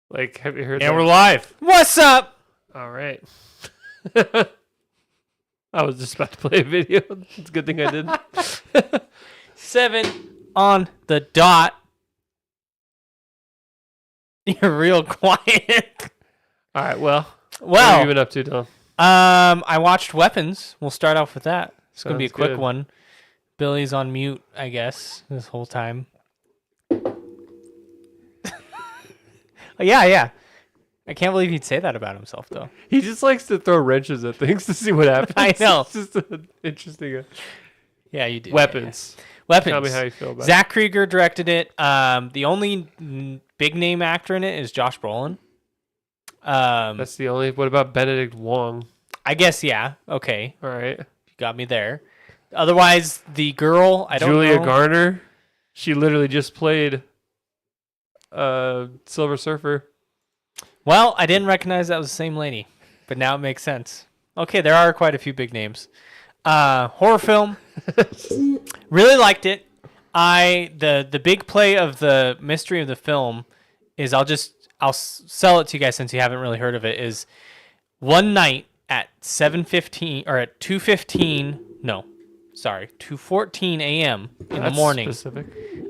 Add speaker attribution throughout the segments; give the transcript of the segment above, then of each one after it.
Speaker 1: Like, have you heard
Speaker 2: And
Speaker 1: that?
Speaker 2: we're live. What's up?
Speaker 1: All right. I was just about to play a video. It's a good thing I didn't.
Speaker 2: 7 on the dot. You're real quiet.
Speaker 1: All right, well. What have you been up to, Tom?
Speaker 2: I watched Weapons. We'll start off with that. It's going to be a quick one. Billy's on mute, I guess, this whole time. Yeah. I can't believe he'd say that about himself, though.
Speaker 1: He just likes to throw wrenches at things to see what happens.
Speaker 2: I know.
Speaker 1: It's just interesting.
Speaker 2: Yeah, you do.
Speaker 1: Weapons.
Speaker 2: Yeah. Weapons.
Speaker 1: Tell me how you feel about
Speaker 2: Zach Krieger directed it. The only big name actor in it is Josh Brolin.
Speaker 1: That's the only. What about Benedict Wong?
Speaker 2: I guess, yeah. Okay.
Speaker 1: All right.
Speaker 2: You got me there. Otherwise, the girl, I don't know.
Speaker 1: Julia Garner. She literally just played Silver Surfer.
Speaker 2: Well, I didn't recognize that was the same lady, but now it makes sense. Okay, there are quite a few big names. Horror film. Really liked it. The big play of the mystery of the film is I'll sell it to you guys since you haven't really heard of it. Is one night at 7:15 or at 2:14 a.m. in the morning.
Speaker 1: Specific.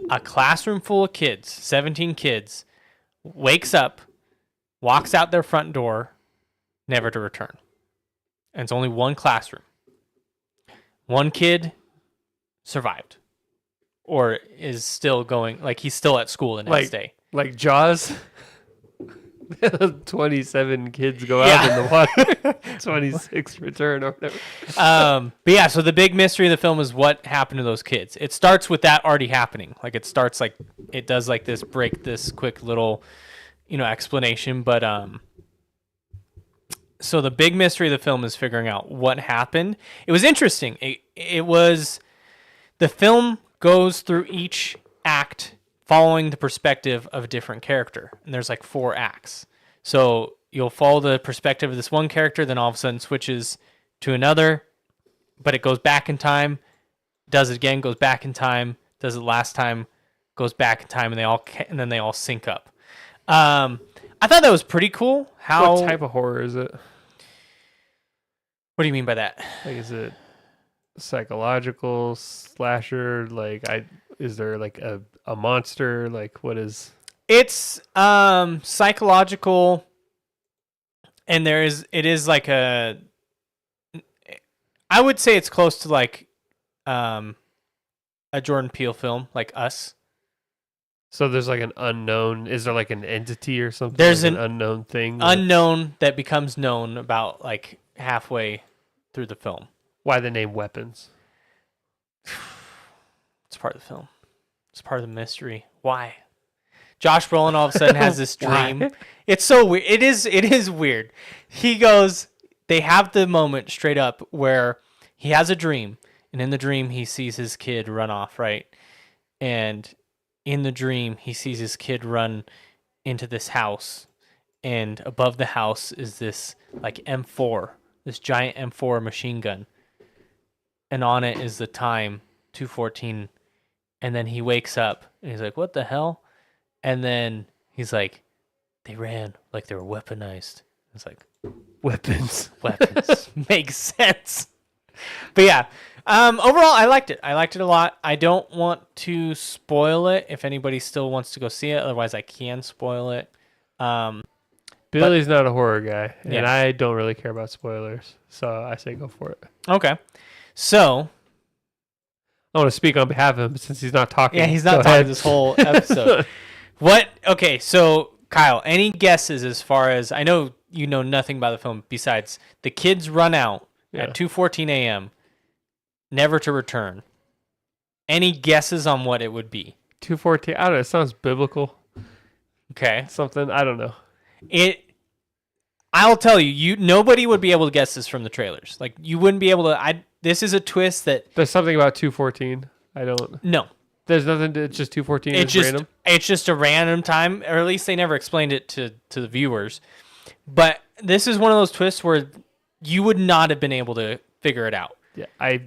Speaker 2: A classroom full of kids, 17 kids, wakes up, walks out their front door, never to return. And it's only one classroom. One kid survived, or is still going, like he's still at school the next day.
Speaker 1: Like Jaws. 27 kids go out in the water. 26 return or whatever.
Speaker 2: But yeah, so the big mystery of the film is what happened to those kids. It starts with that already happening. Like it starts like it does like this quick little, explanation. But so the big mystery of the film is figuring out what happened. It was interesting. It was the film goes through each act following the perspective of a different character. And there's like 4 acts. So you'll follow the perspective of this one character, then all of a sudden switches to another, but it goes back in time, does it again, goes back in time, does it last time, goes back in time, and then they all sync up. I thought that was pretty cool.
Speaker 1: What type of horror is it?
Speaker 2: What do you mean by that?
Speaker 1: Like, is it psychological slasher? Is there like a monster? Like, what is?
Speaker 2: It's psychological, and it is like I would say it's close to like a Jordan Peele film, like Us.
Speaker 1: So there's like an unknown. Is there like an entity or something?
Speaker 2: There's
Speaker 1: like an unknown thing.
Speaker 2: Unknown that becomes known about like halfway through the film.
Speaker 1: Why the name Weapons?
Speaker 2: It's part of the film. It's part of the mystery. Why? Josh Brolin all of a sudden has this dream. It's so weird. It is weird. He goes, they have the moment straight up where he has a dream, and in the dream he sees his kid run off, right? And in the dream he sees his kid run into this house, and above the house is this like M4, this giant M4 machine gun. And on it is the time 2:14. And then he wakes up and he's like, what the hell? And then he's like, they ran like they were weaponized. It's like,
Speaker 1: Weapons.
Speaker 2: Makes sense. But yeah, overall, I liked it. I liked it a lot. I don't want to spoil it if anybody still wants to go see it. Otherwise, I can spoil it.
Speaker 1: Billy's not a horror guy, and
Speaker 2: Yeah.
Speaker 1: I don't really care about spoilers. So I say go for it.
Speaker 2: Okay. So
Speaker 1: I want to speak on behalf of him since he's not talking.
Speaker 2: yeah, he's not
Speaker 1: Go
Speaker 2: talking
Speaker 1: ahead.
Speaker 2: this whole episode. Okay, so Kyle, any guesses as far as, I know you know nothing about the film besides the kids run out at 2:14 a.m., never to return. Any guesses on what it would be?
Speaker 1: 2:14. I don't know. It sounds biblical.
Speaker 2: Okay.
Speaker 1: Something. I don't know.
Speaker 2: I'll tell you, nobody would be able to guess this from the trailers. Like, you wouldn't be able to. This is a twist that.
Speaker 1: There's something about 2:14. I don't.
Speaker 2: No.
Speaker 1: There's nothing. It's just 2:14. Random.
Speaker 2: It's just a random time, or at least they never explained it to the viewers. But this is one of those twists where you would not have been able to figure it out.
Speaker 1: Yeah, I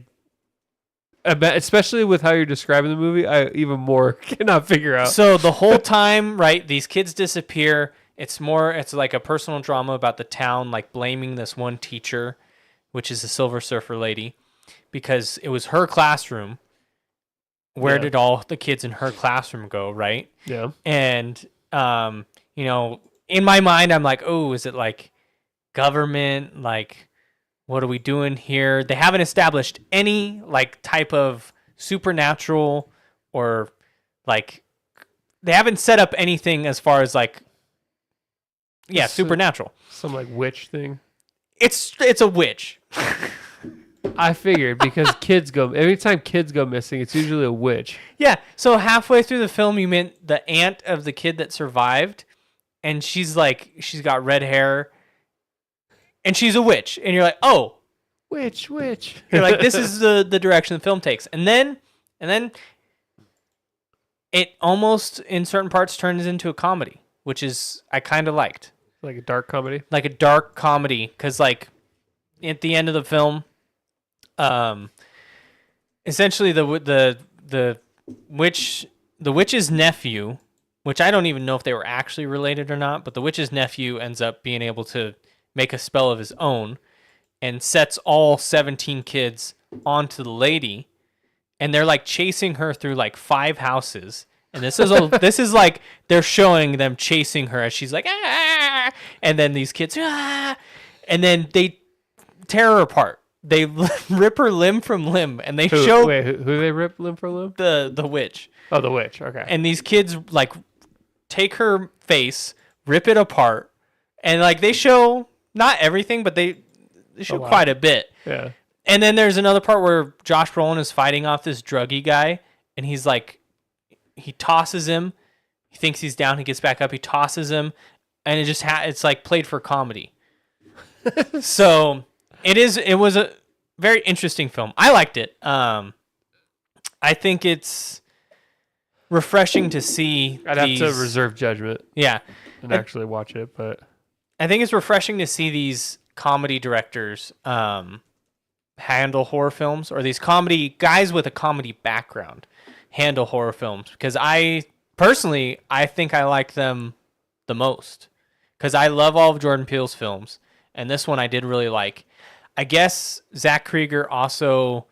Speaker 1: bet, especially with how you're describing the movie, I even more cannot figure out.
Speaker 2: So the whole time, right, these kids disappear. It's like a personal drama about the town, like blaming this one teacher, which is the Silver Surfer lady, because it was her classroom. Where did all the kids in her classroom go, right?
Speaker 1: Yeah.
Speaker 2: And, you know, in my mind, I'm like, oh, is it like government? Like, what are we doing here? They haven't established any like type of supernatural or like they haven't set up anything as far as like supernatural.
Speaker 1: Some like witch thing.
Speaker 2: It's a witch.
Speaker 1: I figured because every time kids go missing, it's usually a witch.
Speaker 2: Yeah. So halfway through the film, you meant the aunt of the kid that survived, and she's got red hair, and she's a witch, and you're like, oh,
Speaker 1: witch.
Speaker 2: You're like, this is the direction the film takes, and then it almost in certain parts turns into a comedy, which is I kind of liked.
Speaker 1: Like a dark comedy.
Speaker 2: Like a dark comedy, because like at the end of the film, essentially the witch's nephew, which I don't even know if they were actually related or not, but the witch's nephew ends up being able to make a spell of his own and sets all 17 kids onto the lady, and they're like chasing her through like 5 houses. And this is like they're showing them chasing her as she's like, ah, and then these kids, ah, and then they tear her apart. They rip her limb from limb, and they show
Speaker 1: who they rip limb from limb?
Speaker 2: The witch.
Speaker 1: Oh, the witch. Okay.
Speaker 2: And these kids like take her face, rip it apart, and like they show not everything, but they show quite a bit.
Speaker 1: Yeah.
Speaker 2: And then there's another part where Josh Brolin is fighting off this druggy guy, and he's like, he tosses him. He thinks he's down. He gets back up. He tosses him, and it's like played for comedy. So it was a very interesting film. I liked it. I think it's refreshing to see.
Speaker 1: I'd have to reserve judgment.
Speaker 2: Yeah,
Speaker 1: and actually watch it, but
Speaker 2: I think it's refreshing to see these comedy directors handle horror films, or these comedy guys with a comedy background handle horror films, because I think I like them the most, because I love all of Jordan Peele's films, and this one I did really like. I guess Zach Krieger also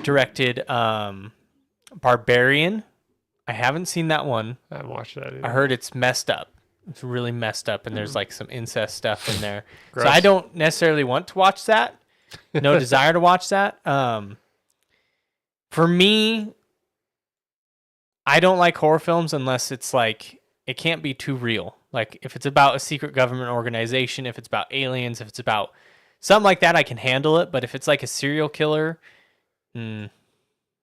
Speaker 2: directed Barbarian. I haven't seen that one.
Speaker 1: I haven't watched that either.
Speaker 2: I heard it's messed up. It's really messed up, and there's like some incest stuff in there.
Speaker 1: Gross.
Speaker 2: So I don't necessarily want to watch that. No desire to watch that. For me, I don't like horror films unless it's like, it can't be too real. Like if it's about a secret government organization, if it's about aliens, if it's about something like that, I can handle it. But if it's like a serial killer, I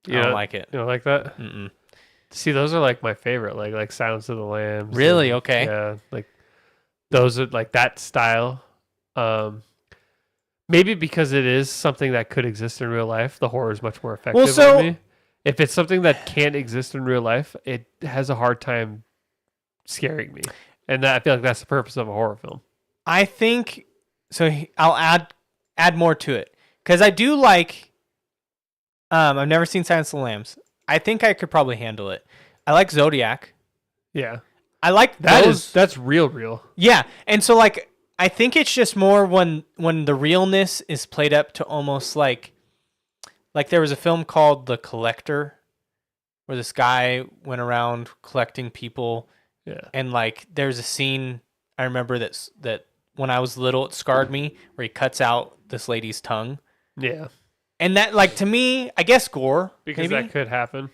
Speaker 2: don't like it.
Speaker 1: You don't like that?
Speaker 2: Mm-mm.
Speaker 1: See, those are like my favorite, like Silence of the Lambs.
Speaker 2: Really? Okay.
Speaker 1: Yeah, like those are like that style. Maybe because it is something that could exist in real life, the horror is much more effective on me. If it's something that can't exist in real life, it has a hard time scaring me. And I feel like that's the purpose of a horror film.
Speaker 2: I think, so I'll add more to it. Because I do like, I've never seen Silence of the Lambs. I think I could probably handle it. I like Zodiac.
Speaker 1: Yeah.
Speaker 2: I like
Speaker 1: that's real.
Speaker 2: Yeah. And so like, I think it's just more when the realness is played up to almost like there was a film called The Collector, where this guy went around collecting people.
Speaker 1: Yeah.
Speaker 2: And like there's a scene I remember that when I was little it scarred me, where he cuts out this lady's tongue.
Speaker 1: Yeah.
Speaker 2: And that, like, to me, I guess gore.
Speaker 1: Because
Speaker 2: maybe?
Speaker 1: that could happen.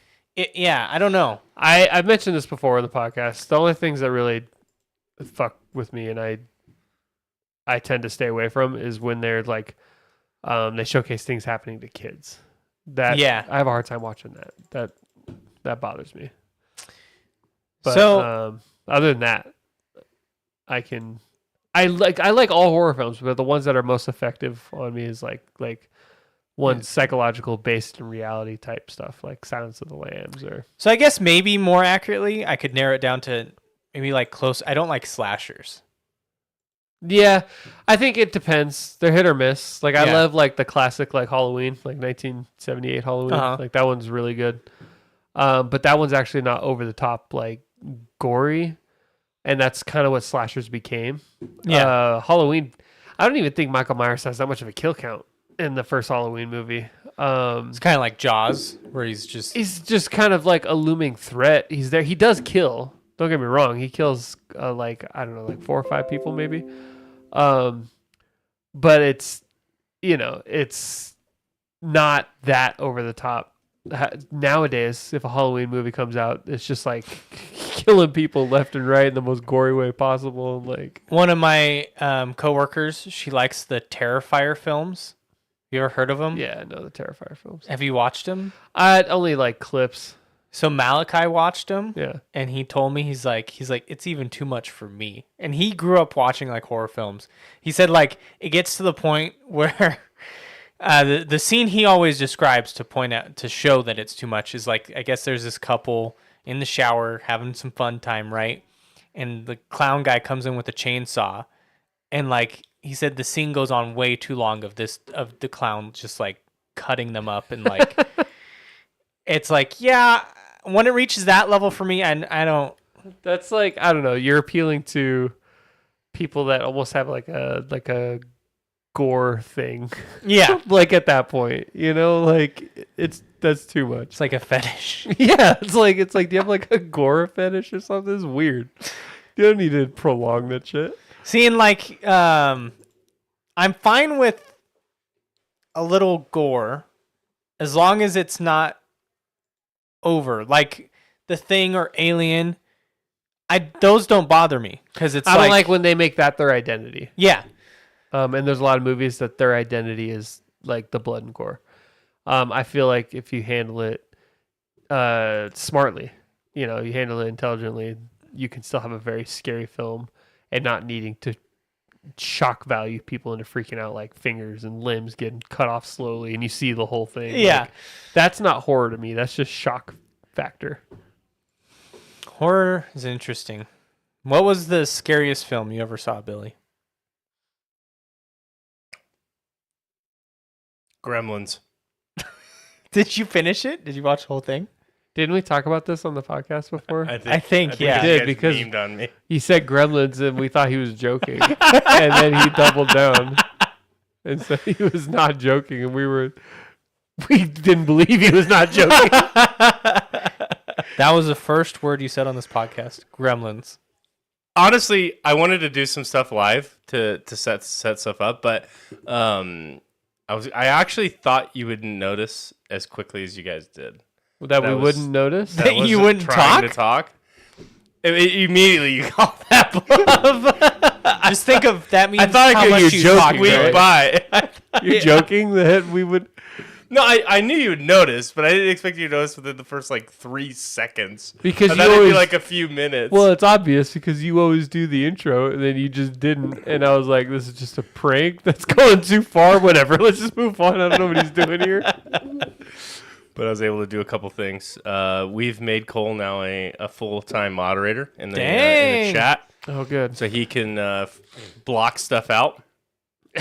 Speaker 2: Yeah, I don't know.
Speaker 1: I've mentioned this before in the podcast. The only things that really fuck with me and I tend to stay away from is when they're like they showcase things happening to kids. I have a hard time watching that. That bothers me. But
Speaker 2: so
Speaker 1: other than that, I like all horror films, but the ones that are most effective on me is like one psychological based in reality type stuff, like Silence of the Lambs.
Speaker 2: So I guess maybe more accurately, I could narrow it down to maybe like close. I don't like slashers.
Speaker 1: Yeah, I think it depends. They're hit or miss. Like I love like the classic like Halloween, like 1978 Halloween.
Speaker 2: Uh-huh.
Speaker 1: Like that one's really good. But that one's actually not over the top like gory. and that's kind of what slashers became.
Speaker 2: Yeah.
Speaker 1: Halloween. I don't even think Michael Myers has that much of a kill count in the first Halloween movie.
Speaker 2: It's kind of like Jaws, where he's
Speaker 1: He's just kind of like a looming threat. He's there. He does kill. Don't get me wrong. He kills like I don't know, like 4 or 5 people maybe. But it's it's not that over the top. Nowadays, if a Halloween movie comes out, it's just like killing people left and right in the most gory way possible. Like
Speaker 2: one of my coworkers, she likes the Terrifier films. You ever heard of them?
Speaker 1: yeah, no, the Terrifier films.
Speaker 2: Have you watched them?
Speaker 1: I only like clips.
Speaker 2: So Malachi watched them.
Speaker 1: Yeah.
Speaker 2: And he told me he's like it's even too much for me. And he grew up watching like horror films. He said like it gets to the point where the scene he always describes to point out to show that it's too much is like I guess there's this couple in the shower having some fun time, right? And the clown guy comes in with a chainsaw, and like he said the scene goes on way too long of the clown just like cutting them up, and like it's like, yeah, when it reaches that level for me, I don't.
Speaker 1: That's like I don't know. You're appealing to people that almost have like a gore thing.
Speaker 2: Yeah.
Speaker 1: Like at that point, like that's too much.
Speaker 2: It's like a fetish.
Speaker 1: Yeah, it's like do you have like a gore fetish or something? It's weird. You don't need to prolong that shit.
Speaker 2: Seeing like I'm fine with a little gore as long as it's not over. Like The Thing or Alien, those don't bother me because it's
Speaker 1: I don't like when they make that their identity.
Speaker 2: Yeah.
Speaker 1: And there's a lot of movies that their identity is like the blood and gore. I feel like if you handle it smartly, you handle it intelligently, you can still have a very scary film and not needing to shock value people into freaking out like fingers and limbs getting cut off slowly and you see the whole thing.
Speaker 2: Yeah.
Speaker 1: Like, that's not horror to me. That's just shock factor.
Speaker 2: Horror is interesting. What was the scariest film you ever saw, Billy?
Speaker 3: Gremlins.
Speaker 2: Did you finish it? Did you watch the whole thing?
Speaker 1: Didn't we talk about this on the podcast before?
Speaker 2: I think yeah.
Speaker 1: We did,
Speaker 3: you guys
Speaker 1: because
Speaker 3: memed on me.
Speaker 1: He said Gremlins and we thought he was joking. And then he doubled down and said he was not joking, and we didn't believe he was not joking.
Speaker 2: That was the first word you said on this podcast. Gremlins.
Speaker 3: Honestly, I wanted to do some stuff live to set stuff up, but I actually thought you wouldn't notice as quickly as you guys did.
Speaker 1: That we wouldn't notice?
Speaker 2: That you
Speaker 3: wasn't
Speaker 2: wouldn't
Speaker 3: trying
Speaker 2: talk?
Speaker 3: to talk. Immediately you called that bluff.
Speaker 2: Just think of that means
Speaker 3: I thought
Speaker 2: how
Speaker 3: I could
Speaker 2: much you
Speaker 1: joke
Speaker 2: talk.
Speaker 1: week
Speaker 3: Week
Speaker 1: Right.
Speaker 3: by.
Speaker 1: You're joking that we would...
Speaker 3: No, I knew you would notice, but I didn't expect you to notice within the first 3 seconds.
Speaker 1: Because
Speaker 3: I
Speaker 1: you
Speaker 3: thought it'd
Speaker 1: always...
Speaker 3: be like a few minutes.
Speaker 1: Well, it's obvious because you always do the intro and then you just didn't. And I was like, this is just a prank. That's going too far. Whatever. Let's just move on. I don't know what he's doing here.
Speaker 3: But I was able to do a couple things. We've made Cole now a full-time moderator in the chat.
Speaker 1: Oh, good.
Speaker 3: So he can block stuff out.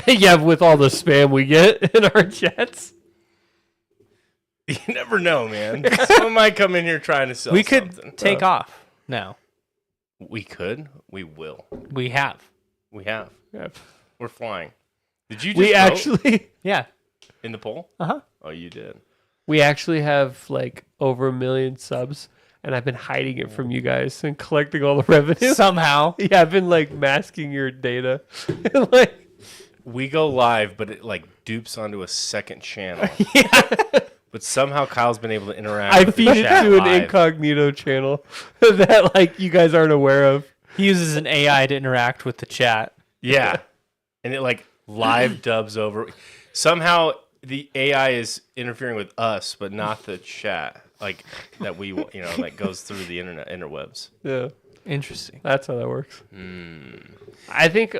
Speaker 1: Yeah, with all the spam we get in our chats.
Speaker 3: You never know, man. Someone might come in here trying to sell
Speaker 2: We could
Speaker 3: something.
Speaker 2: take off now.
Speaker 3: We could. We will.
Speaker 2: We have.
Speaker 3: We have.
Speaker 1: Yeah.
Speaker 3: We're flying. Did you just
Speaker 1: We
Speaker 3: vote
Speaker 1: actually...
Speaker 2: Yeah.
Speaker 3: in the poll?
Speaker 2: Uh-huh.
Speaker 3: Oh, you did.
Speaker 1: We actually have over 1 million subs, and I've been hiding it from you guys and collecting all the revenue.
Speaker 2: Somehow.
Speaker 1: Yeah, I've been masking your data.
Speaker 3: We go live, but it dupes onto a second channel. But somehow Kyle's been able to interact.
Speaker 1: I
Speaker 3: with
Speaker 1: feed
Speaker 3: the
Speaker 1: it
Speaker 3: chat
Speaker 1: to an
Speaker 3: live.
Speaker 1: incognito channel that you guys aren't aware of.
Speaker 2: He uses an AI to interact with the chat.
Speaker 3: Yeah, and it live dubs over. Somehow the AI is interfering with us, but not the chat. That we goes through the interwebs.
Speaker 1: Yeah,
Speaker 2: Interesting.
Speaker 1: that's how that works. I think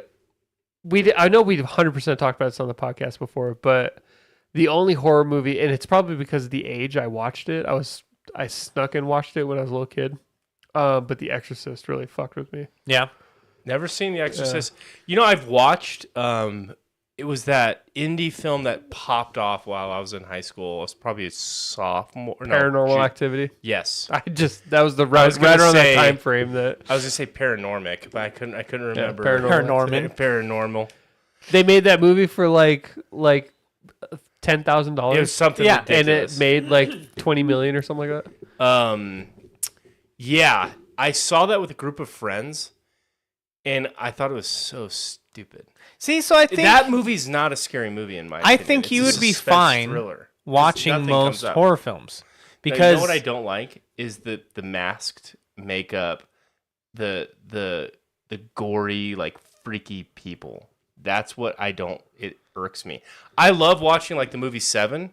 Speaker 1: I know we've 100% talked about this on the podcast before, but the only horror movie, and it's probably because of the age I watched it. I snuck and watched it when I was a little kid. But The Exorcist really fucked with me.
Speaker 2: Yeah.
Speaker 3: Never seen The Exorcist. I've watched it was that indie film that popped off while I was in high school. I was probably a sophomore.
Speaker 1: Paranormal Activity.
Speaker 3: Yes.
Speaker 1: That was the right
Speaker 3: was gonna
Speaker 1: around that
Speaker 3: say-
Speaker 1: time frame that
Speaker 3: I was gonna say Paranormic, but I couldn't remember.
Speaker 2: Paranorman.
Speaker 3: Paranormal.
Speaker 1: they made that movie for like $10,000.
Speaker 3: It was something
Speaker 2: Yeah,
Speaker 1: and
Speaker 3: ridiculous.
Speaker 1: it made like 20 million or something like that.
Speaker 3: Yeah, I saw that with a group of friends, and I thought it was so stupid.
Speaker 2: See, so I think
Speaker 3: That movie's not a scary movie in my opinion.
Speaker 2: I think you
Speaker 3: It's a
Speaker 2: would be
Speaker 3: suspense
Speaker 2: fine
Speaker 3: thriller.
Speaker 2: watching
Speaker 3: Nothing
Speaker 2: most
Speaker 3: comes up.
Speaker 2: horror films
Speaker 3: Now,
Speaker 2: because
Speaker 3: you know what I don't like is the masked makeup, the gory, like freaky people. That's what I don't. It irks me. I love watching like the movie Seven.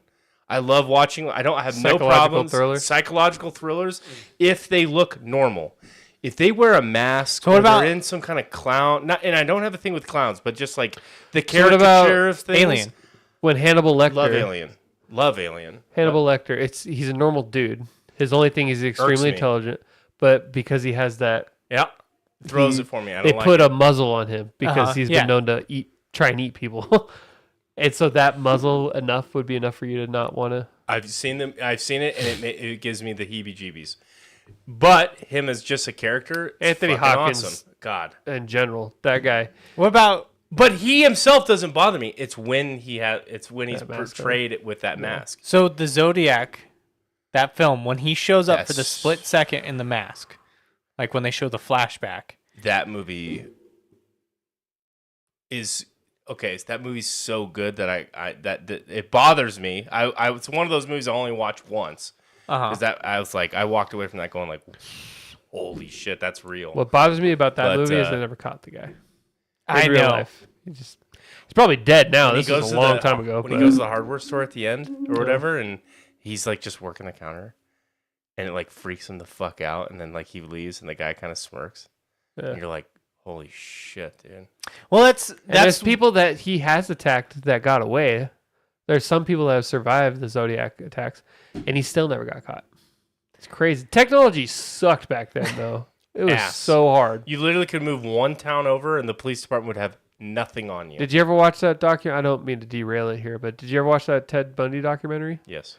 Speaker 3: I love watching. I have no problems. Psychological thrillers, if they look normal. If they wear a mask,
Speaker 2: what
Speaker 3: or
Speaker 2: about-
Speaker 3: they're in some kind of clown, and I don't have a thing with clowns, but just like the
Speaker 1: what about
Speaker 3: caricature of things.
Speaker 2: Alien.
Speaker 1: When Hannibal Lecter,
Speaker 3: Love Alien.
Speaker 1: Hannibal Lecter, he's a normal dude. His only thing is he's extremely
Speaker 3: me.
Speaker 1: intelligent, but because he has that,
Speaker 3: Yeah, throws
Speaker 1: He-
Speaker 3: it for me. I
Speaker 1: they
Speaker 3: don't like
Speaker 1: put
Speaker 3: it.
Speaker 1: a muzzle on him because he's
Speaker 2: yeah.
Speaker 1: been known to try and eat people. And so that muzzle would be enough for you to not want to.
Speaker 3: I've seen them. I've seen it, and it gives me the heebie-jeebies. But him as just a character, it's
Speaker 1: Anthony
Speaker 3: fucking
Speaker 1: Hopkins.
Speaker 3: awesome. God.
Speaker 1: In general, that guy.
Speaker 2: what about
Speaker 3: But he himself doesn't bother me. It's when he's
Speaker 1: That mask
Speaker 3: portrayed with that mask.
Speaker 2: so the Zodiac, that film when he shows up for the
Speaker 3: Yes.
Speaker 2: split second in the mask, like when they show the flashback.
Speaker 3: That movie is okay. That movie's so good that that it bothers me. It's one of those movies I only watch once.
Speaker 2: Uh-huh.
Speaker 3: Is that I walked away from that going like, holy shit, that's real.
Speaker 1: What bothers me about that
Speaker 3: But,
Speaker 1: movie is they never caught the guy.
Speaker 2: I
Speaker 1: In real
Speaker 2: know.
Speaker 1: life. He's probably dead now.
Speaker 3: When
Speaker 1: This
Speaker 3: he goes
Speaker 1: is
Speaker 3: to
Speaker 1: a long
Speaker 3: the-
Speaker 1: time ago.
Speaker 3: When
Speaker 1: but
Speaker 3: he goes to the hardware store at the end or whatever, and he's like just working the counter, and it like freaks him the fuck out, and then like he leaves, and the guy kind of smirks,
Speaker 1: yeah.
Speaker 3: and you're like, holy shit, dude.
Speaker 2: Well,
Speaker 1: And
Speaker 2: that's
Speaker 1: there's people that he has attacked that got away. There's some people that have survived the Zodiac attacks, and he still never got caught. It's crazy. Technology sucked back then, though. It was
Speaker 3: Ass.
Speaker 1: so hard.
Speaker 3: You literally could move one town over, and the police department would have nothing on you.
Speaker 1: Did you ever watch that document? I don't mean to derail it here, but did you ever watch that Ted Bundy documentary?
Speaker 3: Yes,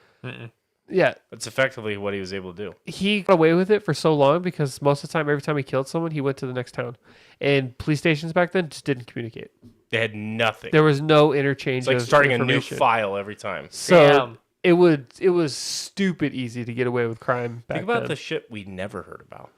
Speaker 1: Yeah.
Speaker 3: that's effectively what he was able to do.
Speaker 1: He got away with it for so long because most of the time, every time he killed someone, he went to the next town. And police stations back then just didn't communicate.
Speaker 3: They had nothing.
Speaker 1: There was no interchange
Speaker 3: It's like
Speaker 1: of
Speaker 3: starting a new
Speaker 1: information.
Speaker 3: file every time.
Speaker 1: So
Speaker 2: Damn.
Speaker 1: it was stupid easy to get away with crime back
Speaker 3: Think about
Speaker 1: then.
Speaker 3: the shit we never heard about.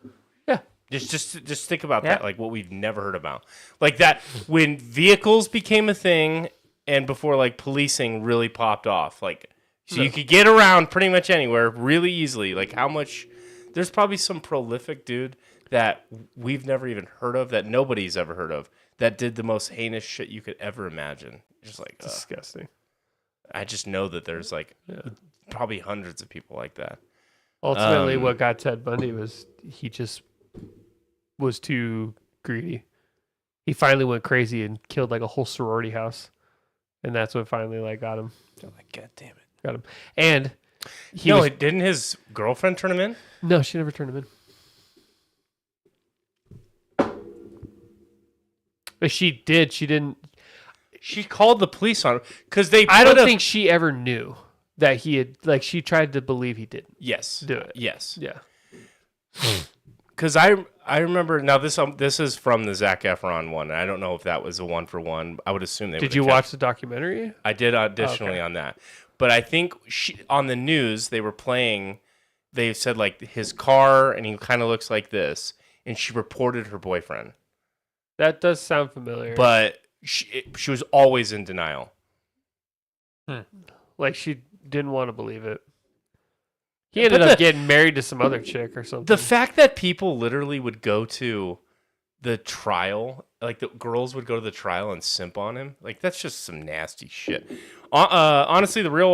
Speaker 1: Yeah.
Speaker 3: Just think about
Speaker 2: Yeah.
Speaker 3: that, like what we've never heard about. Like that when vehicles became a thing and before like policing really popped off. Like so you could get around pretty much anywhere really easily. Like how much there's probably some prolific dude that we've never even heard of, that nobody's ever heard of, that did the most heinous shit you could ever imagine. Just like
Speaker 1: Disgusting.
Speaker 3: I just know that there's like probably hundreds of people like that.
Speaker 1: Ultimately, what got Ted Bundy was he just was too greedy. He finally went crazy and killed like a whole sorority house, and that's what finally like got him.
Speaker 2: Like, God damn it.
Speaker 1: Got him. And he
Speaker 3: No,
Speaker 1: was,
Speaker 3: didn't his girlfriend turn him in?
Speaker 1: no, she never turned him in. But she did. She didn't.
Speaker 3: She called the police on him because they.
Speaker 1: I don't
Speaker 3: put a-
Speaker 1: think she ever knew that he had. Like she tried to believe he didn't
Speaker 3: Yes.
Speaker 1: do it.
Speaker 3: Yes.
Speaker 1: Yeah.
Speaker 3: Because I remember now this is from the Zac Efron one. I don't know if that was a 1-for-1. I would assume they.
Speaker 1: Did you watch the documentary?
Speaker 3: I did additionally on that, but I think on the news they were playing. They said like his car and he kind of looks like this, and she reported her boyfriend,
Speaker 1: That does sound familiar.
Speaker 3: but she was always in denial.
Speaker 1: Like she didn't want to believe it. He ended up getting married to some other chick or something.
Speaker 3: The fact that people literally would go to the trial, like the girls would go to the trial and simp on him, like that's just some nasty shit. Honestly, the real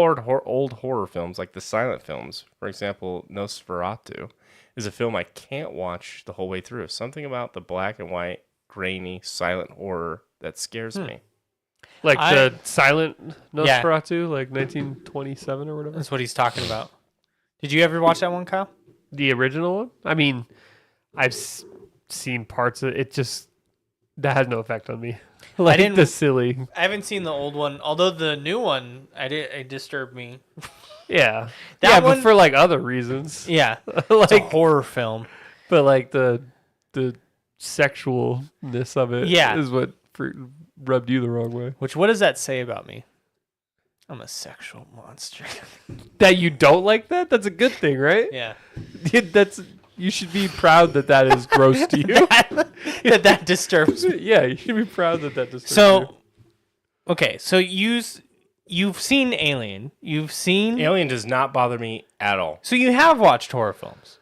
Speaker 3: old horror films, like the silent films, for example, Nosferatu, is a film I can't watch the whole way through. Something about the black and white, grainy, silent horror that scares me.
Speaker 1: like
Speaker 2: I-
Speaker 1: the silent Nosferatu, like 1927 or whatever.
Speaker 2: That's what he's talking about. Did you ever watch that one, Kyle?
Speaker 1: The original one? I mean, I've seen parts of it. Just That has no effect on me. Like
Speaker 2: didn't-
Speaker 1: the silly.
Speaker 2: I haven't seen the old one, although the new one, it disturbed me.
Speaker 1: Yeah.
Speaker 2: That
Speaker 1: But
Speaker 2: one-
Speaker 1: for like other reasons.
Speaker 2: Yeah, it's a
Speaker 1: Like,
Speaker 2: horror film.
Speaker 1: but like the sexualness of it
Speaker 2: Yeah.
Speaker 1: is what rubbed you the wrong way.
Speaker 2: Which, what does that say about me? I'm a sexual monster.
Speaker 1: That you don't like that? That's a good thing, right?
Speaker 2: Yeah.
Speaker 1: You should be proud that is gross to you.
Speaker 2: that disturbs me.
Speaker 1: Yeah, you should be proud that disturbs you.
Speaker 2: So, okay, so you've seen Alien. You've seen
Speaker 3: Alien does not bother me at all.
Speaker 2: So you have watched horror films.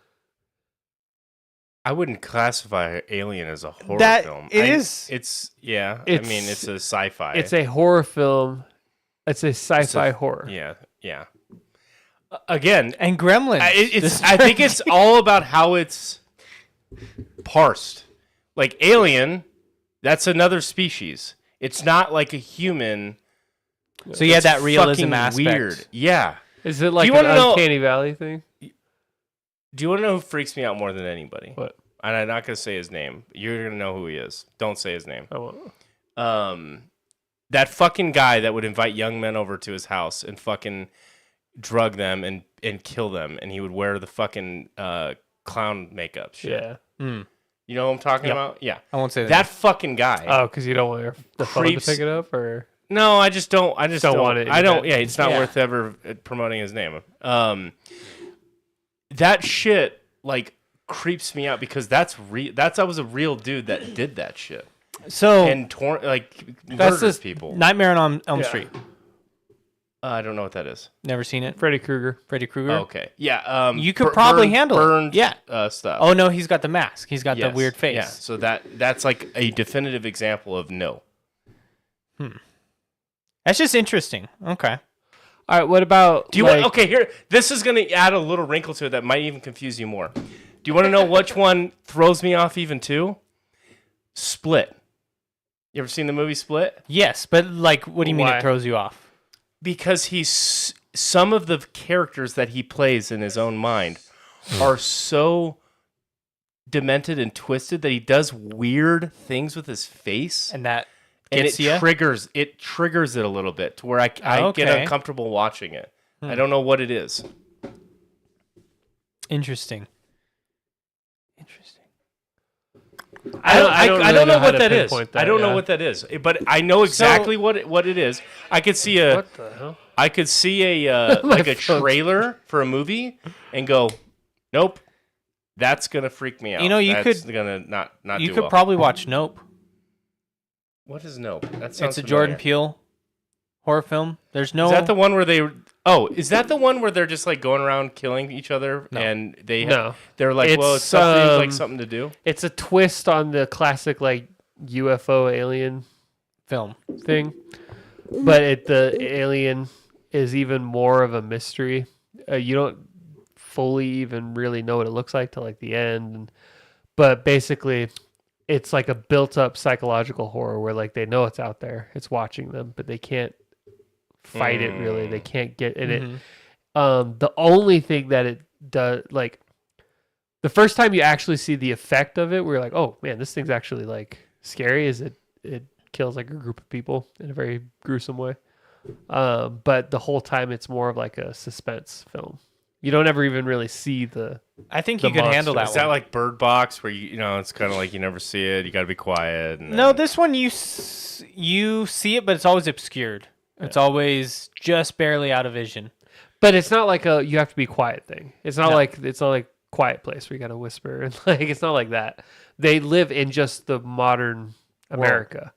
Speaker 3: I wouldn't classify Alien as a horror
Speaker 2: That-
Speaker 3: film.
Speaker 2: it is.
Speaker 3: It's I
Speaker 1: It's-
Speaker 3: mean, it's a sci-fi.
Speaker 1: It's a horror film. It's a sci-fi horror.
Speaker 3: Yeah. Again,
Speaker 2: And Gremlins.
Speaker 3: I think it's all about how it's parsed. Like Alien, that's another species. It's not like a human.
Speaker 2: so you had
Speaker 3: It's
Speaker 2: that realism
Speaker 3: fucking
Speaker 2: aspect.
Speaker 3: Weird. Yeah.
Speaker 1: Is it like
Speaker 3: you
Speaker 1: an
Speaker 3: wanna know-
Speaker 1: Uncanny Valley thing?
Speaker 3: Do you want to know who freaks me out more than anybody?
Speaker 1: What?
Speaker 3: And I'm not going to say his name. You're going to know who he is. Don't say his name.
Speaker 1: I won't.
Speaker 3: That fucking guy that would invite young men over to his house and fucking drug them and kill them, and he would wear the fucking clown makeup shit.
Speaker 1: Yeah.
Speaker 2: Mm.
Speaker 3: You know what I'm talking
Speaker 2: Yep.
Speaker 3: about? Yeah.
Speaker 2: I won't say
Speaker 3: That fucking guy.
Speaker 1: Oh, because you don't want the phone to
Speaker 3: Creeps.
Speaker 1: pick it up, or
Speaker 3: No, I just don't. I just
Speaker 1: Don't
Speaker 3: don't
Speaker 1: want it in
Speaker 3: I
Speaker 1: your
Speaker 3: don't.
Speaker 1: head.
Speaker 3: Yeah, it's not
Speaker 2: Yeah.
Speaker 3: worth ever promoting his name. That shit like creeps me out because that was a real dude that did that shit
Speaker 2: So
Speaker 3: and
Speaker 1: That's
Speaker 3: murdered
Speaker 1: just
Speaker 3: people.
Speaker 2: Nightmare on Elm
Speaker 1: Yeah.
Speaker 2: Street.
Speaker 3: I don't know what that is.
Speaker 2: Never seen it.
Speaker 1: Freddy Krueger.
Speaker 2: Freddy Krueger.
Speaker 3: Oh, okay, yeah.
Speaker 2: You could probably handle it.
Speaker 3: burned,
Speaker 2: Yeah.
Speaker 3: Stuff.
Speaker 2: Oh no, he's got the mask. He's got
Speaker 3: Yes.
Speaker 2: the weird face.
Speaker 3: Yeah, so that's like a definitive example of no.
Speaker 2: That's just interesting. Okay.
Speaker 1: All right. What about?
Speaker 3: Do you want? Okay, here. This is going to add a little wrinkle to it that might even confuse you more. Do you want to know which one throws me off even too? Split. You ever seen the movie Split?
Speaker 2: Yes, but like, what do you mean
Speaker 1: Why?
Speaker 2: it throws you off?
Speaker 3: Because some of the characters that he plays in his own mind are so demented and twisted that he does weird things with his face,
Speaker 2: And that
Speaker 3: and
Speaker 2: gets
Speaker 3: it
Speaker 2: ya?
Speaker 3: triggers it a little bit to where I get
Speaker 2: Okay.
Speaker 3: uncomfortable watching it. I don't know what it is.
Speaker 2: Interesting.
Speaker 3: I don't
Speaker 1: really
Speaker 3: know
Speaker 1: know how
Speaker 3: what
Speaker 1: to
Speaker 3: that is.
Speaker 1: pinpoint
Speaker 3: I
Speaker 1: that,
Speaker 3: don't know
Speaker 1: yeah.
Speaker 3: what that is, but I know exactly what it is. I could see a
Speaker 1: What the hell?
Speaker 3: I could see a like a trailer for a movie and go, nope, that's gonna freak me out.
Speaker 2: You know, you
Speaker 3: That's
Speaker 2: could-
Speaker 3: gonna not
Speaker 2: You
Speaker 3: do
Speaker 2: could
Speaker 3: well.
Speaker 2: probably watch Nope.
Speaker 3: What is nope? That sounds
Speaker 2: It's a Jordan
Speaker 3: familiar.
Speaker 2: Peele horror film. There's no.
Speaker 3: Is that the one where they? Oh, is that the one where they're just like going around killing each other
Speaker 2: No.
Speaker 3: and they?
Speaker 1: No.
Speaker 3: They're like, well, it
Speaker 1: It's,
Speaker 3: seems like
Speaker 1: um,
Speaker 3: something to do.
Speaker 1: It's a twist on the classic like UFO alien
Speaker 2: film?
Speaker 1: thing, but the alien is even more of a mystery. You don't fully even really know what it looks like till like the end, but basically, it's like a built-up psychological horror where like they know it's out there, it's watching them, but they can't fight it really. They can't get in it. The only thing that it does, like the first time you actually see the effect of it, we're like, oh man, this thing's actually like scary. Is it kills like a group of people in a very gruesome way. But the whole time it's more of like a suspense film. You don't ever even really see the.
Speaker 2: I think
Speaker 1: The
Speaker 2: you could handle
Speaker 1: monster.
Speaker 2: that
Speaker 3: Is that
Speaker 2: one.
Speaker 3: like Bird Box where you know it's kind of like you never see it, you got to be quiet? And
Speaker 2: No,
Speaker 3: then-
Speaker 2: this one you see it, but it's always obscured. It's always just barely out of vision.
Speaker 1: But it's not like a you have to be quiet thing. It's not
Speaker 2: No.
Speaker 1: like Quiet Place where you got to whisper and like it's not like that. They live in just the modern America,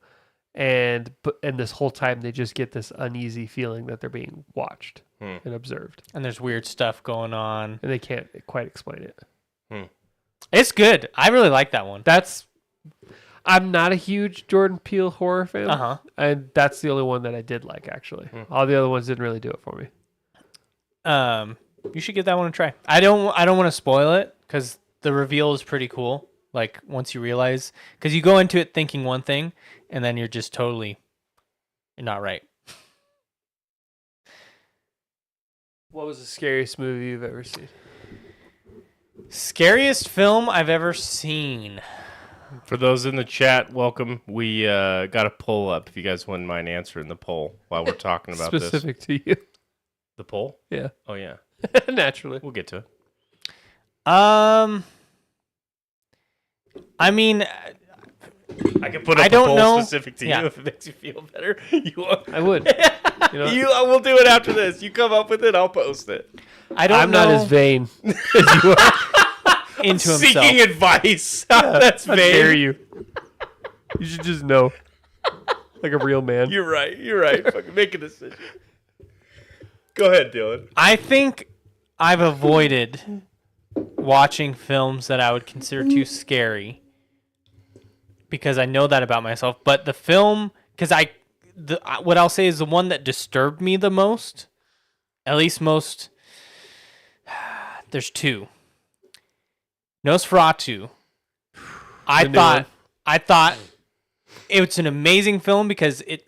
Speaker 1: and this whole time they just get this uneasy feeling that they're being watched and observed,
Speaker 2: And there's weird stuff going on.
Speaker 1: and they can't quite explain it.
Speaker 2: It's good. I really like that one.
Speaker 1: I'm not a huge Jordan Peele horror fan,
Speaker 2: Uh-huh.
Speaker 1: and that's the only one that I did like actually. All the other ones didn't really do it for me.
Speaker 2: You should give that one a try. I don't want to spoil it because the reveal is pretty cool. Like once you realize, because you go into it thinking one thing, and then you're just you're not right.
Speaker 1: What was the scariest movie you've ever seen?
Speaker 2: Scariest film I've ever seen.
Speaker 3: For those in the chat, welcome. We got a poll up. If you guys wouldn't mind answering the poll while we're talking about
Speaker 1: Specific to you.
Speaker 3: the poll.
Speaker 1: Yeah.
Speaker 3: Oh yeah,
Speaker 1: Naturally.
Speaker 3: we'll get to it.
Speaker 2: I mean,
Speaker 3: I can put
Speaker 2: I
Speaker 3: up
Speaker 2: don't
Speaker 3: a poll
Speaker 2: know.
Speaker 3: specific to
Speaker 2: Yeah.
Speaker 3: you if it makes you feel better. You want?
Speaker 1: I would. You know,
Speaker 3: I will do it after this. You come up with it, I'll post it.
Speaker 2: I don't
Speaker 1: I'm
Speaker 2: know.
Speaker 1: not as vain as you are.
Speaker 2: Into himself.
Speaker 3: Seeking advice. That's
Speaker 1: How dare
Speaker 3: vain.
Speaker 1: you? You should just know. Like a real man.
Speaker 3: You're right. You're right. Fucking make a decision. Go ahead, Dylan.
Speaker 2: I think I've avoided watching films that I would consider too scary because I know that about myself. But the film, because what I'll say is the one that disturbed me the most, at least most. There's two. Nosferatu. I
Speaker 1: The new
Speaker 2: thought it's an amazing film because it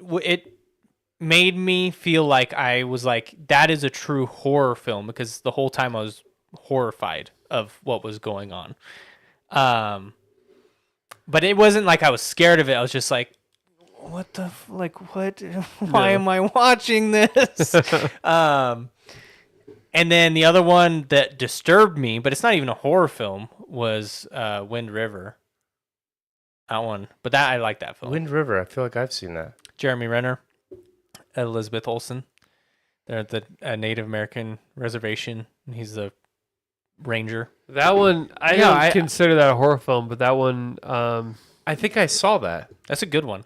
Speaker 2: made me feel like I was like, that is a true horror film, because the whole time I was horrified of what was going on. But it wasn't like I was scared of it. I was just like, what the what? Why am I watching this? And then the other one that disturbed me, but it's not even a horror film, was Wind River. That one, but I like that film.
Speaker 3: Wind River. I feel like I've seen that.
Speaker 2: Jeremy Renner, Elizabeth Olsen. They're at the Native American reservation, and he's the ranger.
Speaker 1: That one, I don't consider that a horror film, but that one,
Speaker 3: I think I saw that.
Speaker 2: That's a good one.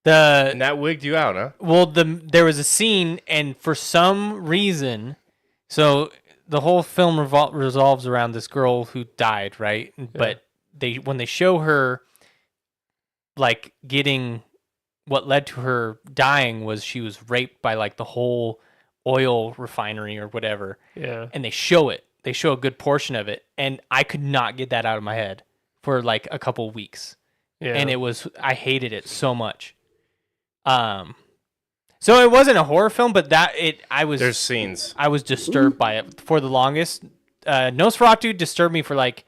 Speaker 3: And that wigged you out, huh?
Speaker 2: Well, there was a scene, and for some reason, so the whole film revolves around this girl who died, right? Yeah. But when they show her, like, getting what led to her dying was she was raped by, like, the whole oil refinery or whatever.
Speaker 1: Yeah.
Speaker 2: And they show it. They show a good portion of it, and I could not get that out of my head for like a couple weeks. Yeah. And I hated it so much. So it wasn't a horror film, but there's
Speaker 3: scenes.
Speaker 2: I was disturbed by it for the longest. Nosferatu disturbed me for like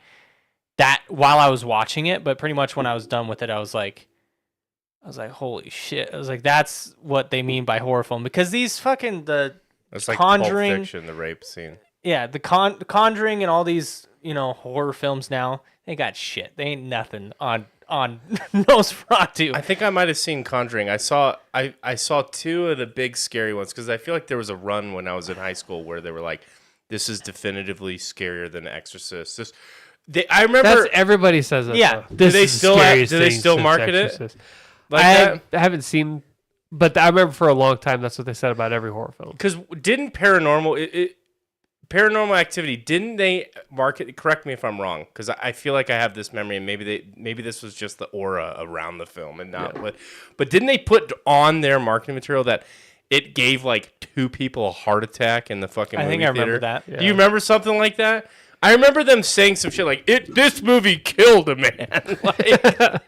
Speaker 2: that while I was watching it, but pretty much when I was done with it, I was like, holy shit. I was like, that's what they mean by horror film, because these fucking
Speaker 3: it's like
Speaker 2: Conjuring,
Speaker 3: Pulp Fiction, the rape scene.
Speaker 2: Yeah, the Conjuring and all these, horror films now, they got shit. They ain't nothing on Nosferatu.
Speaker 3: I think I might have seen Conjuring. I saw two of the big scary ones, because I feel like there was a run when I was in high school where they were like, this is definitively scarier than Exorcist. I remember
Speaker 1: everybody says that.
Speaker 2: Yeah.
Speaker 1: Do they
Speaker 3: still market it? Like
Speaker 1: I haven't seen, but I remember for a long time that's what they said about every horror film.
Speaker 3: Because didn't Paranormal Activity, didn't they market? Correct me if I'm wrong, because I feel like I have this memory, and maybe this was just the aura around the film and not. Yeah. But didn't they put on their marketing material that it gave like 2 people a heart attack in the fucking movie theater? I think I remember that. Yeah. Do you remember something like that? I remember them saying some shit like, this movie killed a man.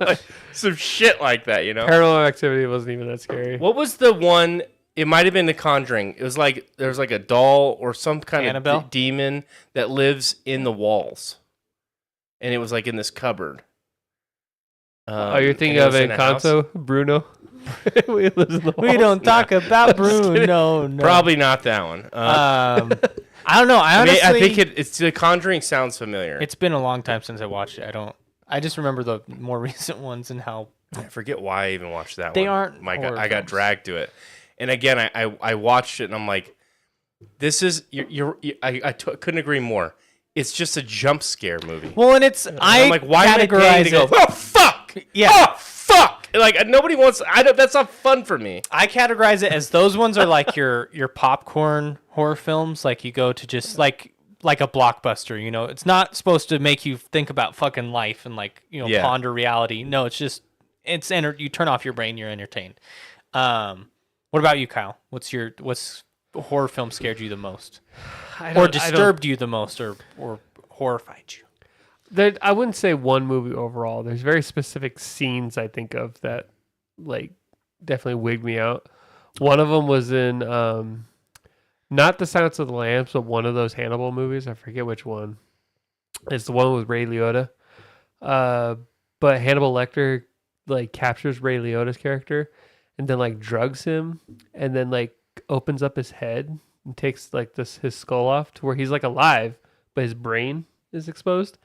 Speaker 3: like some shit like that,
Speaker 1: Paranormal Activity wasn't even that scary.
Speaker 3: What was the one? It might have been The Conjuring. It was like, there's like a doll or some kind
Speaker 2: Annabelle?
Speaker 3: of demon that lives in the walls. And it was like in this cupboard.
Speaker 1: You're thinking of Encanto, Bruno?
Speaker 2: We don't talk about Bruno. No.
Speaker 3: Probably not that one.
Speaker 2: I don't know. I
Speaker 3: think it's The Conjuring sounds familiar.
Speaker 2: It's been a long time since I watched it. I just remember the more recent ones and how.
Speaker 3: I forget why I even watched that one.
Speaker 2: They aren't.
Speaker 3: I got dragged to it. And again, I watched it and I'm like, this is, I couldn't agree more. It's just a jump scare movie.
Speaker 2: Well, and I'm like, why am I paying to go,
Speaker 3: oh, fuck!
Speaker 2: Yeah.
Speaker 3: Oh, fuck! Like, nobody wants, that's not fun for me.
Speaker 2: I categorize it as those ones are like your popcorn horror films. Like, you go to just, like a blockbuster, It's not supposed to make you think about fucking life and, like, ponder reality. No, it's just, you turn off your brain, you're entertained. What about you, Kyle? What's horror film scared you the most, or disturbed you the most, or horrified you?
Speaker 1: I wouldn't say one movie overall. There's very specific scenes I think of that, like, definitely wigged me out. One of them was in not The Silence of the Lambs, but one of those Hannibal movies. I forget which one. It's the one with Ray Liotta. but Hannibal Lecter like captures Ray Liotta's character and then like drugs him and then like opens up his head and takes like his skull off to where he's like alive, but his brain is exposed.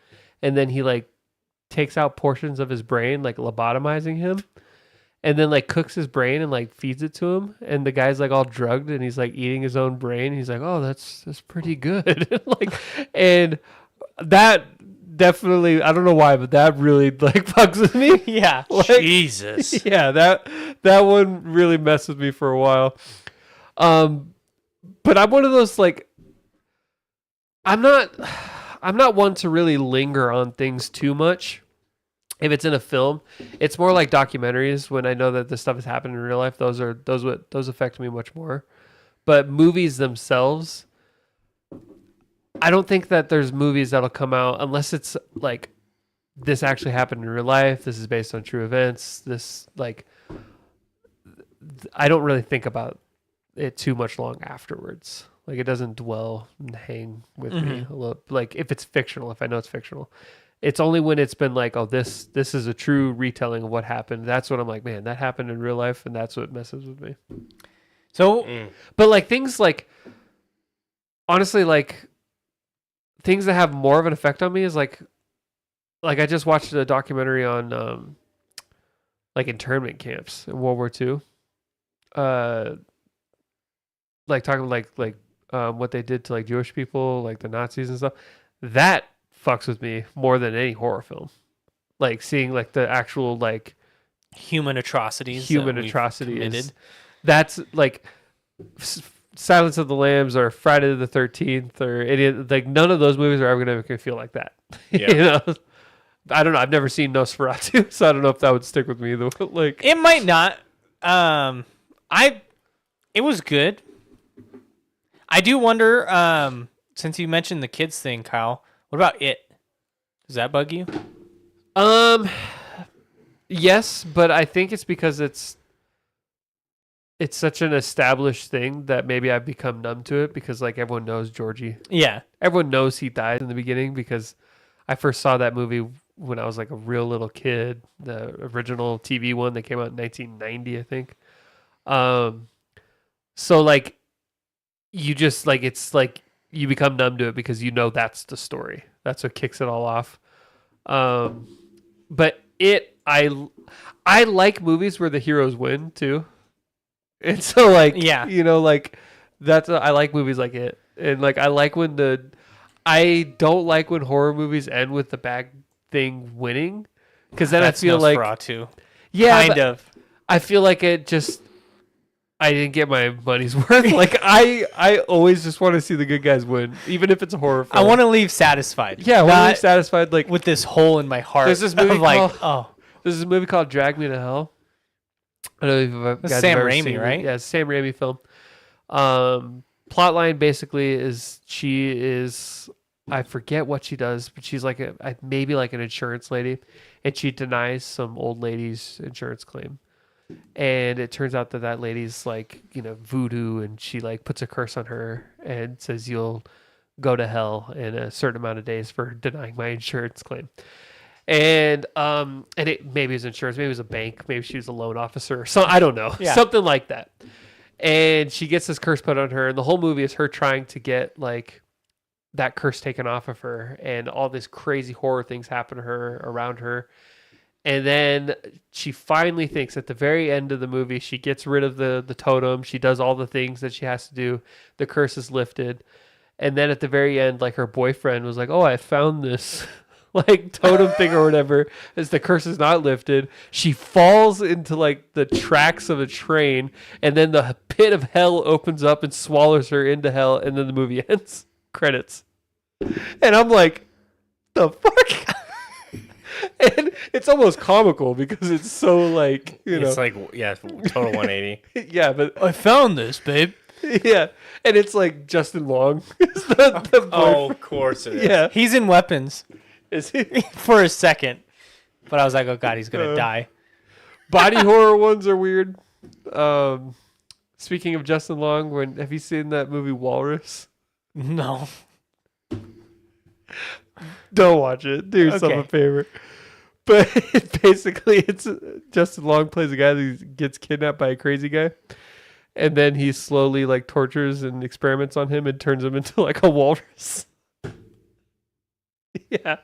Speaker 1: And then he like takes out portions of his brain, like lobotomizing him, and then like cooks his brain and like feeds it to him. And the guy's like all drugged and he's like eating his own brain. He's like, oh, that's pretty good. Like, and that definitely, I don't know why, but that really like fucks with me.
Speaker 2: Yeah.
Speaker 1: Like,
Speaker 3: Jesus.
Speaker 1: yeah, that one really messed with me for a while. But I'm one of those like I'm not one to really linger on things too much. If it's in a film, it's more like documentaries. When I know that this stuff has happened in real life, those affect me much more. But movies themselves, I don't think that there's movies that'll come out unless it's like this actually happened in real life. This is based on true events. This like I don't really think about it too much long afterwards. Like it doesn't dwell and hang with me a little. Like if it's fictional, if I know it's fictional, it's only when it's been like, oh, this is a true retelling of what happened. That's when I'm like, man, that happened in real life, and that's what messes with me.
Speaker 2: So,
Speaker 1: but like things like, honestly, like things that have more of an effect on me is like I just watched a documentary on like internment camps in World War II. Like talking like what they did to like Jewish people, like the Nazis and stuff. That fucks with me more than any horror film. Like seeing like the actual like
Speaker 2: human atrocities.
Speaker 1: Committed. That's like Silence of the Lambs or Friday the 13th or any like none of those movies are ever gonna make me feel like that.
Speaker 3: Yeah.
Speaker 1: You know? I don't know. I've never seen Nosferatu, so I don't know if that would stick with me though. Like
Speaker 2: it might not. It was good. I do wonder, since you mentioned the kids thing, Kyle, what about it? Does that bug you?
Speaker 1: Yes, but I think it's because it's such an established thing that maybe I've become numb to it because like everyone knows Georgie.
Speaker 2: Yeah.
Speaker 1: Everyone knows he died in the beginning because I first saw that movie when I was like a real little kid, the original TV one that came out in 1990, I think. So like you just like it's like you become numb to it because you know that's the story. That's what kicks it all off. But I like movies where the heroes win too. And so like
Speaker 2: yeah,
Speaker 1: you know like I like movies like it. And like I like when I don't like when horror movies end with the bad thing winning because then
Speaker 2: that's
Speaker 1: I feel like
Speaker 2: Nosferatu.
Speaker 1: Yeah,
Speaker 2: kind of.
Speaker 1: I feel like it just I didn't get my money's worth. Like I always just want to see the good guys win, even if it's a horror film.
Speaker 2: I want to leave satisfied.
Speaker 1: Yeah, I want to leave satisfied. Like
Speaker 2: with this hole in my heart.
Speaker 1: There's this movie
Speaker 2: like,
Speaker 1: there's this movie called Drag Me to Hell. I don't know if you guys
Speaker 2: Sam
Speaker 1: have ever
Speaker 2: Raimi,
Speaker 1: seen
Speaker 2: right?
Speaker 1: Yeah, it's a Sam Raimi film. Plotline basically is she is I forget what she does, but she's like maybe like an insurance lady, and she denies some old lady's insurance claim. And it turns out that lady's like, you know, voodoo, and she like puts a curse on her and says you'll go to hell in a certain amount of days for denying my insurance claim. And it maybe it was insurance, maybe it was a bank, maybe she was a loan officer, so I don't know, something like that. And she gets this curse put on her, and the whole movie is her trying to get like that curse taken off of her, and all this crazy horror things happen to her around her. And then she finally thinks at the very end of the movie, she gets rid of the totem. She does all the things that she has to do. The curse is lifted. And then at the very end, like her boyfriend was like, oh, I found this like totem thing or whatever. As the curse is not lifted, she falls into like the tracks of a train. And then the pit of hell opens up and swallows her into hell. And then the movie ends. Credits. And I'm like, the fuck? And it's almost comical because it's so like, you know.
Speaker 3: It's like, yeah, total 180.
Speaker 1: Yeah, but
Speaker 2: I found this, babe.
Speaker 1: Yeah. And it's like Justin Long. Is the
Speaker 3: of course it is.
Speaker 1: Yeah.
Speaker 2: He's in Weapons
Speaker 1: Is he?
Speaker 2: for a second. But I was like, oh, God, he's going to die.
Speaker 1: Body horror ones are weird. Speaking of Justin Long, have you seen that movie Walrus?
Speaker 2: No.
Speaker 1: Don't watch it. Do yourself a favor. But basically, it's Justin Long plays a guy that gets kidnapped by a crazy guy, and then he slowly like tortures and experiments on him and turns him into like a walrus. Yeah,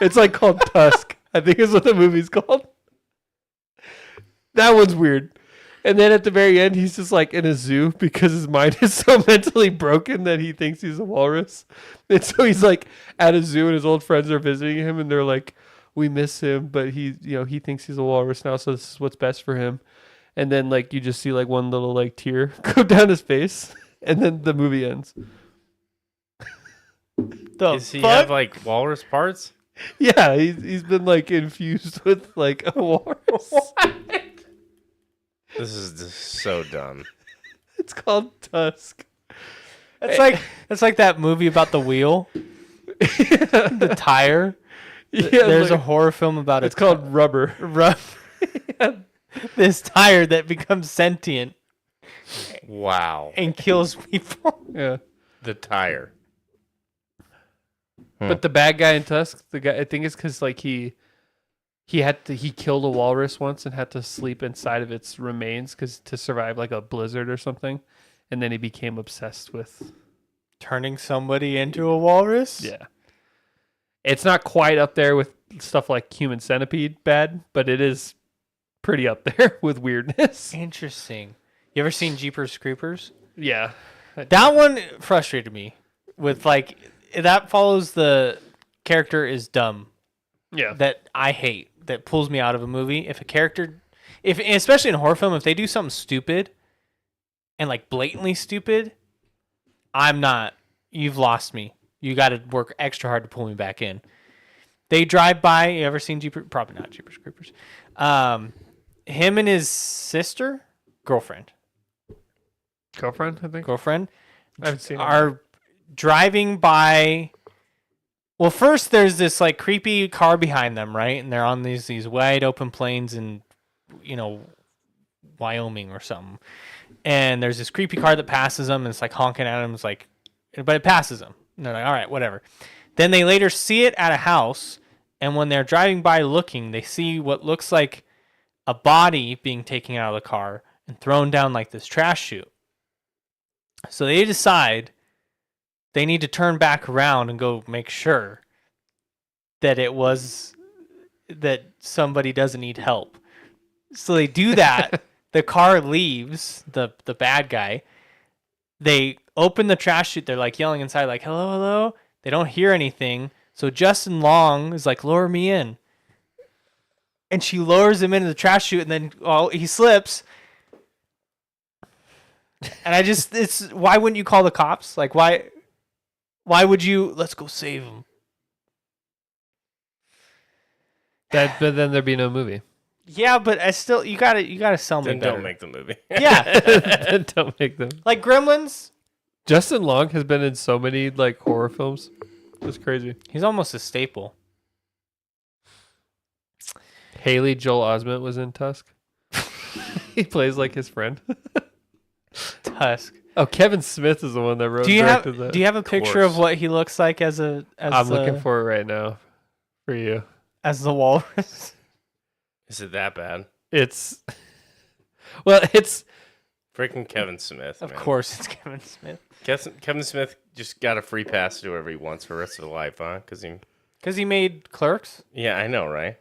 Speaker 1: it's like called Tusk. I think is what the movie's called. That one's weird. And then at the very end, he's just like in a zoo because his mind is so mentally broken that he thinks he's a walrus. And so he's like at a zoo and his old friends are visiting him and they're like, we miss him, but he thinks he's a walrus now. So this is what's best for him. And then like, you just see like one little like tear go down his face and then the movie ends.
Speaker 3: Does he have like walrus parts?
Speaker 1: Yeah. He's been like infused with like a walrus.
Speaker 3: This is just so dumb.
Speaker 1: It's called Tusk.
Speaker 2: It's like that movie about the wheel, the tire.
Speaker 1: Yeah,
Speaker 2: There's
Speaker 1: like,
Speaker 2: a horror film about
Speaker 1: it's called Rubber.
Speaker 2: Yeah. This tire that becomes sentient
Speaker 3: Wow.
Speaker 2: and kills people.
Speaker 1: Yeah.
Speaker 3: The tire.
Speaker 1: But the bad guy in Tusk, the guy, I think it's because like he killed a walrus once and had to sleep inside of its remains to survive like a blizzard or something, and then he became obsessed with
Speaker 2: Turning somebody into a walrus?
Speaker 1: yeah. It's not quite up there with stuff like Human Centipede bad, but it is pretty up there with weirdness.
Speaker 2: Interesting. You ever seen Jeepers Creepers?
Speaker 1: Yeah,
Speaker 2: That one frustrated me with like, that follows the character is dumb.
Speaker 1: yeah.
Speaker 2: That I hate, that pulls me out of a movie. If a character, especially in a horror film, if they do something stupid and like blatantly stupid, you've lost me. You got to work extra hard to pull me back in. They drive by. You ever seen Jeepers? Probably not Jeepers Creepers. Him and his girlfriend,
Speaker 1: Girlfriend, I think. I haven't seen it.
Speaker 2: are driving by. Well, first there's this like creepy car behind them, right? And they're on these wide open plains in, Wyoming or something. And there's this creepy car that passes them, and it's like honking at them. It's like, but it passes them. And they're like, all right, whatever. Then they later see it at a house, and when they're driving by looking, they see what looks like a body being taken out of the car and thrown down like this trash chute. So they decide they need to turn back around and go make sure that that somebody doesn't need help. So they do that. The car leaves, the bad guy. They open the trash chute. They're like yelling inside, like, hello, hello. They don't hear anything. So Justin Long is like, lower me in. And she lowers him into the trash chute, and then he slips. And why wouldn't you call the cops? Like, why would you, let's go save him?
Speaker 1: But then there'd be no movie.
Speaker 2: Yeah, but you gotta sell me
Speaker 3: Then
Speaker 2: better.
Speaker 3: don't make the movie.
Speaker 2: Yeah.
Speaker 1: Don't make them.
Speaker 2: Like Gremlins.
Speaker 1: Justin Long has been in so many like horror films. It's crazy.
Speaker 2: He's almost a staple.
Speaker 1: Haley Joel Osment was in Tusk. He plays like his friend.
Speaker 2: Tusk.
Speaker 1: Oh, Kevin Smith is the one that wrote.
Speaker 2: Do you
Speaker 1: directed that.
Speaker 2: have a picture of what he looks like as
Speaker 1: I'm looking for it right now for you.
Speaker 2: As the walrus?
Speaker 3: Is it that bad?
Speaker 1: It's
Speaker 3: Freaking Kevin Smith.
Speaker 2: Of
Speaker 3: man.
Speaker 2: course, it's Kevin Smith.
Speaker 3: Kevin Smith just got a free pass to do whatever he wants for the rest of his life, huh?
Speaker 2: Because he made Clerks.
Speaker 3: Yeah, I know, right?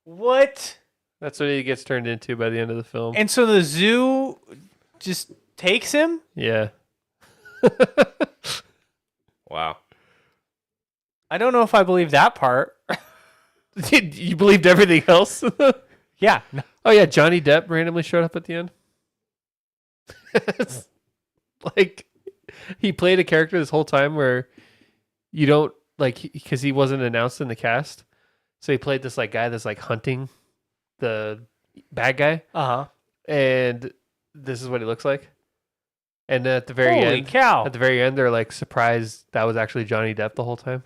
Speaker 2: What?
Speaker 1: That's what he gets turned into by the end of the film.
Speaker 2: And so the zoo just takes him?
Speaker 1: Yeah.
Speaker 3: Wow.
Speaker 2: I don't know if I believe that part.
Speaker 1: You believed everything else?
Speaker 2: Yeah.
Speaker 1: Oh yeah, Johnny Depp randomly showed up at the end. It's like he played a character this whole time where you don't like because he wasn't announced in the cast. So he played this like guy that's like hunting the bad guy.
Speaker 2: Uh-huh.
Speaker 1: And this is what he looks like. And at the very
Speaker 2: Holy
Speaker 1: end,
Speaker 2: cow.
Speaker 1: at the very end, they're like surprised that was actually Johnny Depp the whole time.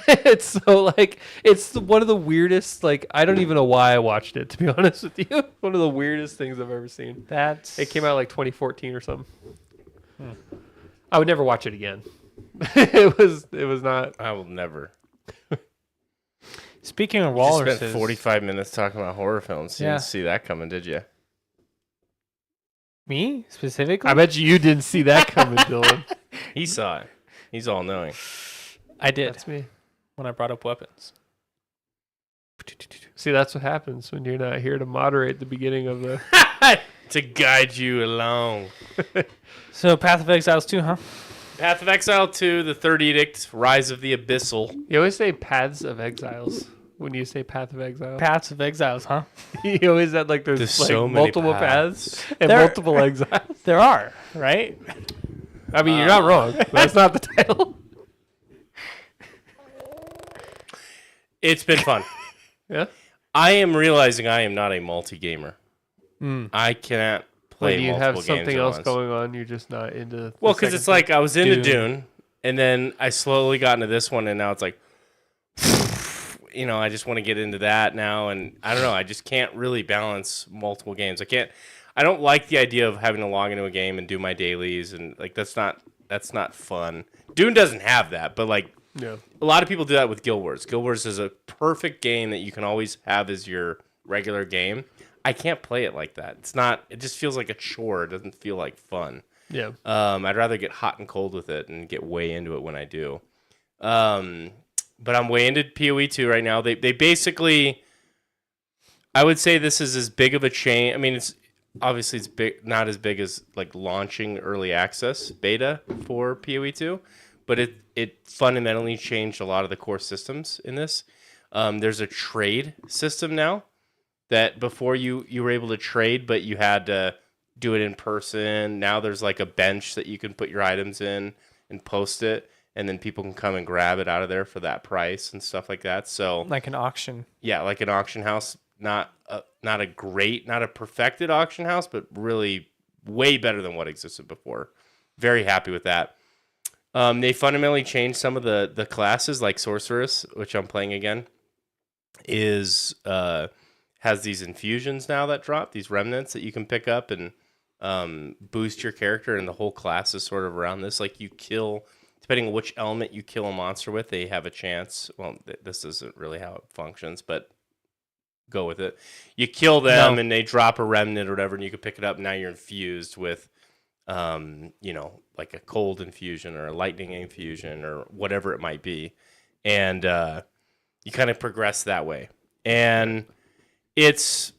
Speaker 1: It's so like it's one of the weirdest. Like I don't even know why I watched it. To be honest with you, one of the weirdest things I've ever seen. It came out like 2014 or something. I would never watch it again. It was not.
Speaker 3: I will never.
Speaker 2: Speaking of
Speaker 3: You just
Speaker 2: walruses,
Speaker 3: spent 45 minutes talking about horror films. You
Speaker 2: Yeah.
Speaker 3: didn't see that coming, did you?
Speaker 2: me specifically,
Speaker 1: I bet you didn't see that coming, Dylan.
Speaker 3: He saw it. He's all knowing.
Speaker 2: I did
Speaker 1: That's me.
Speaker 2: when I brought up weapons.
Speaker 1: See, that's what happens when you're not here to moderate the beginning of the.
Speaker 3: To guide you along.
Speaker 2: So Path of Exiles 2, huh?
Speaker 3: Path of Exile 2, The Third Edict, Rise of the Abyssal.
Speaker 1: You always say Paths of Exiles when you say Path of Exile.
Speaker 2: Paths of Exiles, huh?
Speaker 1: You always said like there's like
Speaker 3: so many
Speaker 1: multiple
Speaker 3: paths.
Speaker 1: paths and
Speaker 2: There-
Speaker 1: multiple exiles.
Speaker 2: There are, right?
Speaker 1: I mean, you're not wrong. That's not the title.
Speaker 3: It's been fun.
Speaker 1: Yeah.
Speaker 3: I am realizing I am not a multi-gamer. I cannot play
Speaker 1: When you
Speaker 3: multiple
Speaker 1: have something
Speaker 3: games at
Speaker 1: else
Speaker 3: once.
Speaker 1: going on, you're just not into. the
Speaker 3: Well, because
Speaker 1: second
Speaker 3: it's like I was into
Speaker 2: Dune.
Speaker 3: Dune, and then I slowly got into this one, and now it's like, I just want to get into that now, and I don't know. I just can't really balance multiple games. I don't like the idea of having to log into a game and do my dailies, and like that's not fun. Dune doesn't have that, but like
Speaker 1: Yeah.
Speaker 3: a lot of people do that with Guild Wars. Guild Wars is a perfect game that you can always have as your regular game. I can't play it like that. It's not. It just feels like a chore. It doesn't feel like fun.
Speaker 1: Yeah.
Speaker 3: I'd rather get hot and cold with it and get way into it when I do. But I'm way into PoE 2 right now. They basically, I would say this is as big of a chain. I mean, it's big, not as big as like launching early access beta for PoE 2, but it fundamentally changed a lot of the core systems in this. There's a trade system now that before you were able to trade, but you had to do it in person. Now there's like a bench that you can put your items in and post it, and then people can come and grab it out of there for that price and stuff like that. So
Speaker 2: Like an auction.
Speaker 3: yeah, like an auction house, not a perfected auction house, but really way better than what existed before. Very happy with that. They fundamentally changed some of the classes, like Sorceress, which I'm playing again, has these infusions now that drop, these remnants that you can pick up and boost your character, and the whole class is sort of around this. Like you kill, depending on which element you kill a monster with, they have a chance. Well, this isn't really how it functions, but go with it. You kill them and they drop a remnant or whatever, and you can pick it up. Now you're infused with, like a cold infusion or a lightning infusion or whatever it might be. And you kind of progress that way. And it's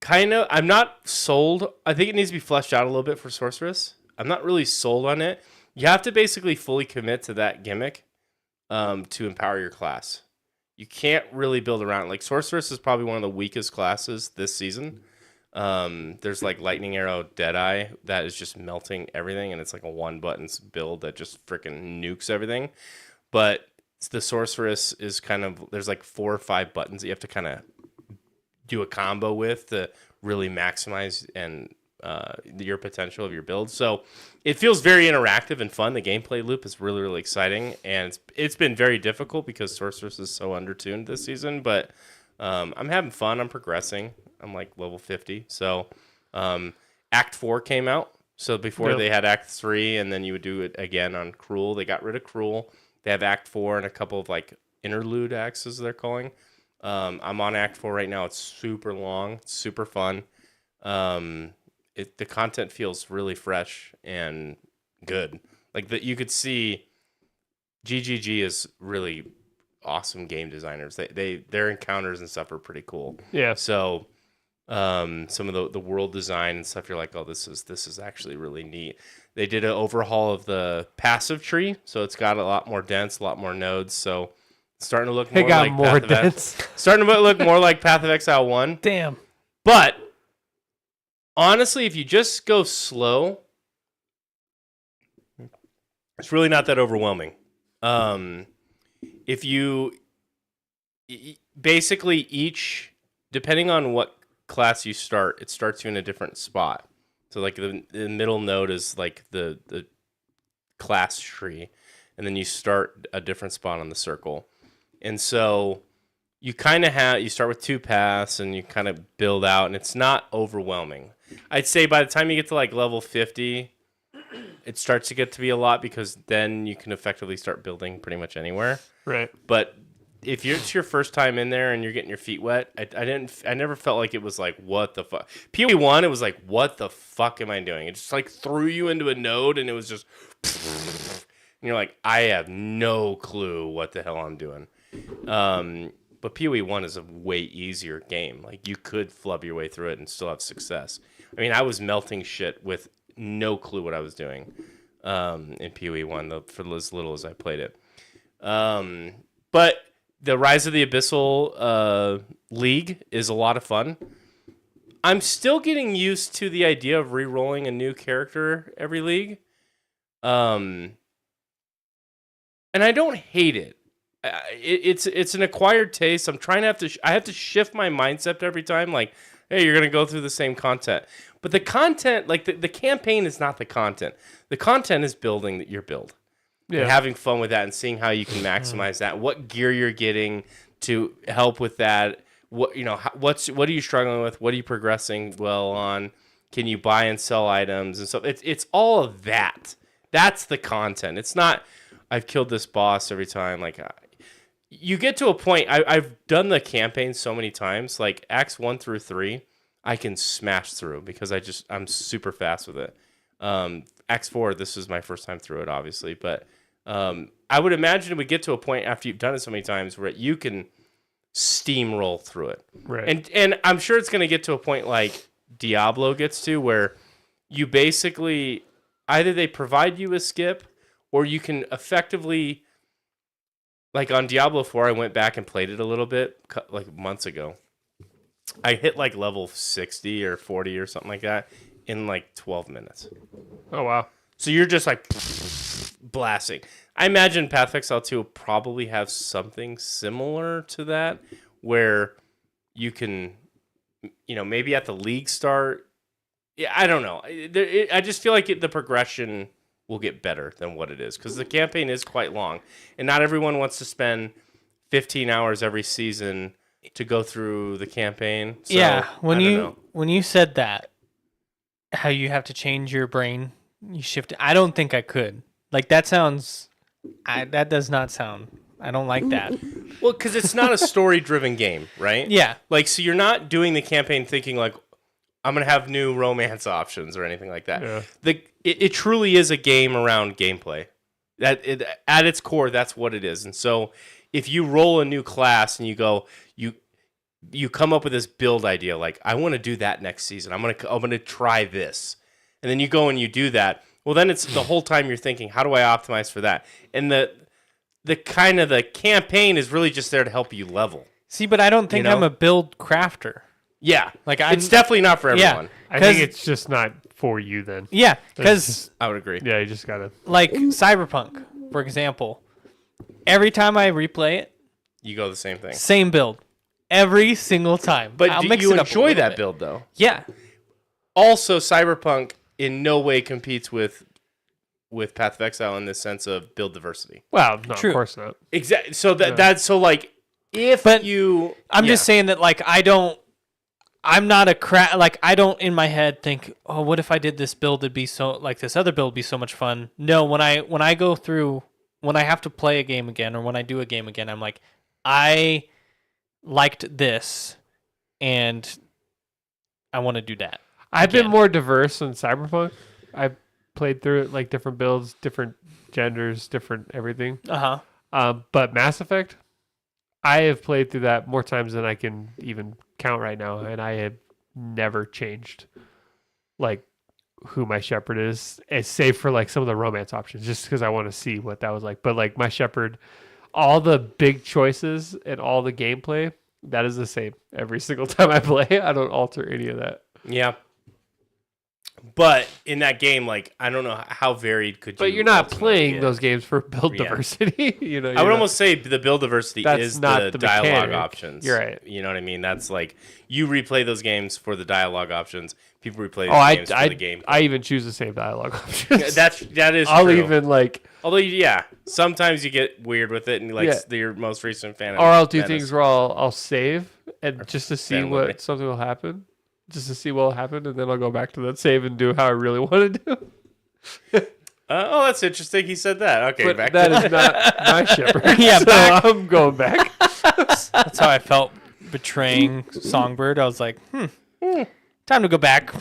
Speaker 3: kind of, I'm not sold. I think it needs to be fleshed out a little bit for Sorceress. I'm not really sold on it. You have to basically fully commit to that gimmick to empower your class. You can't really build around it. Like Sorceress is probably one of the weakest classes this season. There's like Lightning Arrow Deadeye that is just melting everything, and it's like a one button build that just freaking nukes everything. But the Sorceress is kind of, there's like 4 or 5 buttons that you have to kind of do a combo with to really maximize and your potential of your build. So it feels very interactive and fun. The gameplay loop is really, really exciting, and it's been very difficult because Sorceress is so undertuned this season. But I'm having fun. I'm progressing. I'm like level 50. So Act 4 came out. So before they had Act 3, and then you would do it again on Cruel. They got rid of Cruel. They have Act 4 and a couple of like interlude acts, as they're calling. I'm on Act 4 right now. It's super long. It's super fun. The content feels really fresh and good. Like that, you could see GGG is really awesome game designers. Their encounters and stuff are pretty cool.
Speaker 1: Yeah.
Speaker 3: So some of the world design and stuff, you're like, oh, this is actually really neat. They did an overhaul of the passive tree, so it's got a lot more dense, a lot more nodes. So it's starting to look more like
Speaker 1: more dense.
Speaker 3: Starting to look more like Path of Exile 1.
Speaker 2: Damn.
Speaker 3: But honestly, if you just go slow, it's really not that overwhelming. If you basically depending on what class you start, it starts you in a different spot. So like the middle node is like the class tree, and then you start a different spot on the circle. And so you kind of you start with 2 paths and you kind of build out, and it's not overwhelming. I'd say by the time you get to like level 50, it starts to get to be a lot because then you can effectively start building pretty much anywhere.
Speaker 1: Right.
Speaker 3: But if it's your first time in there and you're getting your feet wet, I never felt like it was like, what the fuck? PoE 1, it was like, what the fuck am I doing? It just like threw you into a node and it was just, and you're like, I have no clue what the hell I'm doing. But PoE 1 is a way easier game. Like you could flub your way through it and still have success. I mean, I was melting shit with no clue what I was doing in PoE 1 for as little as I played it. But the Rise of the Abyssal League is a lot of fun. I'm still getting used to the idea of re-rolling a new character every league. And I don't hate it. It's an acquired taste. I'm trying to I have to shift my mindset every time. Like, hey, you're going to go through the same content. But the content, like the campaign is not the content. The content is building your build.
Speaker 1: Yeah.
Speaker 3: And having fun with that and seeing how you can maximize that. What gear you're getting to help with that. What are you struggling with? What are you progressing well on? Can you buy and sell items and stuff? It's all of that. That's the content. It's not I've killed this boss every time. Like you get to a point. I've done the campaign so many times. Like Acts 1 through 3, I can smash through because I'm super fast with it. Acts 4, this is my first time through it, obviously, but I would imagine it would get to a point after you've done it so many times where you can steamroll through it.
Speaker 1: Right.
Speaker 3: And I'm sure it's going to get to a point like Diablo gets to where you basically either they provide you a skip or you can effectively, like on Diablo 4, I went back and played it a little bit like months ago. I hit like level 60 or 40 or something like that in like 12 minutes.
Speaker 1: Oh, wow.
Speaker 3: So you're just like blasting. I imagine Path of Exile 2 will probably have something similar to that where you can, maybe at the league start. Yeah, I don't know. I just feel like the progression will get better than what it is because the campaign is quite long. And not everyone wants to spend 15 hours every season to go through the campaign. So,
Speaker 2: yeah, when you said that, how you have to change your brain, you shift it. I don't think I could. Like that does not sound. I don't like that.
Speaker 3: Well, because it's not a story-driven game, right?
Speaker 2: Yeah.
Speaker 3: Like, so you're not doing the campaign thinking like, I'm gonna have new romance options or anything like that.
Speaker 1: Yeah.
Speaker 3: It truly is a game around gameplay. At its core, that's what it is. And so, if you roll a new class and you go, you come up with this build idea, like I want to do that next season. I'm gonna try this, and then you go and you do that. Well, then it's the whole time you're thinking, how do I optimize for that? And the kind of the campaign is really just there to help you level.
Speaker 2: See, but I don't think I'm a build crafter.
Speaker 3: Yeah,
Speaker 2: like
Speaker 3: it's definitely not for everyone.
Speaker 1: I think it's just not for you then.
Speaker 2: Yeah, because
Speaker 3: I would agree.
Speaker 1: Yeah, you just gotta
Speaker 2: like Cyberpunk, for example. Every time I replay it,
Speaker 3: You go the same thing.
Speaker 2: same build, every single time.
Speaker 3: But
Speaker 2: I'll
Speaker 3: do
Speaker 2: mix
Speaker 3: you
Speaker 2: it up a
Speaker 3: enjoy
Speaker 2: little
Speaker 3: that
Speaker 2: bit.
Speaker 3: build though?
Speaker 2: Yeah,
Speaker 3: Also, Cyberpunk in no way competes with Path of Exile in the sense of build diversity.
Speaker 1: Well, no,
Speaker 2: True.
Speaker 1: of course not.
Speaker 3: Exactly. So that's so like if
Speaker 2: But
Speaker 3: you,
Speaker 2: I'm just saying that like I'm not a like I don't in my head think, oh, what if I did this build? It'd be so like this other build would be so much fun. No, when I go through when I have to play a game again or when I do a game again, I'm like, I liked this, and I want to do that.
Speaker 1: I've been
Speaker 2: again.
Speaker 1: more diverse in Cyberpunk. I've played through it like different builds, different genders, different everything. But Mass Effect, I have played through that more times than I can even count right now, and I have never changed like who my shepherd is, save for like some of the romance options, just because I want to see what that was like. But like my shepherd, all the big choices and all the gameplay, that is the same every single time I play. I don't alter any of that.
Speaker 3: Yeah. But in that game, like, I don't know how varied could you.
Speaker 1: But you're not
Speaker 3: ultimately
Speaker 1: playing
Speaker 3: get.
Speaker 1: those games for build
Speaker 3: Yeah.
Speaker 1: diversity.
Speaker 3: I would almost say the build diversity
Speaker 1: That's
Speaker 3: is
Speaker 1: not
Speaker 3: the
Speaker 1: the
Speaker 3: dialogue
Speaker 1: mechanic.
Speaker 3: options.
Speaker 1: You're right.
Speaker 3: You know what I mean? That's like you replay those games for the dialogue options. People replay those games for the game.
Speaker 1: I even choose the same dialogue options.
Speaker 3: That is
Speaker 1: I'll
Speaker 3: true.
Speaker 1: even like,
Speaker 3: Although, yeah, sometimes you get weird with it, and like
Speaker 1: Yeah.
Speaker 3: your most recent fan.
Speaker 1: or I'll do things where I'll save and just to see
Speaker 3: fan
Speaker 1: what
Speaker 3: living.
Speaker 1: something will happen, just to see what will happen, and then I'll go back to that save and do how I really want to do.
Speaker 3: Oh, that's interesting. He said that. Okay,
Speaker 1: But
Speaker 3: back
Speaker 1: that
Speaker 3: to
Speaker 1: is not my shepherd.
Speaker 2: Yeah,
Speaker 1: so
Speaker 2: back.
Speaker 1: I'm going back.
Speaker 2: That's how I felt betraying Songbird. I was like, time to go back.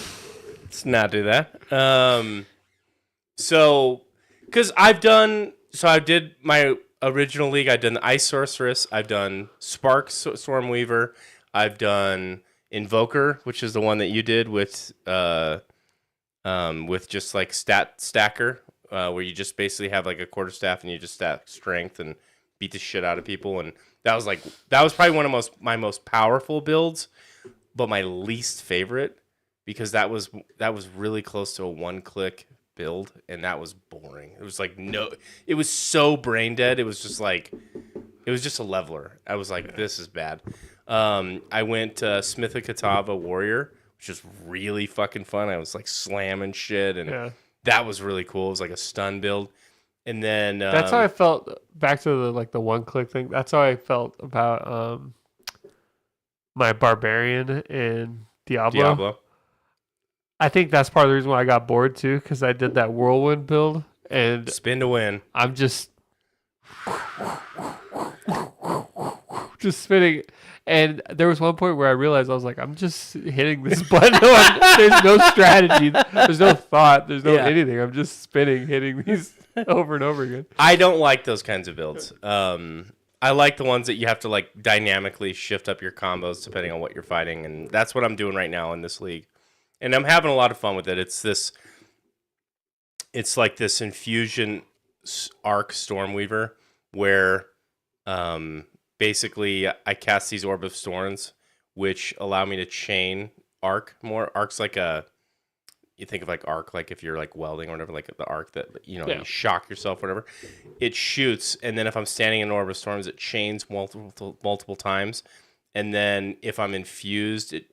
Speaker 3: Let's not do that. So, because I did my original league. I've done the Ice Sorceress. I've done Spark Stormweaver. I've done Invoker, which is the one that you did with just like stat stacker, where you just basically have like a quarterstaff and you just stack strength and beat the shit out of people. And that was probably one of my most powerful builds, but my least favorite because that was really close to a one-click build, and that was boring. It was like it was so brain dead. It was just a leveler. I was like, this is bad. I went Smith of Katava Warrior, which was really fucking fun. I was like slamming shit, and that was really cool. It was like a stun build. And then
Speaker 1: That's how I felt. Back to the one click thing. That's how I felt about my barbarian in Diablo. I think that's part of the reason why I got bored too, because I did that whirlwind build and
Speaker 3: spin to win.
Speaker 1: I'm just spinning. And there was one point where I realized I was like, I'm just hitting this button. There's no strategy. There's no thought. There's no anything. I'm just spinning, hitting these over and over again.
Speaker 3: I don't like those kinds of builds. I like the ones that you have to like dynamically shift up your combos depending on what you're fighting. And that's what I'm doing right now in this league. And I'm having a lot of fun with it. It's like this infusion arc Stormweaver where basically I cast these Orb of Storms, which allow me to chain arc more. Arc's like you think of like arc, like if you're like welding or whatever, like the arc that, you shock yourself, whatever. It shoots, and then if I'm standing in an Orb of Storms, it chains multiple times. And then if I'm infused, it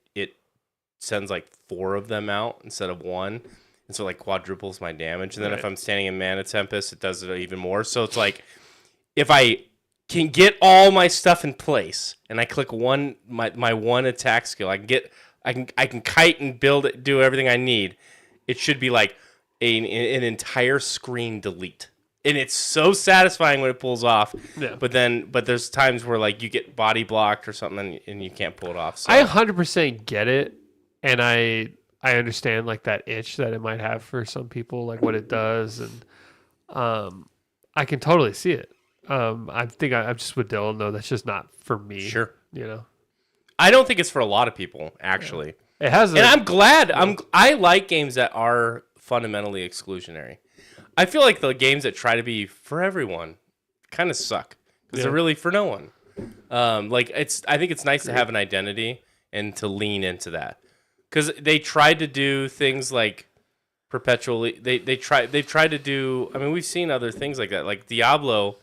Speaker 3: sends like 4 of them out instead of 1, and so like quadruples my damage. And then if I'm standing in Mana Tempest, it does it even more. So it's like if I can get all my stuff in place and I click my one attack skill, I can kite and build it, do everything I need. It should be like an entire screen delete. And it's so satisfying when it pulls off. Yeah. But there's times where like you get body blocked or something and you can't pull it off. So.
Speaker 1: I 100% get it. And I understand like that itch that it might have for some people, like what it does, and I can totally see it. I think I'm just with Dylan though. That's just not for me.
Speaker 3: Sure,
Speaker 1: I
Speaker 3: don't think it's for a lot of people actually.
Speaker 1: Yeah. It has,
Speaker 3: and I'm glad. I like games that are fundamentally exclusionary. I feel like the games that try to be for everyone kind of suck because they're really for no one. I think it's nice to have an identity and to lean into that. Because they tried to do things like perpetually. They've tried to do. I mean, we've seen other things like that. Like Diablo,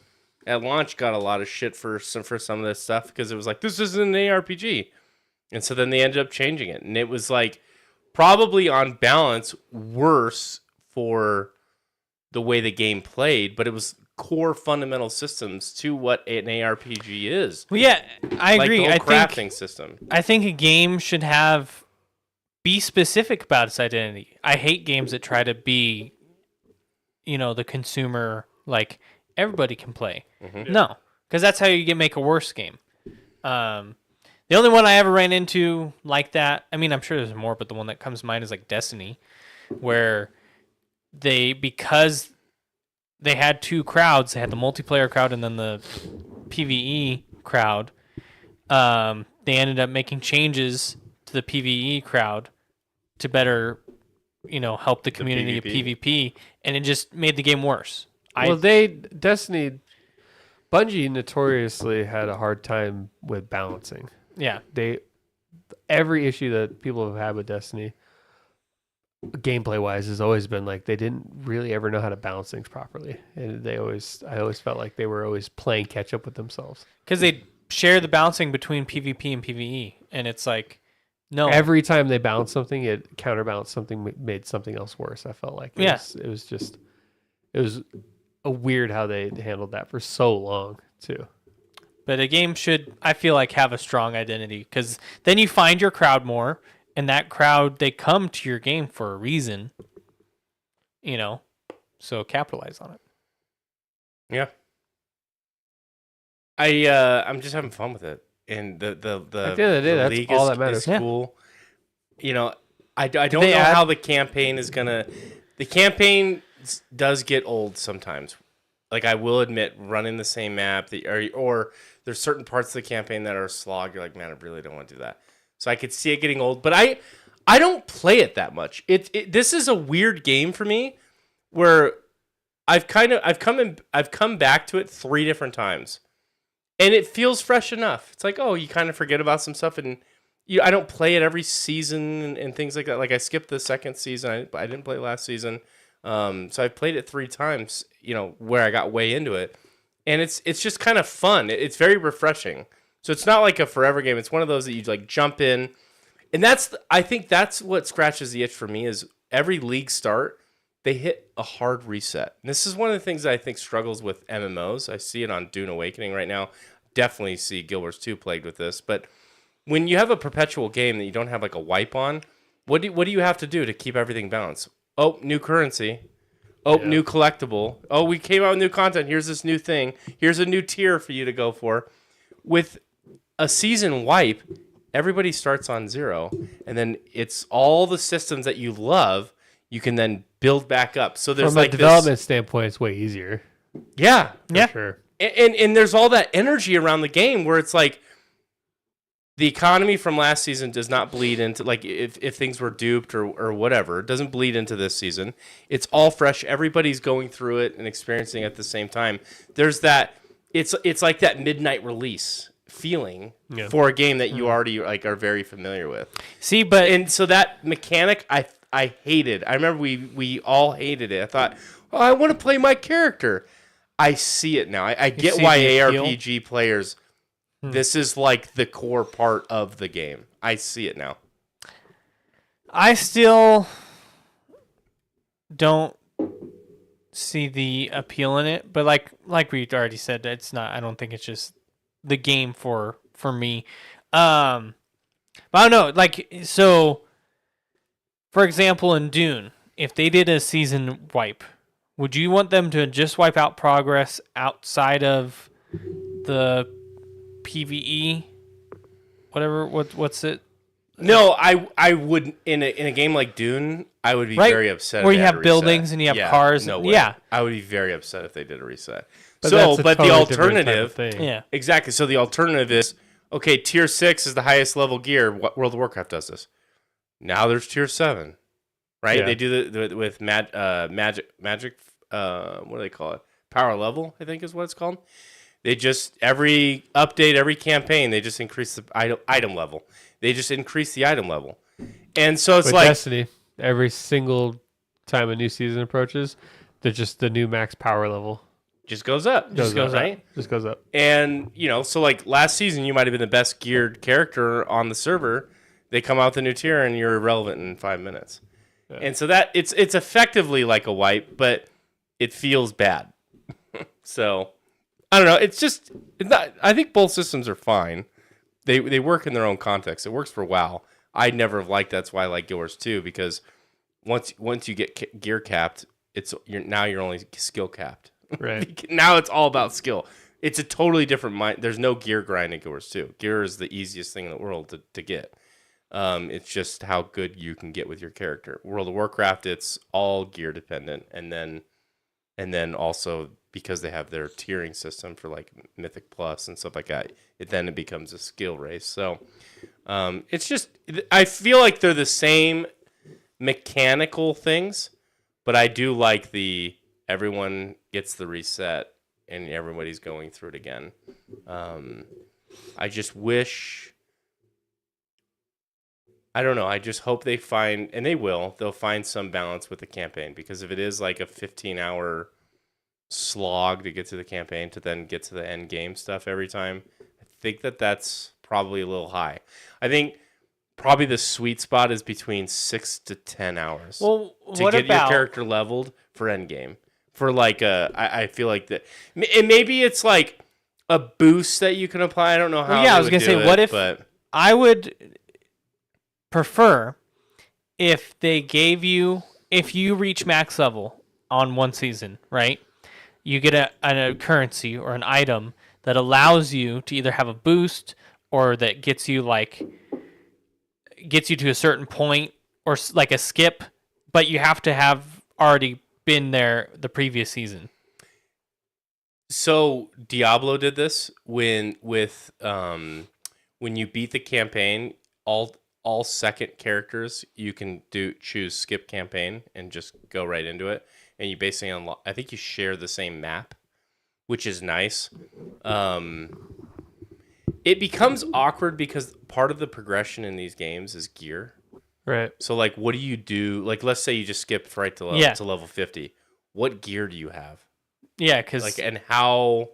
Speaker 3: at launch, got a lot of shit for some of this stuff because it was like this isn't an ARPG, and so then they ended up changing it, and it was like probably on balance worse for the way the game played, but it was core fundamental systems to what an ARPG is.
Speaker 2: Well, yeah, I agree.
Speaker 3: Like the whole crafting system.
Speaker 2: I think a game should be specific about its identity. I hate games that try to be, the consumer, like everybody can play. Mm-hmm. No, because that's how you make a worse game. The only one I ever ran into like that, I mean, I'm sure there's more, but the one that comes to mind is like Destiny, where because they had 2 crowds, they had the multiplayer crowd and then the PvE crowd, they ended up making changes to the PvE crowd to better, help the community of PvP, and it just made the game worse.
Speaker 1: Bungie notoriously had a hard time with balancing.
Speaker 2: Yeah.
Speaker 1: Every issue that people have had with Destiny, gameplay wise, has always been like they didn't really ever know how to balance things properly, and I always felt like they were always playing catch up with themselves
Speaker 2: because they share the balancing between PvP and PvE, and it's like. No.
Speaker 1: Every time they balanced something, it counterbalanced something, made something else worse. I felt like it was a weird how they handled that for so long too.
Speaker 2: But a game should, I feel like, have a strong identity because then you find your crowd more, and that crowd, they come to your game for a reason. So capitalize on it.
Speaker 3: Yeah. I'm just having fun with it, and the
Speaker 1: At the end of the day, that's
Speaker 3: league
Speaker 1: all
Speaker 3: is,
Speaker 1: that matters.
Speaker 3: is
Speaker 2: Yeah.
Speaker 3: cool. You know, I don't know
Speaker 2: they add-
Speaker 3: how the campaign is gonna. The campaign does get old sometimes. Like I will admit, running the same map, or there's certain parts of the campaign that are a slog. You're like, man, I really don't want to do that. So I could see it getting old, but I don't play it that much. This is a weird game for me, where I've come back to it 3 different times, and it feels fresh enough. It's like, oh, you kind of forget about some stuff, and I don't play it every season and things like that. Like I skipped the second season. I didn't play last season. So I've played it 3 times, where I got way into it. And it's just kind of fun. It's very refreshing. So it's not like a forever game. It's one of those that you like jump in. And I think that's what scratches the itch for me is every league start, they hit a hard reset. And this is one of the things that I think struggles with MMOs. I see it on Dune Awakening right now. Definitely see Guild Wars 2 plagued with this. But when you have a perpetual game that you don't have like a wipe on, what do you have to do to keep everything balanced? Oh, new currency. Oh, new collectible. Oh, we came out with new content. Here's this new thing. Here's a new tier for you to go for. With a season wipe, everybody starts on 0. And then it's all the systems that you love, you can then build back up. So there's
Speaker 1: From
Speaker 3: like
Speaker 1: a development standpoint, it's way easier.
Speaker 3: Yeah.
Speaker 1: For sure.
Speaker 3: And there's all that energy around the game where it's like, the economy from last season does not bleed into, like, if things were duped or whatever, it doesn't bleed into this season. It's all fresh. Everybody's going through it and experiencing it at the same time. There's that, it's like that midnight release feeling for a game that you already like are very familiar with.
Speaker 2: See, but
Speaker 3: And so that mechanic I hated. I remember we all hated it. I thought, oh, I want to play my character. I see it now. I get
Speaker 2: see
Speaker 3: why
Speaker 2: the appeal?
Speaker 3: ARPG players, this is like the core part of the game. I see it now.
Speaker 2: I still don't see the appeal in it, but like we already said, it's not. I don't think it's just the game for me. But I don't know. Like, so, for example, in Dune, if they did a season wipe, would you want them to just wipe out progress outside of the PvE? Whatever. What's it?
Speaker 3: No, I would in a game like Dune, I would be
Speaker 2: Right,
Speaker 3: very upset.
Speaker 2: where
Speaker 3: if
Speaker 2: you
Speaker 3: they had
Speaker 2: have
Speaker 3: a
Speaker 2: buildings
Speaker 3: reset.
Speaker 2: and you have
Speaker 3: Yeah,
Speaker 2: cars.
Speaker 3: No
Speaker 2: and-
Speaker 3: way.
Speaker 2: Yeah.
Speaker 3: I would be very upset if they did a reset.
Speaker 1: But
Speaker 3: So,
Speaker 1: that's a
Speaker 3: but the
Speaker 1: totally different type of
Speaker 3: alternative,
Speaker 1: thing.
Speaker 2: Yeah.
Speaker 3: exactly. So the alternative is okay. Tier 6 is the highest level gear. What World of Warcraft does this? Now there's Tier 7, right?
Speaker 1: Yeah.
Speaker 3: They do the with magic. What do they call it? Power level, I think is what it's called. They just every update, every campaign, they just increase the item level. They just increase the item level, and so it's
Speaker 1: With
Speaker 3: like
Speaker 1: Destiny, every single time a new season approaches, they're just the new max power level.
Speaker 3: just goes up,
Speaker 1: Goes up.
Speaker 3: right?
Speaker 1: Just goes up.
Speaker 3: And so like last season, you might have been the best geared character on the server. They come out with a new tier, and you're irrelevant in 5 minutes.
Speaker 1: Yeah.
Speaker 3: And so that it's effectively like a wipe, but it feels bad. So I don't know. It's not. I think both systems are fine. They work in their own context. It works for WoW. I never have liked. That's why I like Guild Wars 2, because once you get gear capped, you're only skill capped.
Speaker 1: Right.
Speaker 3: Now it's all about skill. It's a totally different mind. There's no gear grind in Guild Wars 2. Gear is the easiest thing in the world to get. It's just how good you can get with your character. World of Warcraft, it's all gear dependent, and then also because they have their tiering system for like Mythic Plus and stuff like that, it becomes a skill race. So it's just, I feel like they're the same mechanical things, but I do like everyone gets the reset and everybody's going through it again. I just wish, I don't know, I just hope they find, and they'll find some balance with the campaign, because if it is like a 15-hour slog to get to the campaign to then get to the end game stuff every time, I think that's probably a little high. I think probably the sweet spot is between 6 to 10 hours
Speaker 2: Well,
Speaker 3: to
Speaker 2: what
Speaker 3: get
Speaker 2: about
Speaker 3: your character leveled for end game. For like I feel like that, and maybe it's like a boost that you can apply. I don't know how.
Speaker 2: Well, yeah,
Speaker 3: they
Speaker 2: I was
Speaker 3: would
Speaker 2: gonna
Speaker 3: do
Speaker 2: say,
Speaker 3: it,
Speaker 2: what if
Speaker 3: but
Speaker 2: I would prefer if they gave you, if you reach max level on one season, right? You get a currency or an item that allows you to either have a boost or that gets you to a certain point or like a skip, but you have to have already been there the previous season.
Speaker 3: So Diablo did this when you beat the campaign, all second characters you can choose skip campaign and just go right into it, and you basically unlock. I think you share the same map, which is nice. It becomes awkward because part of the progression in these games is gear.
Speaker 1: Right.
Speaker 3: So like, what do you do? Like, let's say you just skipped right to level 50. What gear do you have?
Speaker 2: Yeah, because
Speaker 3: Like, and how?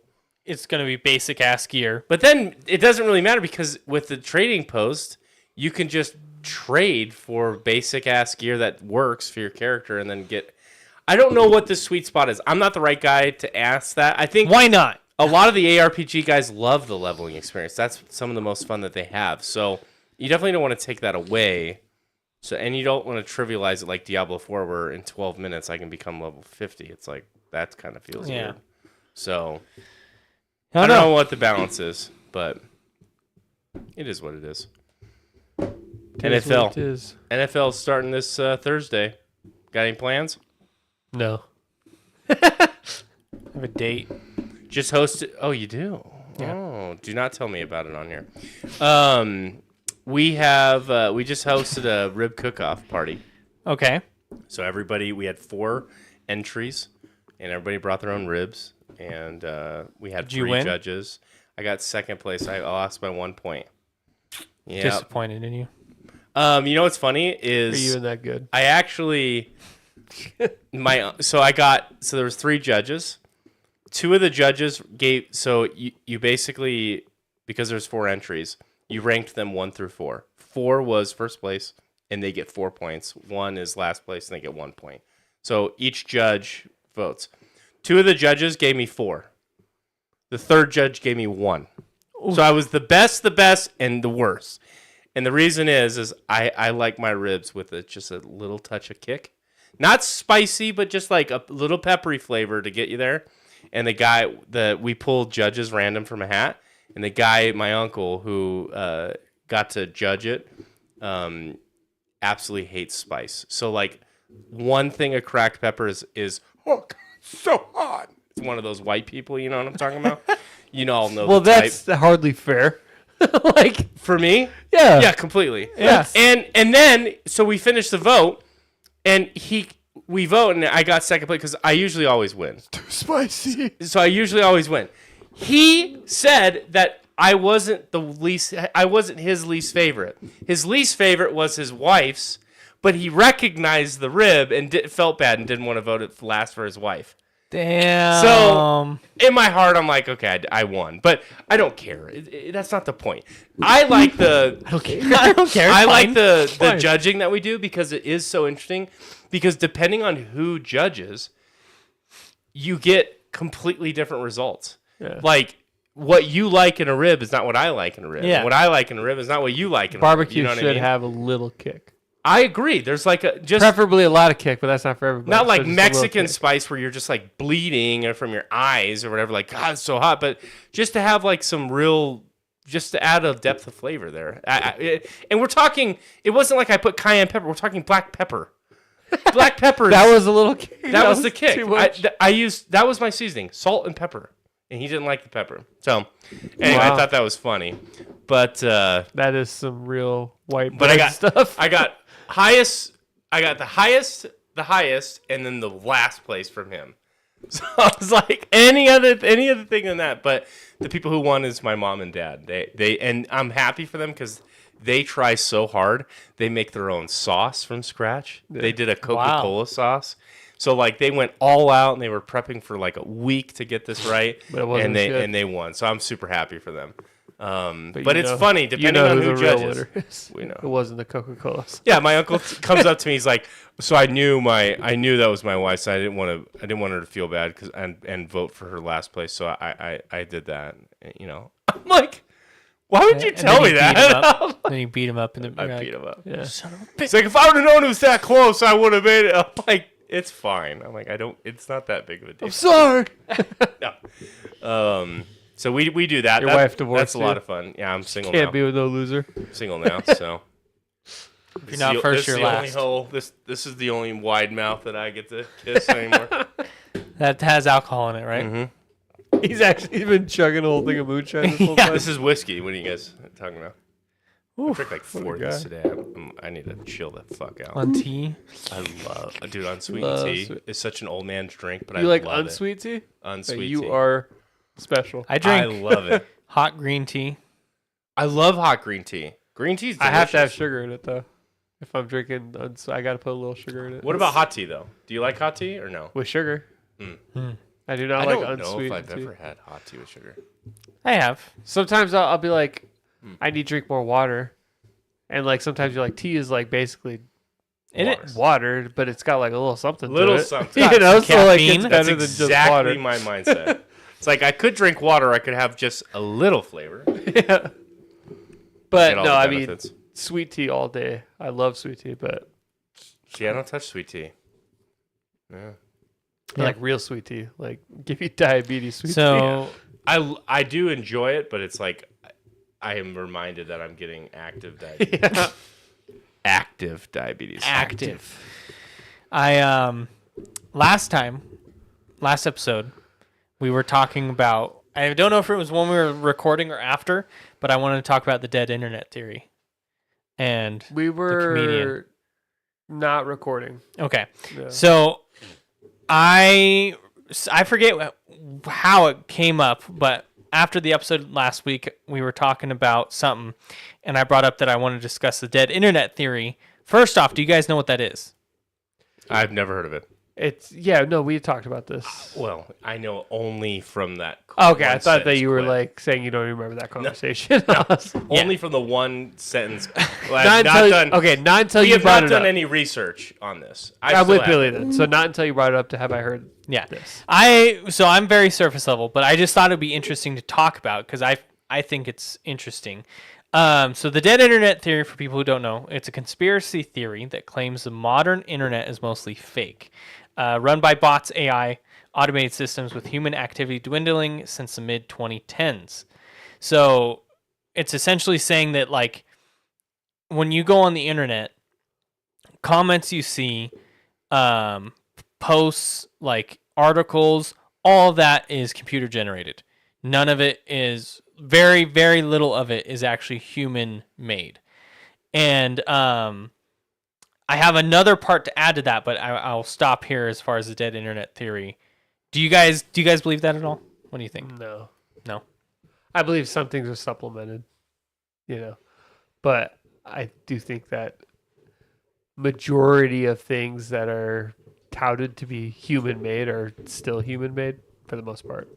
Speaker 2: it's gonna be basic ass gear.
Speaker 3: But then it doesn't really matter because with the trading post, you can just trade for basic ass gear that works for your character and then get. I don't know what the sweet spot is. I'm not the right guy to ask that. I think
Speaker 2: Why not?
Speaker 3: a lot of the ARPG guys love the leveling experience. That's some of the most fun that they have. So you definitely don't want to take that away. So, and you don't want to trivialize it like Diablo 4, where in 12 minutes I can become level 50. It's like that kind of feels weird. So I don't know what the balance is, but it is what it is. NFL.
Speaker 1: It is.
Speaker 3: NFL starting this Thursday. Got any plans?
Speaker 1: No.
Speaker 2: I have a date.
Speaker 3: Just hosted. Oh, you do?
Speaker 2: Yeah.
Speaker 3: Oh, do not tell me about it on here. We just hosted a rib cook-off party.
Speaker 2: Okay.
Speaker 3: So we had 4 entries, and everybody brought their own ribs, and we had
Speaker 2: Did you
Speaker 3: 3
Speaker 2: win?
Speaker 3: judges. I got second place. I lost by 1 point. Yeah.
Speaker 2: Disappointed in you.
Speaker 3: You know what's funny
Speaker 1: Are
Speaker 3: is
Speaker 1: you even that good?
Speaker 3: I actually so there was 3 judges. 2 of the judges gave you basically, because there's 4 entries, you ranked them 1 through 4. 4 was first place and they get 4 points. 1 is last place and they get 1 point. So each judge votes. 2 of the judges gave me 4. The third judge gave me 1. Ooh. So I was the best, and the worst. And the reason is I like my ribs with just a little touch of kick. Not spicy, but just like a little peppery flavor to get you there. And the guy we pulled judges random from a hat, and the guy, my uncle, who got to judge it, absolutely hates spice. So like one thing of cracked pepper is oh God, so hot. It's one of those white people, you know what I'm talking about? You all know.
Speaker 1: Well,
Speaker 3: the
Speaker 1: that's
Speaker 3: type.
Speaker 1: hardly fair. Like
Speaker 3: For me,
Speaker 1: yeah,
Speaker 3: yeah, completely.
Speaker 1: Yeah.
Speaker 3: And then so we finished the vote, and we vote, and I got second place because I usually always win.
Speaker 1: too spicy.
Speaker 3: So I usually always win. He said that I wasn't his least favorite. His least favorite was his wife's, but he recognized the rib and felt bad and didn't want to vote it last for his wife.
Speaker 2: Damn.
Speaker 3: So in my heart, I'm like, okay, I won, but I don't care. That's not the point. I like the.
Speaker 1: I don't care.
Speaker 2: I don't care.
Speaker 3: I like
Speaker 2: Fine.
Speaker 3: the
Speaker 1: Fine.
Speaker 3: judging that we do because it is so interesting. Because depending on who judges, you get completely different results.
Speaker 1: Yeah.
Speaker 3: Like what you like in a rib is not what I like in a rib.
Speaker 2: Yeah.
Speaker 3: What I like in a rib is not what you like in a
Speaker 1: Barbecue
Speaker 3: rib. You know
Speaker 1: should
Speaker 3: what I mean?
Speaker 1: have a little kick.
Speaker 3: I agree. There's like just
Speaker 1: Preferably a lot of kick, but that's not for everybody.
Speaker 3: not
Speaker 1: So
Speaker 3: like
Speaker 1: just a little
Speaker 3: Mexican
Speaker 1: kick.
Speaker 3: spice where you're just like bleeding or from your eyes or whatever. Like God, it's so hot. But just to have like some real, just to add a depth of flavor there. And we're talking. It wasn't like I put cayenne pepper. We're talking black pepper. Black pepper.
Speaker 1: That was a little kick.
Speaker 3: That was the kick.
Speaker 1: too much.
Speaker 3: I used that was my seasoning, salt and pepper, and he didn't like the pepper. So anyway,
Speaker 1: Wow.
Speaker 3: I thought that was funny, but
Speaker 1: That is some real white
Speaker 3: but I
Speaker 1: bread
Speaker 3: got
Speaker 1: stuff.
Speaker 3: I got highest. I got the highest, and then the last place from him. So I was like any other thing than that. But the people who won is my mom and dad. They and I'm happy for them because they try so hard. They make their own sauce from scratch.
Speaker 1: Yeah.
Speaker 3: They did a Coca-Cola sauce. So like they went all out and they were prepping for like a week to get this right.
Speaker 1: But it wasn't good.
Speaker 3: and they won. So I'm super happy for them. But
Speaker 1: you
Speaker 3: it's
Speaker 1: know-
Speaker 3: funny
Speaker 1: you
Speaker 3: depending
Speaker 1: know
Speaker 3: on
Speaker 1: who
Speaker 3: who
Speaker 1: the real
Speaker 3: judges.
Speaker 1: winner is.
Speaker 3: We know.
Speaker 1: It wasn't the Coca-Cola.
Speaker 3: Yeah, my uncle comes up to me. He's like, "So I knew that was my wife. So I didn't want her to feel bad and vote for her last place. So I did that. You know, I'm like, why would you
Speaker 2: And
Speaker 3: tell
Speaker 2: then
Speaker 3: me
Speaker 2: you beat him
Speaker 3: that?
Speaker 2: up. Then you beat him up in the.
Speaker 3: I
Speaker 2: you're like,
Speaker 3: beat him up.
Speaker 1: Yeah.
Speaker 2: Son of a bitch.
Speaker 3: It's like if I would have known it was that close, I would have made it. I'm like, it's fine. I'm like, it's not that big of a deal.
Speaker 1: I'm sorry.
Speaker 3: No. So we do that.
Speaker 1: Your wife divorced
Speaker 3: That's a
Speaker 1: you?
Speaker 3: lot of fun. Yeah, I'm single
Speaker 1: Can't
Speaker 3: now.
Speaker 1: be with no loser.
Speaker 3: Single now, so.
Speaker 2: If you're not first, you're last.
Speaker 3: This is the only wide mouth that I get to kiss anymore.
Speaker 2: That has alcohol in it, right?
Speaker 3: Mm-hmm.
Speaker 1: He's been chugging a whole thing of moonshine this whole time.
Speaker 3: This is whiskey. What are you guys talking about? I drank like 4 of this
Speaker 1: guy.
Speaker 3: today. I need to chill the fuck out.
Speaker 2: On tea.
Speaker 3: I love, dude, unsweetened tea is such an old man's drink, but I
Speaker 1: You like
Speaker 3: love
Speaker 1: unsweet tea?
Speaker 3: it. Unsweet
Speaker 1: You
Speaker 3: tea.
Speaker 1: are special.
Speaker 2: I drink
Speaker 3: I love it.
Speaker 2: hot green tea.
Speaker 3: I love hot green tea. Green tea's delicious.
Speaker 1: I have to have sugar in it though. If I'm drinking, I got to put a little sugar in it.
Speaker 3: What about hot tea though? Do you like hot tea or no?
Speaker 1: with sugar?
Speaker 3: Mm.
Speaker 1: I do not
Speaker 3: I
Speaker 1: like
Speaker 3: don't know
Speaker 1: unsweet
Speaker 3: if I've
Speaker 1: tea.
Speaker 3: ever had hot tea with sugar.
Speaker 2: I have.
Speaker 1: Sometimes I'll be like, I need to drink more water, and like sometimes you're like, tea is like basically
Speaker 2: It is.
Speaker 1: water, but it's got like a little something.
Speaker 3: Little
Speaker 1: to it.
Speaker 3: something.
Speaker 1: You know, so like it's
Speaker 2: Caffeine.
Speaker 1: better
Speaker 3: That's
Speaker 1: than just
Speaker 3: exactly
Speaker 1: water.
Speaker 3: my mindset. It's like I could drink water. I could have just a little flavor.
Speaker 1: Yeah. But
Speaker 3: Get all
Speaker 1: no,
Speaker 3: the
Speaker 1: I mean
Speaker 3: benefits.
Speaker 1: sweet tea all day. I love sweet tea, but
Speaker 3: See, I don't touch sweet tea. Yeah.
Speaker 1: I like real sweet tea. Like give you diabetes sweet tea.
Speaker 2: So
Speaker 3: I do enjoy it, but it's like I am reminded that I'm getting active diabetes.
Speaker 1: Yeah.
Speaker 3: Active diabetes.
Speaker 2: active. I last episode, we were talking about. I don't know if it was when we were recording or after, but I wanted to talk about the dead internet theory. And
Speaker 1: We were not recording.
Speaker 2: okay,
Speaker 1: Yeah.
Speaker 2: so I forget how it came up, but after the episode last week, we were talking about something, and I brought up that I want to discuss the dead internet theory. First off, do you guys know what that is?
Speaker 3: I've never heard of it.
Speaker 1: We talked about this.
Speaker 3: Well, I know only from that.
Speaker 1: Okay, I
Speaker 3: one
Speaker 1: thought that
Speaker 3: sentence
Speaker 1: you were
Speaker 3: clip.
Speaker 1: like saying you don't even remember that conversation.
Speaker 3: Only from the one sentence. Well,
Speaker 1: not
Speaker 3: I've
Speaker 1: until,
Speaker 3: done.
Speaker 1: okay, not until
Speaker 3: We
Speaker 1: you
Speaker 3: have
Speaker 1: brought
Speaker 3: not
Speaker 1: it
Speaker 3: done
Speaker 1: up.
Speaker 3: any research on this.
Speaker 1: I'm
Speaker 3: still
Speaker 1: with Billy
Speaker 3: haven't.
Speaker 1: then. So not until you brought it up have I heard
Speaker 2: Yeah.
Speaker 1: this.
Speaker 2: I'm very surface level, but I just thought it'd be interesting to talk about because I think it's interesting. So the dead internet theory, for people who don't know, it's a conspiracy theory that claims the modern internet is mostly fake, run by bots, AI, automated systems with human activity dwindling since the mid 2010s. So it's essentially saying that like when you go on the internet, comments you see, posts, like articles, all that is computer generated. None of it is very, very little of it is actually human made. And I have another part to add to that, but I'll stop here as far as the dead internet theory. Do you guys believe that at all? What do you think?
Speaker 1: No.
Speaker 2: No.
Speaker 1: I believe some things are supplemented, but I do think that majority of things that are touted to be human made are still human made for the most part.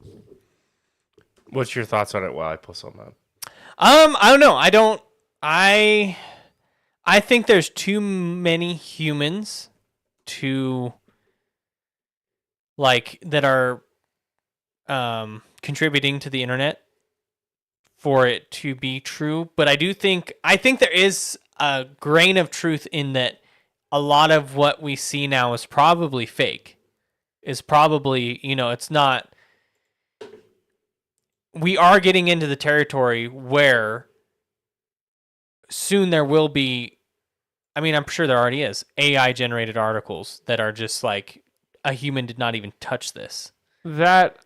Speaker 3: What's your thoughts on it while I pull something up?
Speaker 2: I don't know. I think there's too many humans that are contributing to the internet for it to be true. But I think there is a grain of truth in that a lot of what we see now is probably fake. Is probably, it's not. We are getting into the territory where soon there will be, I'm sure there already is, AI generated articles that are just like a human did not even touch this.
Speaker 1: That